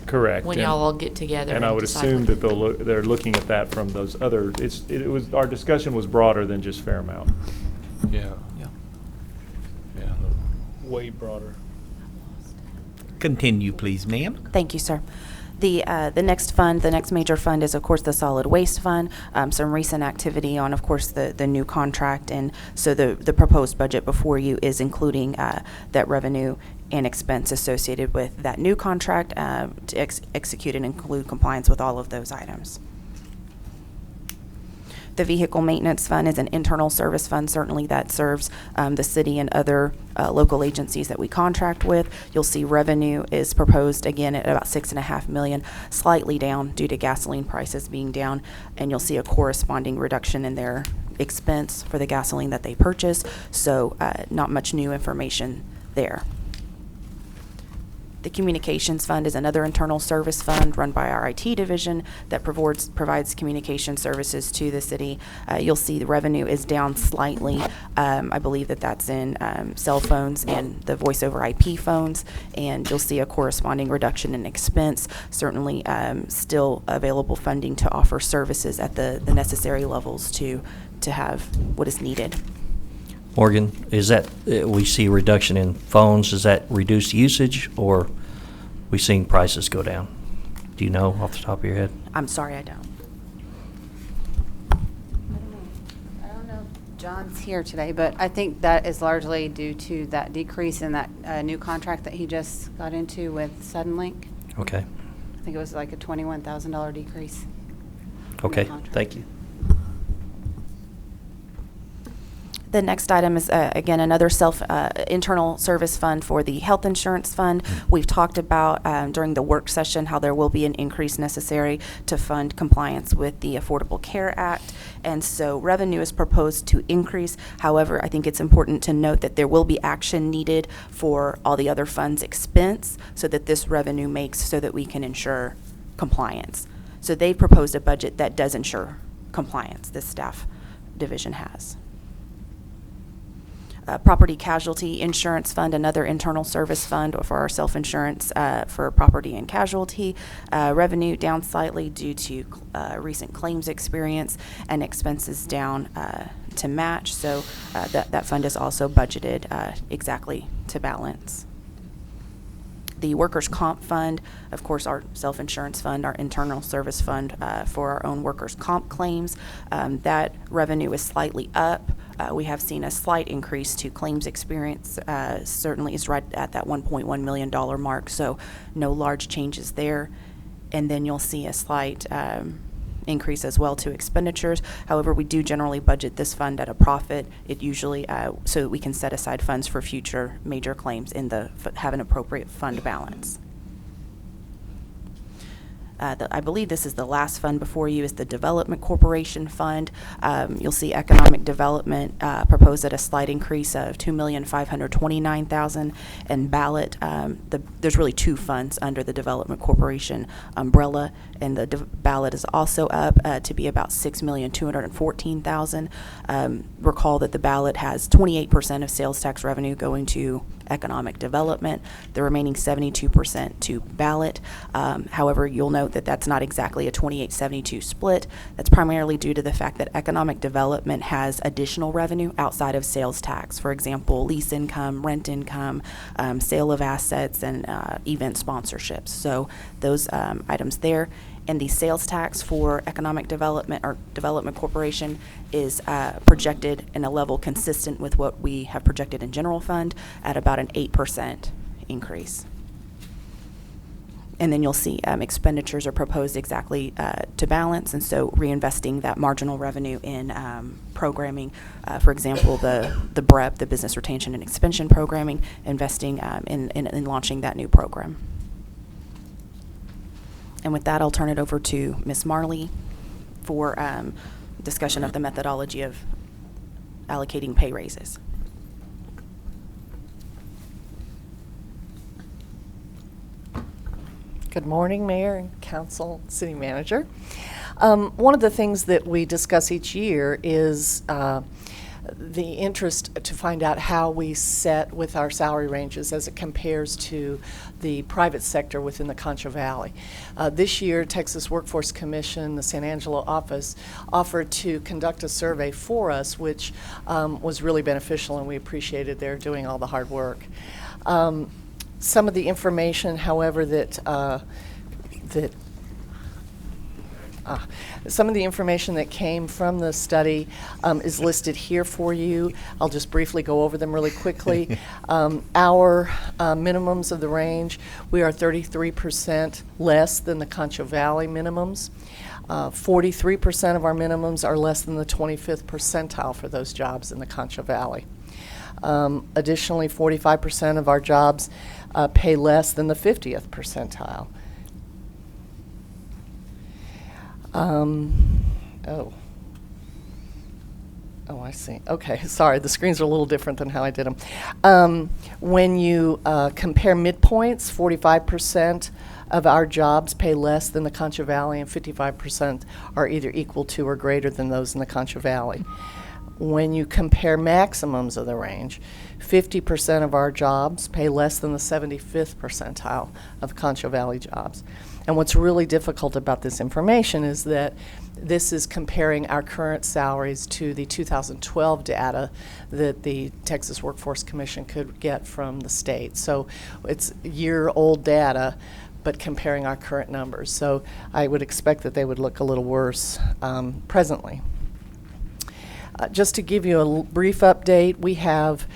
Correct. When y'all all get together. And I would assume that they're looking at that from those other. It was our discussion was broader than just Fairmount. Yeah. Way broader. Continue, please, ma'am. Thank you, sir. The next fund, the next major fund is, of course, the solid waste fund. Some recent activity on, of course, the new contract, and so the proposed budget before you is including that revenue and expense associated with that new contract to execute and include compliance with all of those items. The vehicle maintenance fund is an internal service fund, certainly that serves the city and other local agencies that we contract with. You'll see revenue is proposed again at about $6.5 million, slightly down due to gasoline prices being down, and you'll see a corresponding reduction in their expense for the gasoline that they purchase. So not much new information there. The Communications Fund is another internal service fund run by our IT division that provides communication services to the city. You'll see the revenue is down slightly. I believe that that's in cell phones and the voice over IP phones, and you'll see a corresponding reduction in expense. Certainly still available funding to offer services at the necessary levels to have what is needed. Morgan, is that, we see a reduction in phones, is that reduced usage, or we seeing prices go down? Do you know off the top of your head? I'm sorry, I don't. I don't know if John's here today, but I think that is largely due to that decrease in that new contract that he just got into with Suddenlink. Okay. I think it was like a $21,000 decrease. Okay, thank you. The next item is, again, another internal service fund for the health insurance fund. We've talked about during the work session how there will be an increase necessary to fund compliance with the Affordable Care Act. And so revenue is proposed to increase. However, I think it's important to note that there will be action needed for all the other funds' expense so that this revenue makes so that we can ensure compliance. So they've proposed a budget that does ensure compliance, this staff division has. Property Casualty Insurance Fund, another internal service fund for our self-insurance for property and casualty. Revenue down slightly due to recent claims experience, and expenses down to match. So that fund is also budgeted exactly to balance. The Workers' Comp Fund, of course, our self-insurance fund, our internal service fund for our own workers' comp claims. That revenue is slightly up. We have seen a slight increase to claims experience, certainly is right at that $1.1 million mark, so no large changes there. And then you'll see a slight increase as well to expenditures. However, we do generally budget this fund at a profit. It usually, so that we can set aside funds for future major claims have an appropriate fund balance. I believe this is the last fund before you, is the Development Corporation Fund. You'll see economic development proposed at a slight increase of $2,529,000, and ballot. There's really two funds under the Development Corporation umbrella, and the ballot is also up to be about $6,214,000. Recall that the ballot has 28% of sales tax revenue going to economic development, the remaining 72% to ballot. However, you'll note that that's not exactly a 28-72 split. That's primarily due to the fact that economic development has additional revenue outside of sales tax. For example, lease income, rent income, sale of assets, and event sponsorships. So those items there. And the sales tax for economic development or development corporation is projected in a level consistent with what we have projected in general fund at about an 8% increase. And then you'll see expenditures are proposed exactly to balance, and so reinvesting that marginal revenue in programming, for example, the BREP, the Business Retention and Expansion Programming, investing in launching that new program. And with that, I'll turn it over to Ms. Marley for discussion of the methodology of allocating pay raises. Good morning, Mayor and Council, City Manager. One of the things that we discuss each year is the interest to find out how we set with our salary ranges as it compares to the private sector within the Concho Valley. This year, Texas Workforce Commission, the San Angelo office, offered to conduct a survey for us, which was really beneficial, and we appreciated their doing all the hard work. Some of the information, however, some of the information that came from the study is listed here for you. I'll just briefly go over them really quickly. Our minimums of the range, we are 33% less than the Concho Valley minimums. 43% of our minimums are less than the 25th percentile for those jobs in the Concho Valley. Additionally, 45% of our jobs pay less than the 50th percentile. Oh, I see. Okay, sorry, the screens are a little different than how I did them. When you compare midpoints, 45% of our jobs pay less than the Concho Valley, and 55% are either equal to or greater than those in the Concho Valley. When you compare maximums of the range, 50% of our jobs pay less than the 75th percentile of Concho Valley jobs. And what's really difficult about this information is that this is comparing our current salaries to the 2012 data that the Texas Workforce Commission could get from the state. So it's year-old data, but comparing our current numbers. So I would expect that they would look a little worse presently. Just to give you a brief update, we have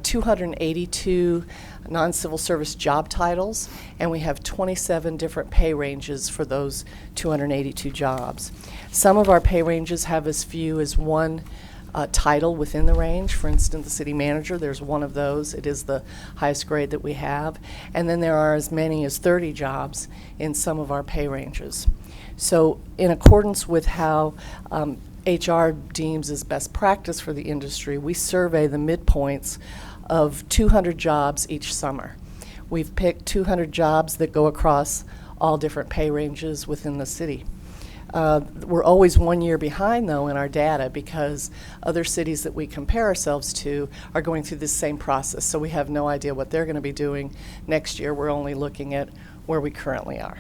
282 non-civil service job titles, and we have 27 different pay ranges for those 282 jobs. Some of our pay ranges have as few as one title within the range. For instance, the city manager, there's one of those. It is the highest grade that we have. And then there are as many as 30 jobs in some of our pay ranges. So in accordance with how HR deems as best practice for the industry, we survey the midpoints of 200 jobs each summer. We've picked 200 jobs that go across all different pay ranges within the city. We're always 1 year behind, though, in our data because other cities that we compare ourselves to are going through this same process, so we have no idea what they're going to be doing next year. We're only looking at where we currently are.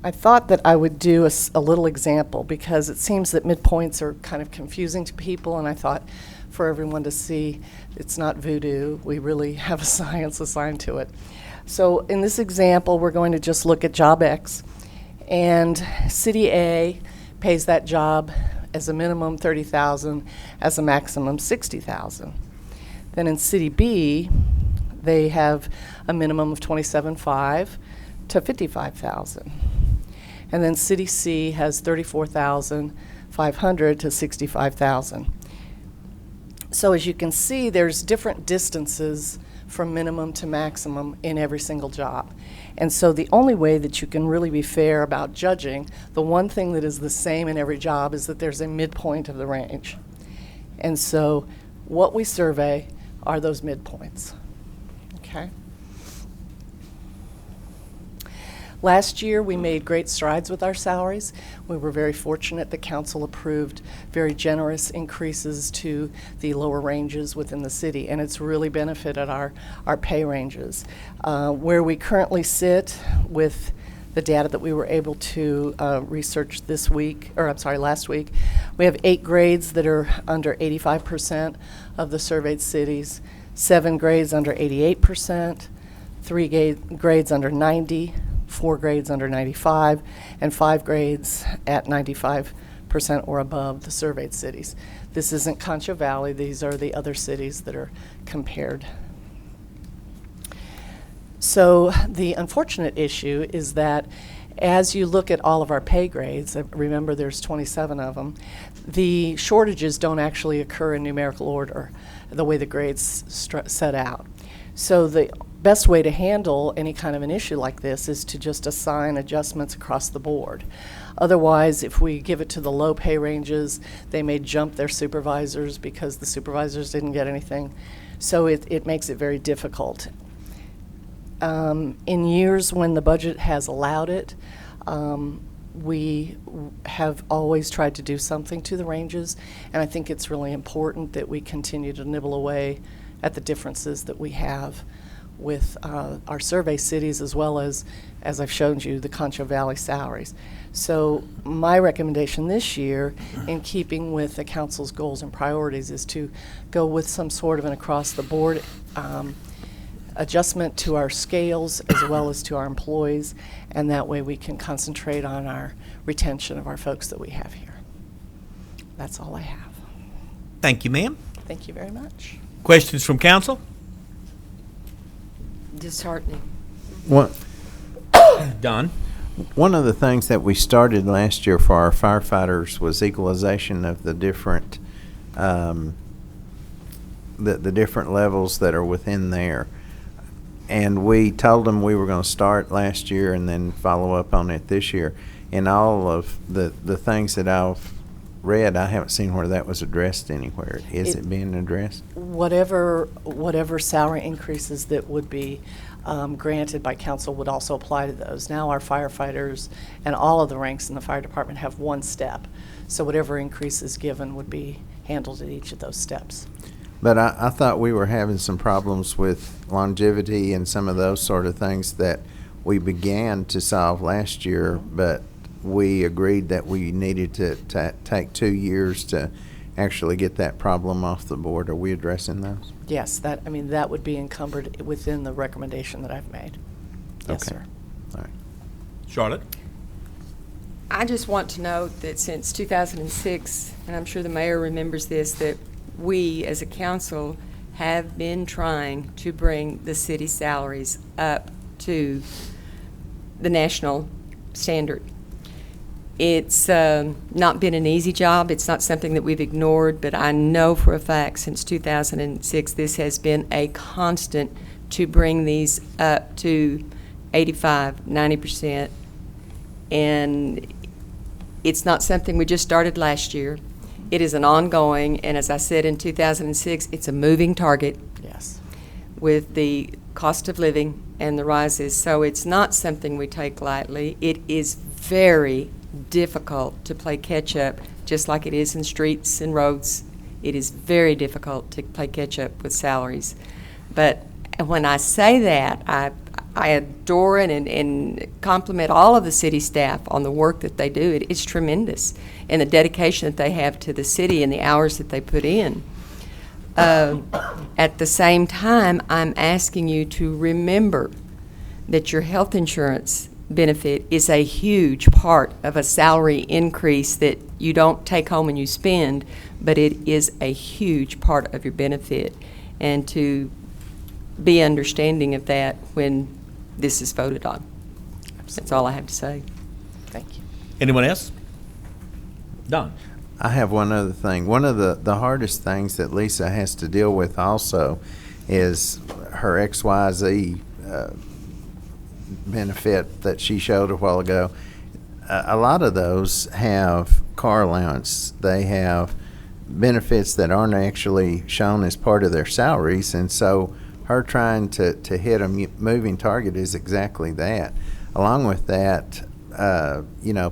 I thought that I would do a little example because it seems that midpoints are kind of confusing to people, and I thought for everyone to see it's not voodoo. We really have a science assigned to it. So in this example, we're going to just look at job X, and City A pays that job as a minimum $30,000, as a maximum $60,000. Then in City B, they have a minimum of $27,500 to $55,000. And then City C has $34,500 to $65,000. So as you can see, there's different distances from minimum to maximum in every single job. And so the only way that you can really be fair about judging, the one thing that is the same in every job is that there's a midpoint of the range. And so what we survey are those midpoints. Okay? Last year, we made great strides with our salaries. We were very fortunate that council approved very generous increases to the lower ranges within the city, and it's really benefited our pay ranges. Where we currently sit with the data that we were able to research last week, we have 8 grades that are under 85% of the surveyed cities, 7 grades under 88%, 3 grades under 90%, 4 grades under 95, and 5 grades at 95% or above the surveyed cities. This isn't Concho Valley. These are the other cities that are compared. So the unfortunate issue is that as you look at all of our pay grades, remember there's 27 of them, the shortages don't actually occur in numerical order, the way the grades set out. So the best way to handle any kind of an issue like this is to just assign adjustments across the board. Otherwise, if we give it to the low pay ranges, they may jump their supervisors because the supervisors didn't get anything. So it makes it very difficult. In years when the budget has allowed it, we have always tried to do something to the ranges, and I think it's really important that we continue to nibble away at the differences that we have with our survey cities, as well as I've shown you, the Concho Valley salaries. So my recommendation this year, in keeping with the council's goals and priorities, is to go with some sort of an across-the-board adjustment to our scales as well as to our employees, and that way we can concentrate on our retention of our folks that we have here. That's all I have. Thank you, ma'am. Thank you very much. Questions from council? Disheartening. Don? One of the things that we started last year for our firefighters was equalization of the different the different levels that are within there. And we told them we were going to start last year and then follow up on it this year. And all of the things that I've read, I haven't seen where that was addressed anywhere. Is It- it being addressed? Whatever salary increases that would be granted by council would also apply to those. Now our firefighters and all of the ranks in the fire department have one step. So whatever increase is given would be handled at each of those steps. But I thought we were having some problems with longevity and some of those sort of things that we began to solve last year, but we agreed that we needed to take 2 years to actually get that problem off the board. Are we addressing those? Yes, that would be encumbered within the recommendation that I've made. Yes, Okay. sir. All right. Charlotte? I just want to note that since 2006, and I'm sure the mayor remembers this, that we as a council have been trying to bring the city salaries up to the national standard. It's not been an easy job. It's not something that we've ignored, but I know for a fact since 2006 this has been a constant to bring these up to 85, 90%. And it's not something we just started last year. It is an ongoing, and as I said in 2006, it's a moving target. Yes. With the cost of living and the rises. So it's not something we take lightly. It is very difficult to play catch up, just like it is in streets and roads. It is very difficult to play catch up with salaries. But when I say that, I adore and compliment all of the city staff on the work that they do. It's tremendous, and the dedication that they have to the city and the hours that they put in. At the same time, I'm asking you to remember that your health insurance benefit is a huge part of a salary increase that you don't take home and you spend, but it is a huge part of your benefit. And to be understanding of that when this is voted on. That's all I have to say. Thank you. Anyone else? Don? I have one other thing. One of the hardest things that Lisa has to deal with also is her XYZ benefit that she showed a while ago. A lot of those have car allowance. They have benefits that aren't actually shown as part of their salaries, and so her trying to hit a moving target is exactly that. Along with that,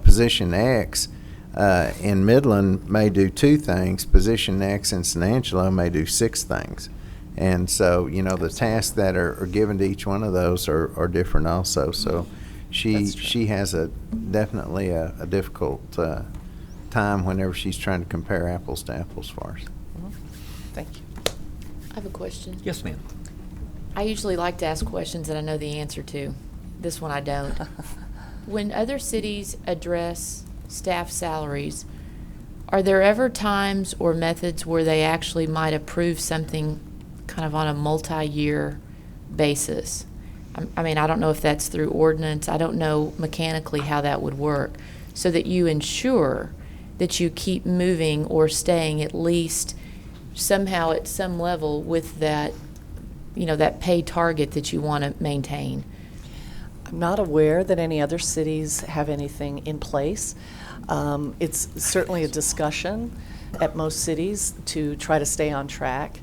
position X in Midland may do 2 things. Position X in San Angelo may do 6 things. And so, the tasks that are given to each one of those are different also. So she has definitely a difficult time whenever she's trying to compare apples to apples for us. Thank you. I have a question. Yes, ma'am. I usually like to ask questions that I know the answer to. This one I don't. When other cities address staff salaries, are there ever times or methods where they actually might approve something kind of on a multi-year basis? I mean, I don't know if that's through ordinance. I don't know mechanically how that would work, so that you ensure that you keep moving or staying at least somehow at some level with that, that pay target that you want to maintain. I'm not aware that any other cities have anything in place. It's certainly a discussion at most cities to try to stay on track.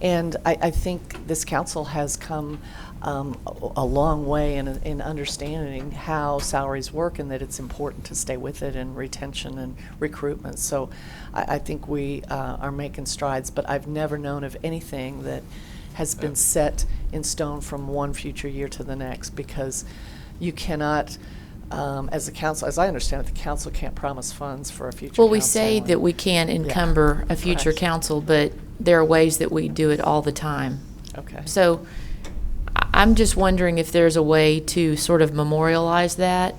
And I think this council has come a long way in understanding how salaries work and that it's important to stay with it in retention and recruitment. So I think we are making strides, but I've never known of anything that has been set in stone from one future year to the next, because you cannot, as a council, as I understand it, the council can't promise funds for a future Well, we council. say that we can't encumber a future Right. council, but there are ways that we do it all the time. Okay. So I'm just wondering if there's a way to sort of memorialize that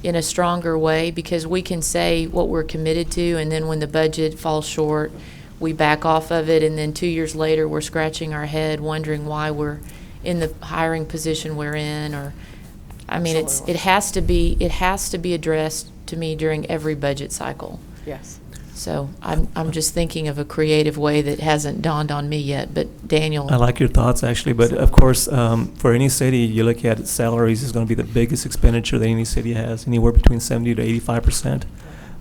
in a stronger way, because we can say what we're committed to, and then when the budget falls short, we back off of it, and then 2 years later, we're scratching our head wondering why we're in the hiring position we're in, or, I mean, it has to be addressed to me during every budget cycle. Yes. So I'm just thinking of a creative way that hasn't dawned on me yet, but Daniel. I like your thoughts, actually, but of course, for any city, you look at salaries is going to be the biggest expenditure that any city has, anywhere between 70 to 85%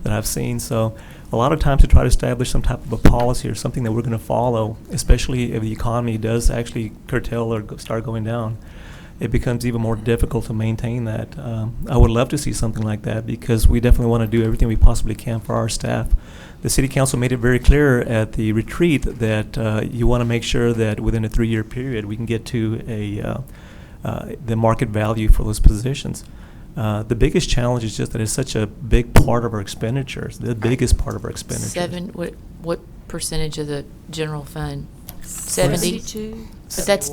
that I've seen. So a lot of times to try to establish some type of a policy or something that we're going to follow, especially if the economy does actually curtail or start going down, it becomes even more difficult to maintain that. I would love to see something like that because we definitely want to do everything we possibly can for our staff. The City Council made it very clear at the retreat that you want to make sure that within a 3-year period we can get to the market value for those positions. The biggest challenge is just that it's such a big part of our expenditures, the biggest part of our expenditures. What percentage of the general fund? 70? 72. But that's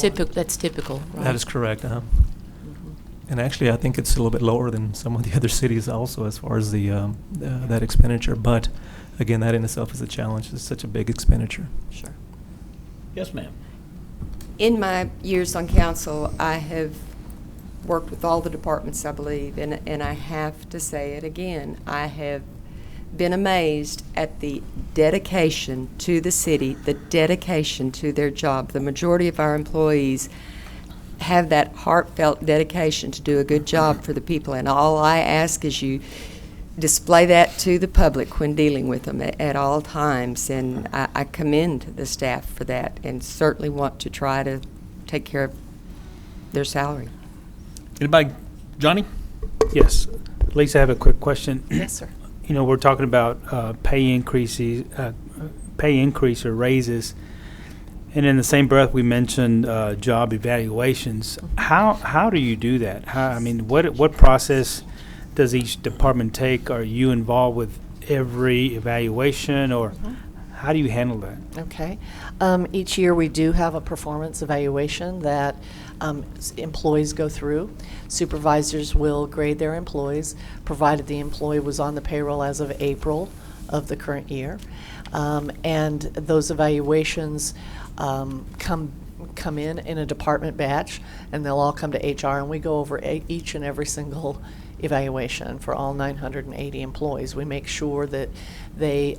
typical, right? That is correct. And actually, I think it's a little bit lower than some of the other cities also as far as the that expenditure. But again, that in itself is a challenge. It's such a big expenditure. Sure. Yes, ma'am. In my years on council, I have worked with all the departments, I believe, and I have to say it again. I have been amazed at the dedication to the city, the dedication to their job. The majority of our employees have that heartfelt dedication to do a good job for the people, and all I ask is you display that to the public when dealing with them at all times, and I commend the staff for that and certainly want to try to take care of their salary. Anybody? Johnny? Yes. Lisa, I have a quick question. Yes, sir. You know, we're talking about pay increase or raises, and in the same breath, we mentioned job evaluations. How do you do that? What process does each department take? Are you involved with every evaluation, or how do you handle that? Okay. Each year we do have a performance evaluation that employees go through. Supervisors will grade their employees, provided the employee was on the payroll as of April of the current year. And those evaluations come in a department batch, and they'll all come to HR, and we go over each and every single evaluation for all 980 employees. We make sure that they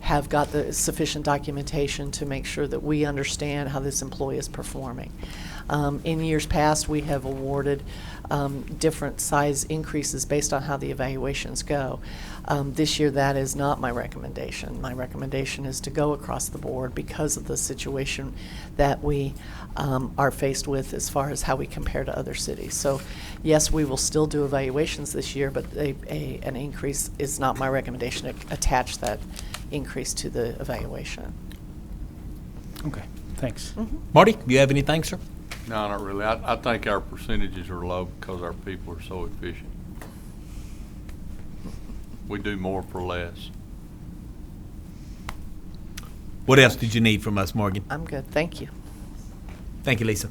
have got the sufficient documentation to make sure that we understand how this employee is performing. In years past, we have awarded different size increases based on how the evaluations go. This year, that is not my recommendation. My recommendation is to go across the board because of the situation that we are faced with as far as how we compare to other cities. So, yes, we will still do evaluations this year, but an increase is not my recommendation to attach that increase to the evaluation. Okay, thanks. Marty, do you have anything, sir? No, not really. I think our percentages are low because our people are so efficient. We do more for less. What else did you need from us, Morgan? I'm good, thank you. Thank you, Lisa.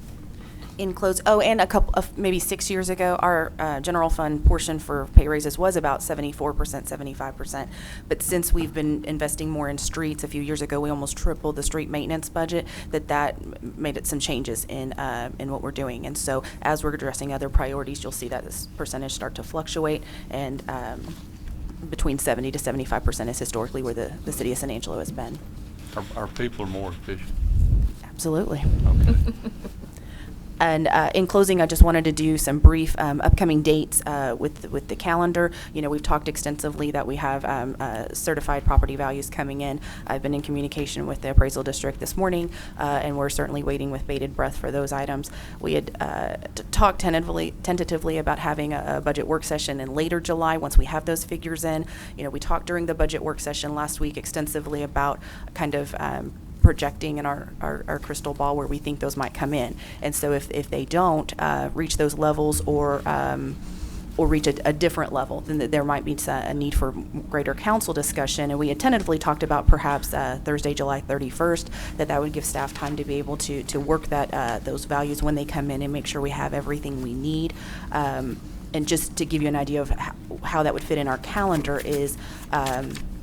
And a couple of, maybe 6 years ago, our general fund portion for pay raises was about 74%, 75%. But since we've been investing more in streets, a few years ago, we almost tripled the street maintenance budget, that made it some changes in what we're doing. And so as we're addressing other priorities, you'll see that this percentage start to fluctuate, and between 70 to 75% is historically where the city of San Angelo has been. Our people are more efficient. Absolutely. Okay. And in closing, I just wanted to do some brief upcoming dates with the calendar. You know, we've talked extensively that we have certified property values coming in. I've been in communication with the appraisal district this morning, and we're certainly waiting with bated breath for those items. We had talked tentatively about having a budget work session in later July once we have those figures in. You know, we talked during the budget work session last week extensively about kind of projecting in our crystal ball where we think those might come in. And so if they don't reach those levels or reach a different level, then there might be a need for greater council discussion. And we had tentatively talked about perhaps Thursday, July 31st, that would give staff time to be able to work those values when they come in and make sure we have everything we need. And just to give you an idea of how that would fit in our calendar is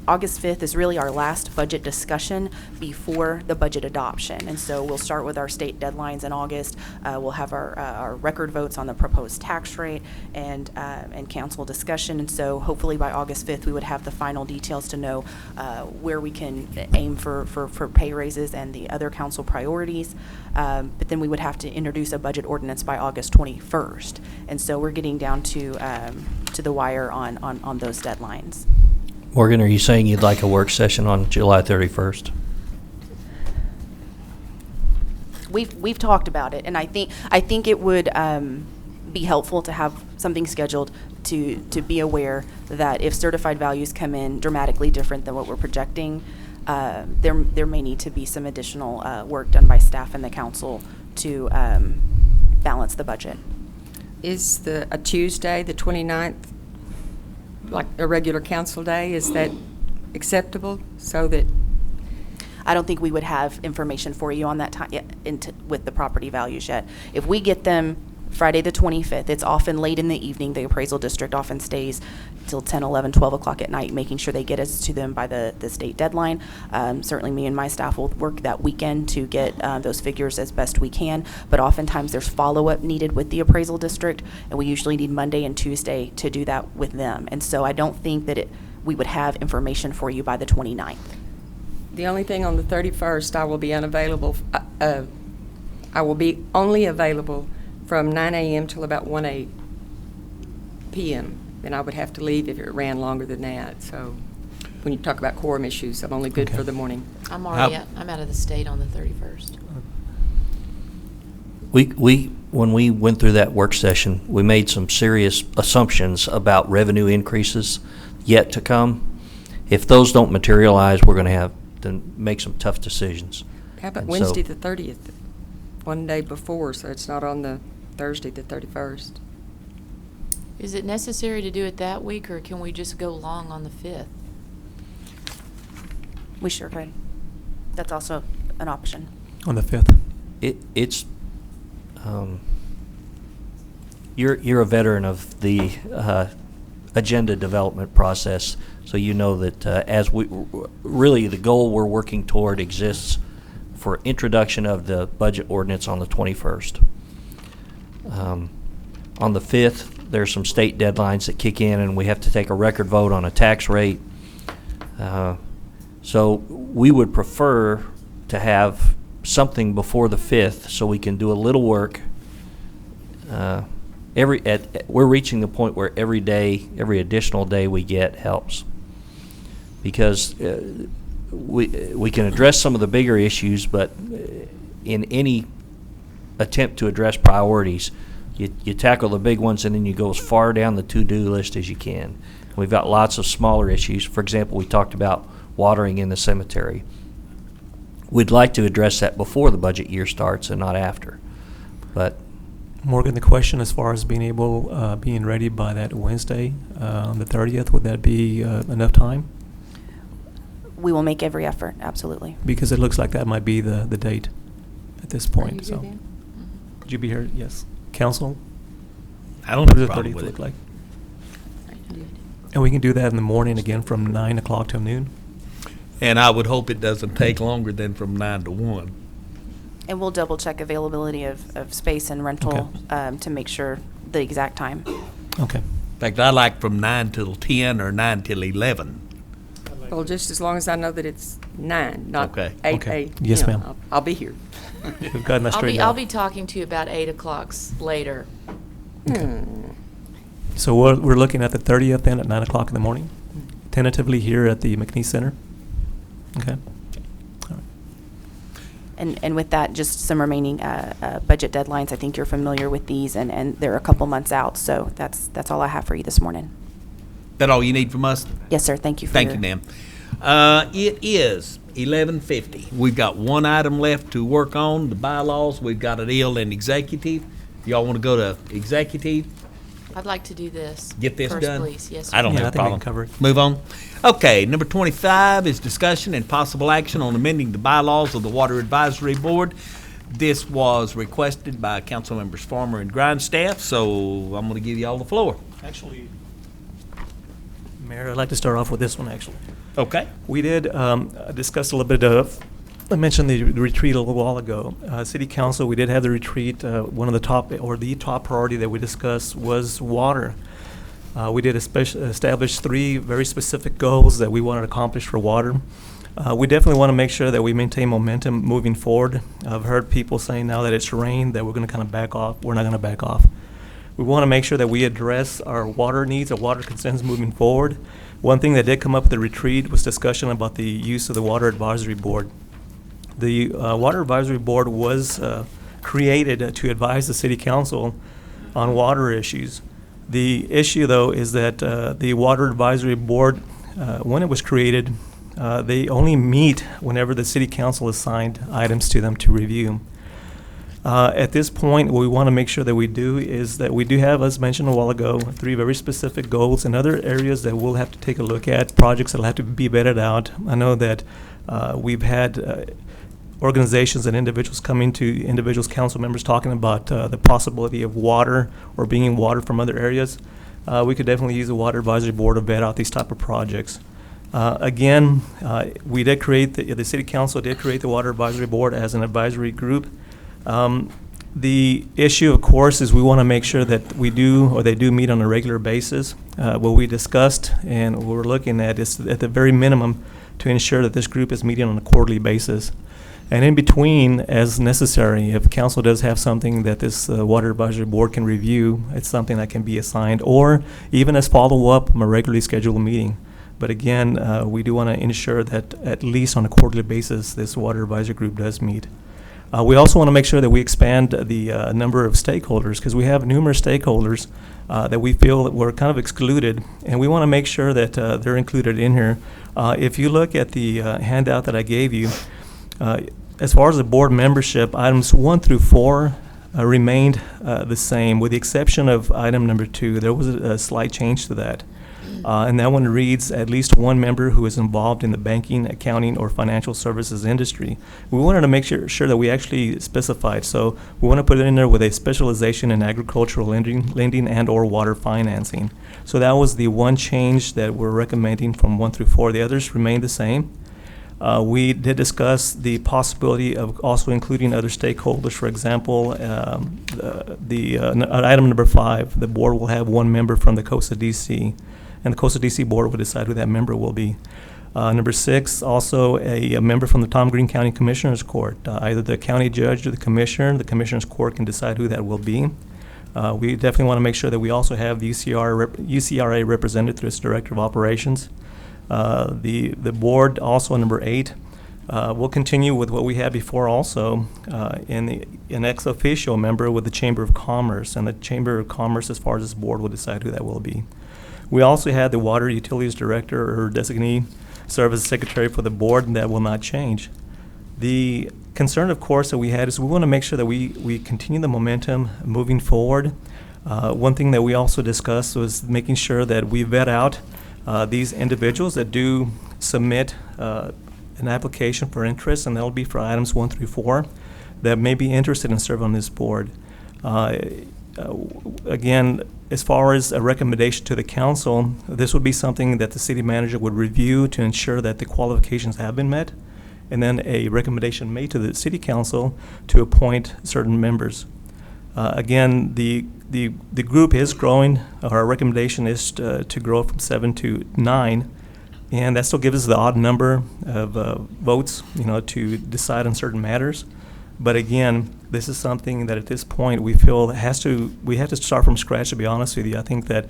August 5th is really our last budget discussion before the budget adoption. And so we'll start with our state deadlines in August. We'll have our record votes on the proposed tax rate and council discussion. And so hopefully by August 5th, we would have the final details to know where we can aim for pay raises and the other council priorities. But then we would have to introduce a budget ordinance by August 21st. And so we're getting down to the wire on those deadlines. Morgan, are you saying you'd like a work session on July 31st? We've talked about it, and I think it would be helpful to have something scheduled to be aware that if certified values come in dramatically different than what we're projecting, there may need to be some additional work done by staff and the council to balance the budget. Is a Tuesday, the 29th, like a regular council day? Is that acceptable so that? I don't think we would have information for you on that time with the property values yet. If we get them Friday the 25th, it's often late in the evening. The appraisal district often stays till 10, 11, 12 o'clock at night, making sure they get us to them by the state deadline. Certainly me and my staff will work that weekend to get those figures as best we can, but oftentimes there's follow-up needed with the appraisal district, and we usually need Monday and Tuesday to do that with them. And so I don't think that we would have information for you by the 29th. The only thing on the 31st, I will be unavailable. I will be only available from 9 a.m. till about 1 p.m. Then I would have to leave if it ran longer than that. So when you talk about quorum issues, I'm only good for the morning. I'm already I'm out of the state on the 31st. When we went through that work session, we made some serious assumptions about revenue increases yet to come. If those don't materialize, we're going to have to make some tough decisions. How about And Wednesday so, the 30th, one day before, so it's not on the Thursday the 31st? Is it necessary to do it that week, or can we just go long on the 5th? We sure could. That's also an option. On the 5th. It's you're a veteran of the agenda development process, so you know that as we really the goal we're working toward exists for introduction of the budget ordinance on the 21st. On the 5th, there's some state deadlines that kick in, and we have to take a record vote on a tax rate. So we would prefer to have something before the 5th so we can do a little work. We're reaching the point where every additional day we get helps, because we can address some of the bigger issues, but in any attempt to address priorities, you tackle the big ones and then you go as far down the to-do list as you can. We've got lots of smaller issues. For example, we talked about watering in the cemetery. We'd like to address that before the budget year starts and not after. But Morgan, the question as far as being ready by that Wednesday, on the 30th, would that be enough time? We will make every effort, absolutely. Because it looks like that might be the date at this point. Are you So, good then? would you be here? Yes. Council? I don't have a What does the problem 30th with look it. like? And we can do that in the morning again from 9 o'clock till noon? And I would hope it doesn't take longer than from 9 to 1. And we'll double check availability of space and rental to make sure the exact time. Okay. In fact, I like from 9 till 10 or 9 till 11. Well, just as long as I know that it's 9, not Okay. 8 Okay. a.m. Yes, ma'am. I'll be here. We've gotten that straightened I'll out. be talking to you about 8 o'clocks later. So we're looking at the 30th then at 9 o'clock in the morning, tentatively here at the McNeese Center. Okay. All right. And with that, just some remaining budget deadlines. I think you're familiar with these, and they're a couple months out. So that's all I have for you this morning. That all you need from us? Yes, sir. Thank you for Thank your- you, ma'am. It is 11:50. We've got one item left to work on, the bylaws. We've got a deal in executive. Y'all want to go to executive? I'd like to do this. Get this first, done? please. Yes, sir. I don't Yeah, have I a think we can problem. cover it. Move on. Okay, number 25 is discussion and possible action on amending the bylaws of the Water Advisory Board. This was requested by council members Farmer and Grindstaff, so I'm going to give you all the floor. Actually, Mayor, I'd like to start off with this one, actually. Okay. We did discuss a little bit of, I mentioned the retreat a little while ago. City Council, we did have the retreat. One of the top priority that we discussed was water. We did establish 3 very specific goals that we wanted to accomplish for water. We definitely want to make sure that we maintain momentum moving forward. I've heard people saying now that it's rained that we're going to kind of back off. We're not going to back off. We want to make sure that we address our water needs, our water concerns moving forward. One thing that did come up at the retreat was discussion about the use of the Water Advisory Board. The Water Advisory Board was created to advise the City Council on water issues. The issue, though, is that the Water Advisory Board, when it was created, they only meet whenever the City Council assigned items to them to review. At this point, what we want to make sure that we do is that we do have, as mentioned a while ago, 3 very specific goals and other areas that we'll have to take a look at, projects that will have to be vetted out. I know that we've had organizations and individuals coming to individuals, council members, talking about the possibility of water or bringing water from other areas. We could definitely use the Water Advisory Board to vet out these type of projects. Again, we did create, the City Council did create the Water Advisory Board as an advisory group. The issue, of course, is we want to make sure that we do, or they do meet on a regular basis. What we discussed and what we're looking at is at the very minimum to ensure that this group is meeting on a quarterly basis. And in between, as necessary, if council does have something that this Water Advisory Board can review, it's something that can be assigned, or even as follow-up from a regularly scheduled meeting. But again, we do want to ensure that at least on a quarterly basis, this Water Advisory Group does meet. We also want to make sure that we expand the number of stakeholders, because we have numerous stakeholders that we feel that were kind of excluded, and we want to make sure that they're included in here. If you look at the handout that I gave you, as far as the board membership, items 1 through 4 remained the same, with the exception of item number 2. There was a slight change to that. And that one reads, at least one member who is involved in the banking, accounting, or financial services industry. We wanted to make sure that we actually specified. So we want to put it in there with a specialization in agricultural lending and or water financing. So that was the one change that we're recommending from 1 through 4. The others remain the same. We did discuss the possibility of also including other stakeholders. For example, item number 5, the board will have one member from the Costa DC, and the Costa DC board will decide who that member will be. Number 6, also a member from the Tom Green County Commissioners Court. Either the county judge or the Commissioners Court can decide who that will be. We definitely want to make sure that we also have the UCRA represented through its Director of Operations. The board, also number 8, will continue with what we had before also, an ex officio member with the Chamber of Commerce, and the Chamber of Commerce, as far as this board, will decide who that will be. We also had the Water Utilities Director or designee serve as secretary for the board, and that will not change. The concern, of course, that we had is we want to make sure that we continue the momentum moving forward. One thing that we also discussed was making sure that we vet out these individuals that do submit an application for interest, and that'll be for items 1 through 4, that may be interested in serving on this board. Again, as far as a recommendation to the council, this would be something that the city manager would review to ensure that the qualifications have been met, and then a recommendation made to the city council to appoint certain members. Again, the group is growing. Our recommendation is to grow from 7 to 9, and that still gives us the odd number of votes, to decide on certain matters. But again, this is something that at this point we feel we have to start from scratch, to be honest with you. I think that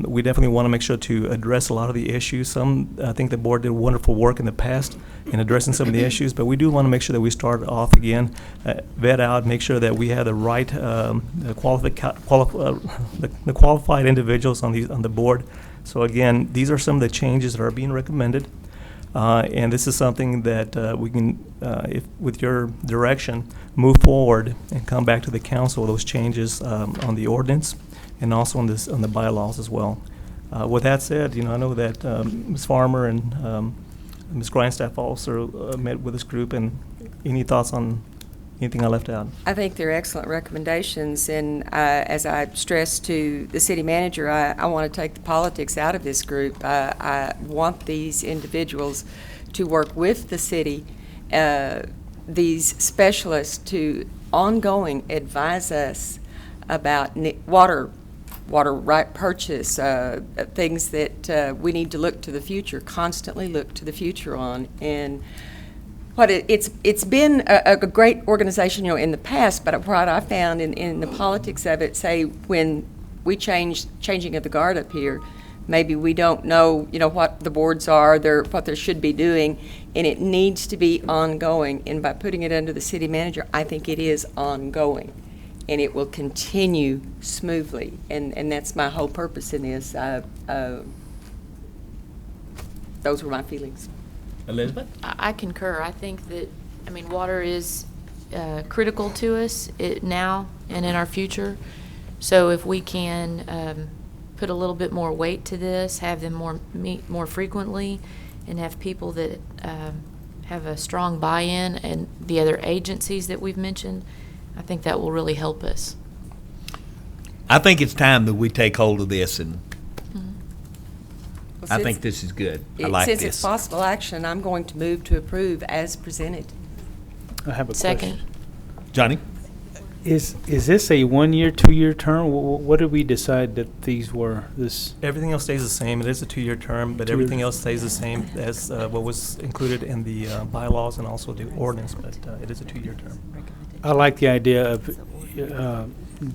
we definitely want to make sure to address a lot of the issues. I think the board did wonderful work in the past in addressing some of the issues, but we do want to make sure that we start off again, vet out, make sure that we have the right the qualified individuals on the board. So again, these are some of the changes that are being recommended. And this is something that we can, if with your direction, move forward and come back to the council with those changes on the ordinance and also on the bylaws as well. With that said, I know that Ms. Farmer and Ms. Grindstaff also met with this group. And any thoughts on anything I left out? I think they're excellent recommendations, and as I stressed to the city manager, I want to take the politics out of this group. I want these individuals to work with the city, these specialists to ongoing advise us about water right purchase, things that we need to look to the future, constantly look to the future on. And it's been a great organization, in the past, but what I found in the politics of it, say when we changing of the guard up here, Maybe we don't know, what the boards are, what they should be doing, and it needs to be ongoing. And by putting it under the city manager, I think it is ongoing, and it will continue smoothly. And that's my whole purpose in this. Those were my feelings. Elizabeth? I concur. I think that, water is critical to us now and in our future. So if we can put a little bit more weight to this, have them meet more frequently, and have people that have a strong buy-in, and the other agencies that we've mentioned, I think that will really help us. I think it's time that we take hold of this, and Well, I think this is good. I like Since this. it's possible action, I'm going to move to approve as presented. I have a Second. question. Johnny? Is this a 1 year, 2 year term? What did we decide that these were? Everything else stays the same. It is a 2-year term, but 2 everything years. else stays the same as what was included in the bylaws and also the ordinance, but it is a 2-year term. I like the idea of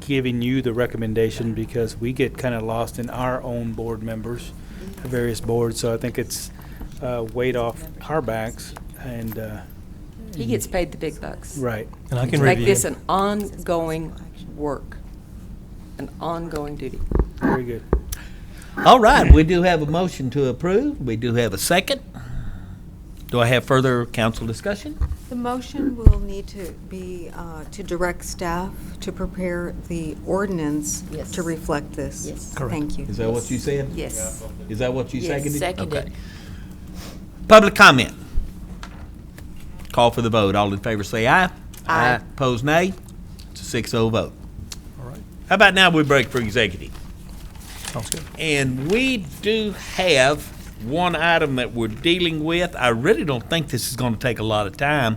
giving you the recommendation because we get kind of lost in our own board members, various boards. So I think it's weight off our backs and. He gets paid the big bucks. Right. And I can Make review. this an ongoing work, an ongoing duty. Very good. All right, we do have a motion to approve. We do have a second. Do I have further council discussion? The motion will need to be to direct staff to prepare the ordinance Yes. to reflect this. Yes. Correct. Thank you. Is that what you said? Yes. Is that what you Yes. seconded? Seconded. Okay. Public comment. Call for the vote. All in favor say aye. Aye. Opposed, nay. It's a 6-0 vote. All right, How about now we break for executive? sounds good. And we do have one item that we're dealing with. I really don't think this is going to take a lot of time.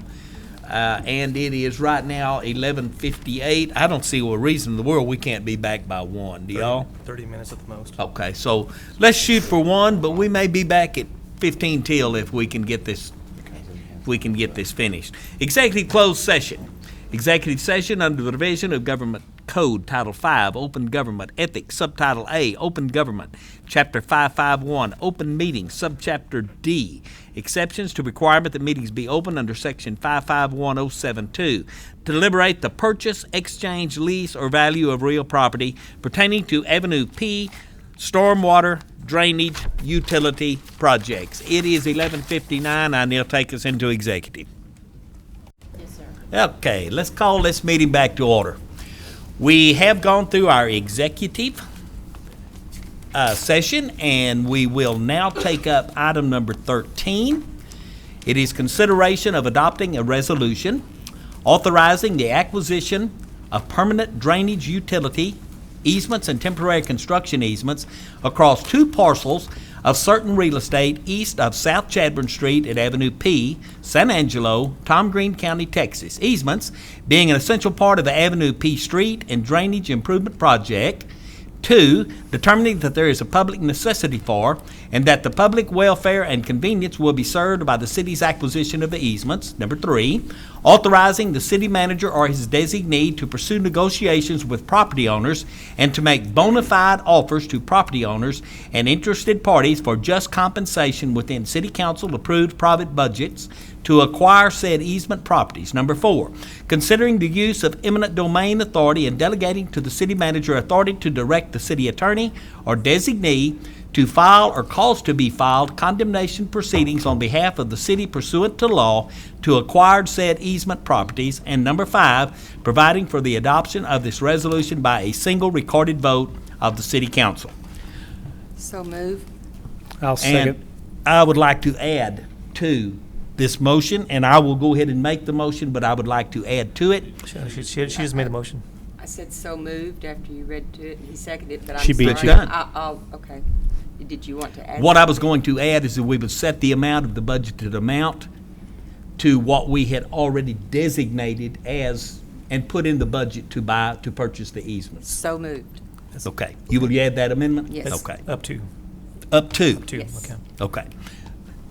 And it is right now 11:58. I don't see a reason in the world we can't be back by 1. Do y'all? 30 minutes at the most. Okay, so let's shoot for 1, but we may be back at 15 till if we can get this finished. Executive closed session. Executive session under the Division of Government Code, Title V, Open Government Ethics, Subtitle A, Open Government, Chapter 551, Open Meetings, Subchapter D, exceptions to requirement that meetings be open under Section 551072, to deliberate the purchase, exchange, lease, or value of real property pertaining to Avenue P, stormwater drainage utility projects. It is 11:59. I now take us into executive. Yes, sir. Okay, let's call this meeting back to order. We have gone through our executive session, and we will now take up item number 13. It is consideration of adopting a resolution authorizing the acquisition of permanent drainage utility easements and temporary construction easements across 2 parcels of certain real estate east of South Chadbourne Street at Avenue P, San Angelo, Tom Green County, Texas. Easements being an essential part of the Avenue P Street and Drainage Improvement Project. 2, determining that there is a public necessity for and that the public welfare and convenience will be served by the city's acquisition of the easements. Number 3, authorizing the city manager or his designee to pursue negotiations with property owners and to make bona fide offers to property owners and interested parties for just compensation within city council approved private budgets to acquire said easement properties. Number 4, considering the use of eminent domain authority and delegating to the city manager authority to direct the city attorney or designee to file or cause to be filed condemnation proceedings on behalf of the city pursuant to law to acquire said easement properties. And number 5, providing for the adoption of this resolution by a single recorded vote of the city council. So move. I'll second. And I would like to add to this motion, and I will go ahead and make the motion, but I would like to add to it. She just made the motion. I said so moved after you read to it, and he seconded it, but I'm She beat sorry. you. Done. Okay. Did you want to add? What I was something? going to add is that we would set the amount of the budgeted amount to what we had already designated as, and put in the budget to purchase the easements. So moved. Okay. You will add that amendment? Yes. Okay. Up to. Up to? Yes. Okay. Okay.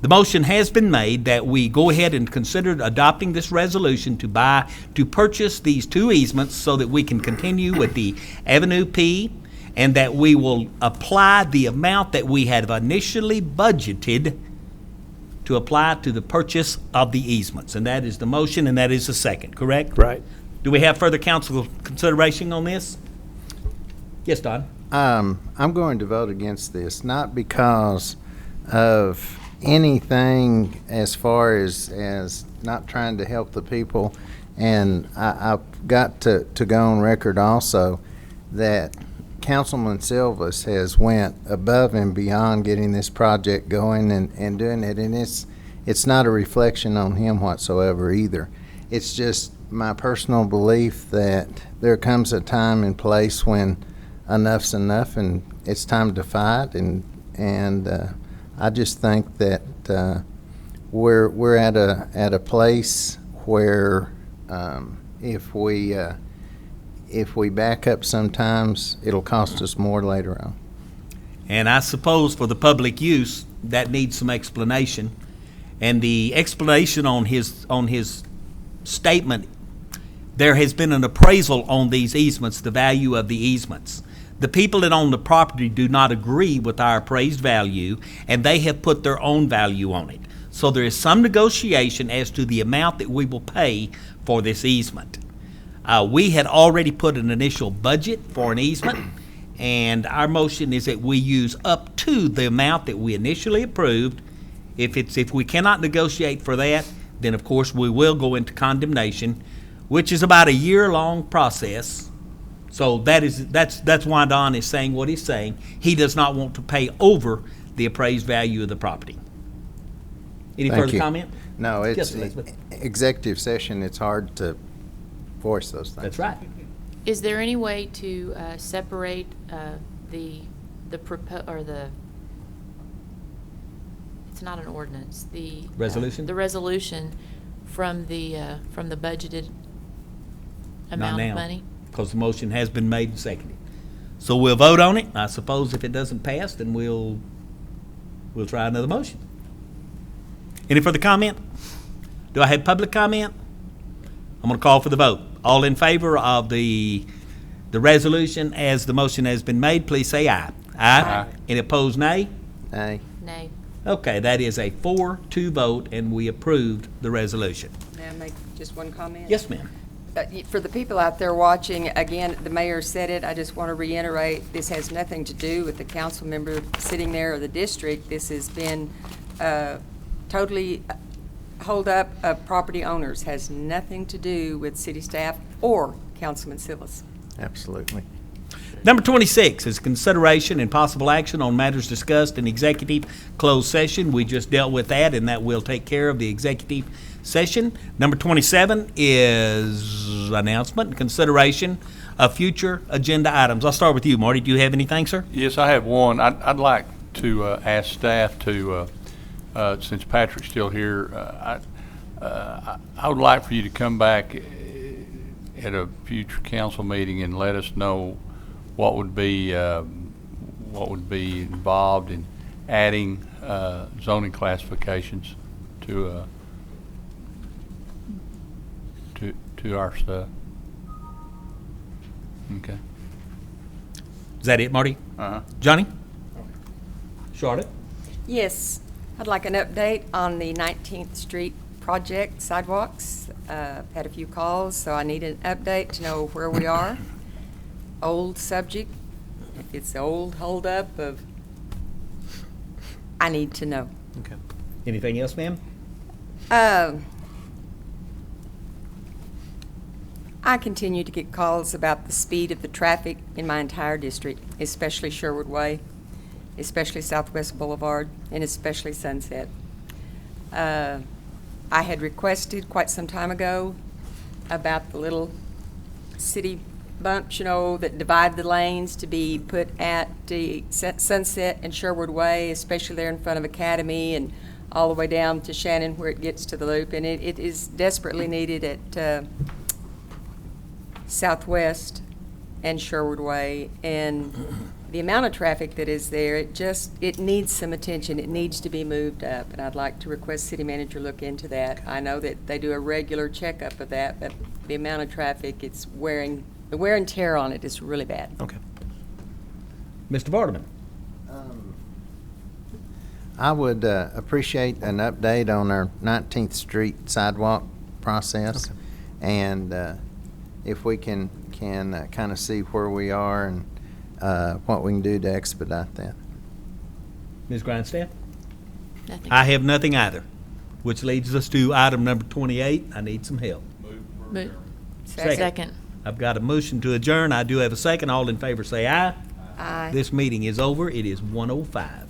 The motion has been made that we go ahead and consider adopting this resolution to purchase these 2 easements so that we can continue with the Avenue P and that we will apply the amount that we had initially budgeted to apply to the purchase of the easements. And that is the motion, and that is the second, correct? Right. Do we have further council consideration on this? Yes, Don? I'm going to vote against this, not because of anything as far as not trying to help the people. And I've got to go on record also that Councilman Silvas has went above and beyond getting this project going and doing it. And it's not a reflection on him whatsoever either. It's just my personal belief that there comes a time and place when enough's enough and it's time to fight. And I just think that we're at a place where if we back up sometimes, it'll cost us more later on. And I suppose for the public use, that needs some explanation. And the explanation on his statement, there has been an appraisal on these easements, the value of the easements. The people that own the property do not agree with our appraised value, and they have put their own value on it. So there is some negotiation as to the amount that we will pay for this easement. We had already put an initial budget for an easement, and our motion is that we use up to the amount that we initially approved. If we cannot negotiate for that, then of course we will go into condemnation, which is about a year-long process. So that's why Don is saying what he's saying. He does not want to pay over the appraised value of the property. Any Thank further you. comment? No, it's Yes, Elizabeth. executive session. It's hard to voice those things. That's right. Is there any way to separate the it's not an ordinance, the Resolution? the resolution from the budgeted Not amount now, of money? because the motion has been made and seconded. So we'll vote on it. I suppose if it doesn't pass, then we'll try another motion. Any further comment? Do I have public comment? I'm going to call for the vote. All in favor of the resolution as the motion has been made, please say aye. Aye. Any opposed, nay? Aye. Nay. Okay, that is a 4-2 vote, and we approved the resolution. May I make just one comment? Yes, ma'am. For the people out there watching, again, the mayor said it, I just want to reiterate, this has nothing to do with the council member sitting there or the district. This has been totally hold up of property owners, has nothing to do with city staff or Councilman Silvas. Absolutely. Number 26 is consideration and possible action on matters discussed in executive closed session. We just dealt with that, and that will take care of the executive session. Number 27 is announcement and consideration of future agenda items. I'll start with you, Marty. Do you have anything, sir? Yes, I have one. I'd like to ask staff to, since Patrick's still here, I would like for you to come back at a future council meeting and let us know what would be involved in adding zoning classifications to our stuff. Okay. Is that it, Marty? Johnny? Charlotte? Yes, I'd like an update on the 19th Street project sidewalks. Had a few calls, so I need an update to know where we are. Old subject, if it's the old holdup of, I need to know. Okay. Anything else, ma'am? I continue to get calls about the speed of the traffic in my entire district, especially Sherwood Way, especially Southwest Boulevard, and especially Sunset. I had requested quite some time ago about the little city bumps, that divide the lanes to be put at the Sunset and Sherwood Way, especially there in front of Academy and all the way down to Shannon where it gets to the loop. And it is desperately needed at Southwest and Sherwood Way. And the amount of traffic that is there, it needs some attention. It needs to be moved up. And I'd like to request city manager look into that. I know that they do a regular checkup of that, but the amount of traffic, the wear and tear on it is really bad. Okay. Mr. Vardaman? I would appreciate an update on our 19th Street sidewalk process. And if we can kind of see where we are and what we can do to expedite that. Ms. Grindstaff? Nothing. I have nothing either, which leads us to item number 28. I need some help. Mo- Second. Second. I've got a motion to adjourn. I do have a second. All in favor say aye. Aye. This meeting is over. It is 1:05.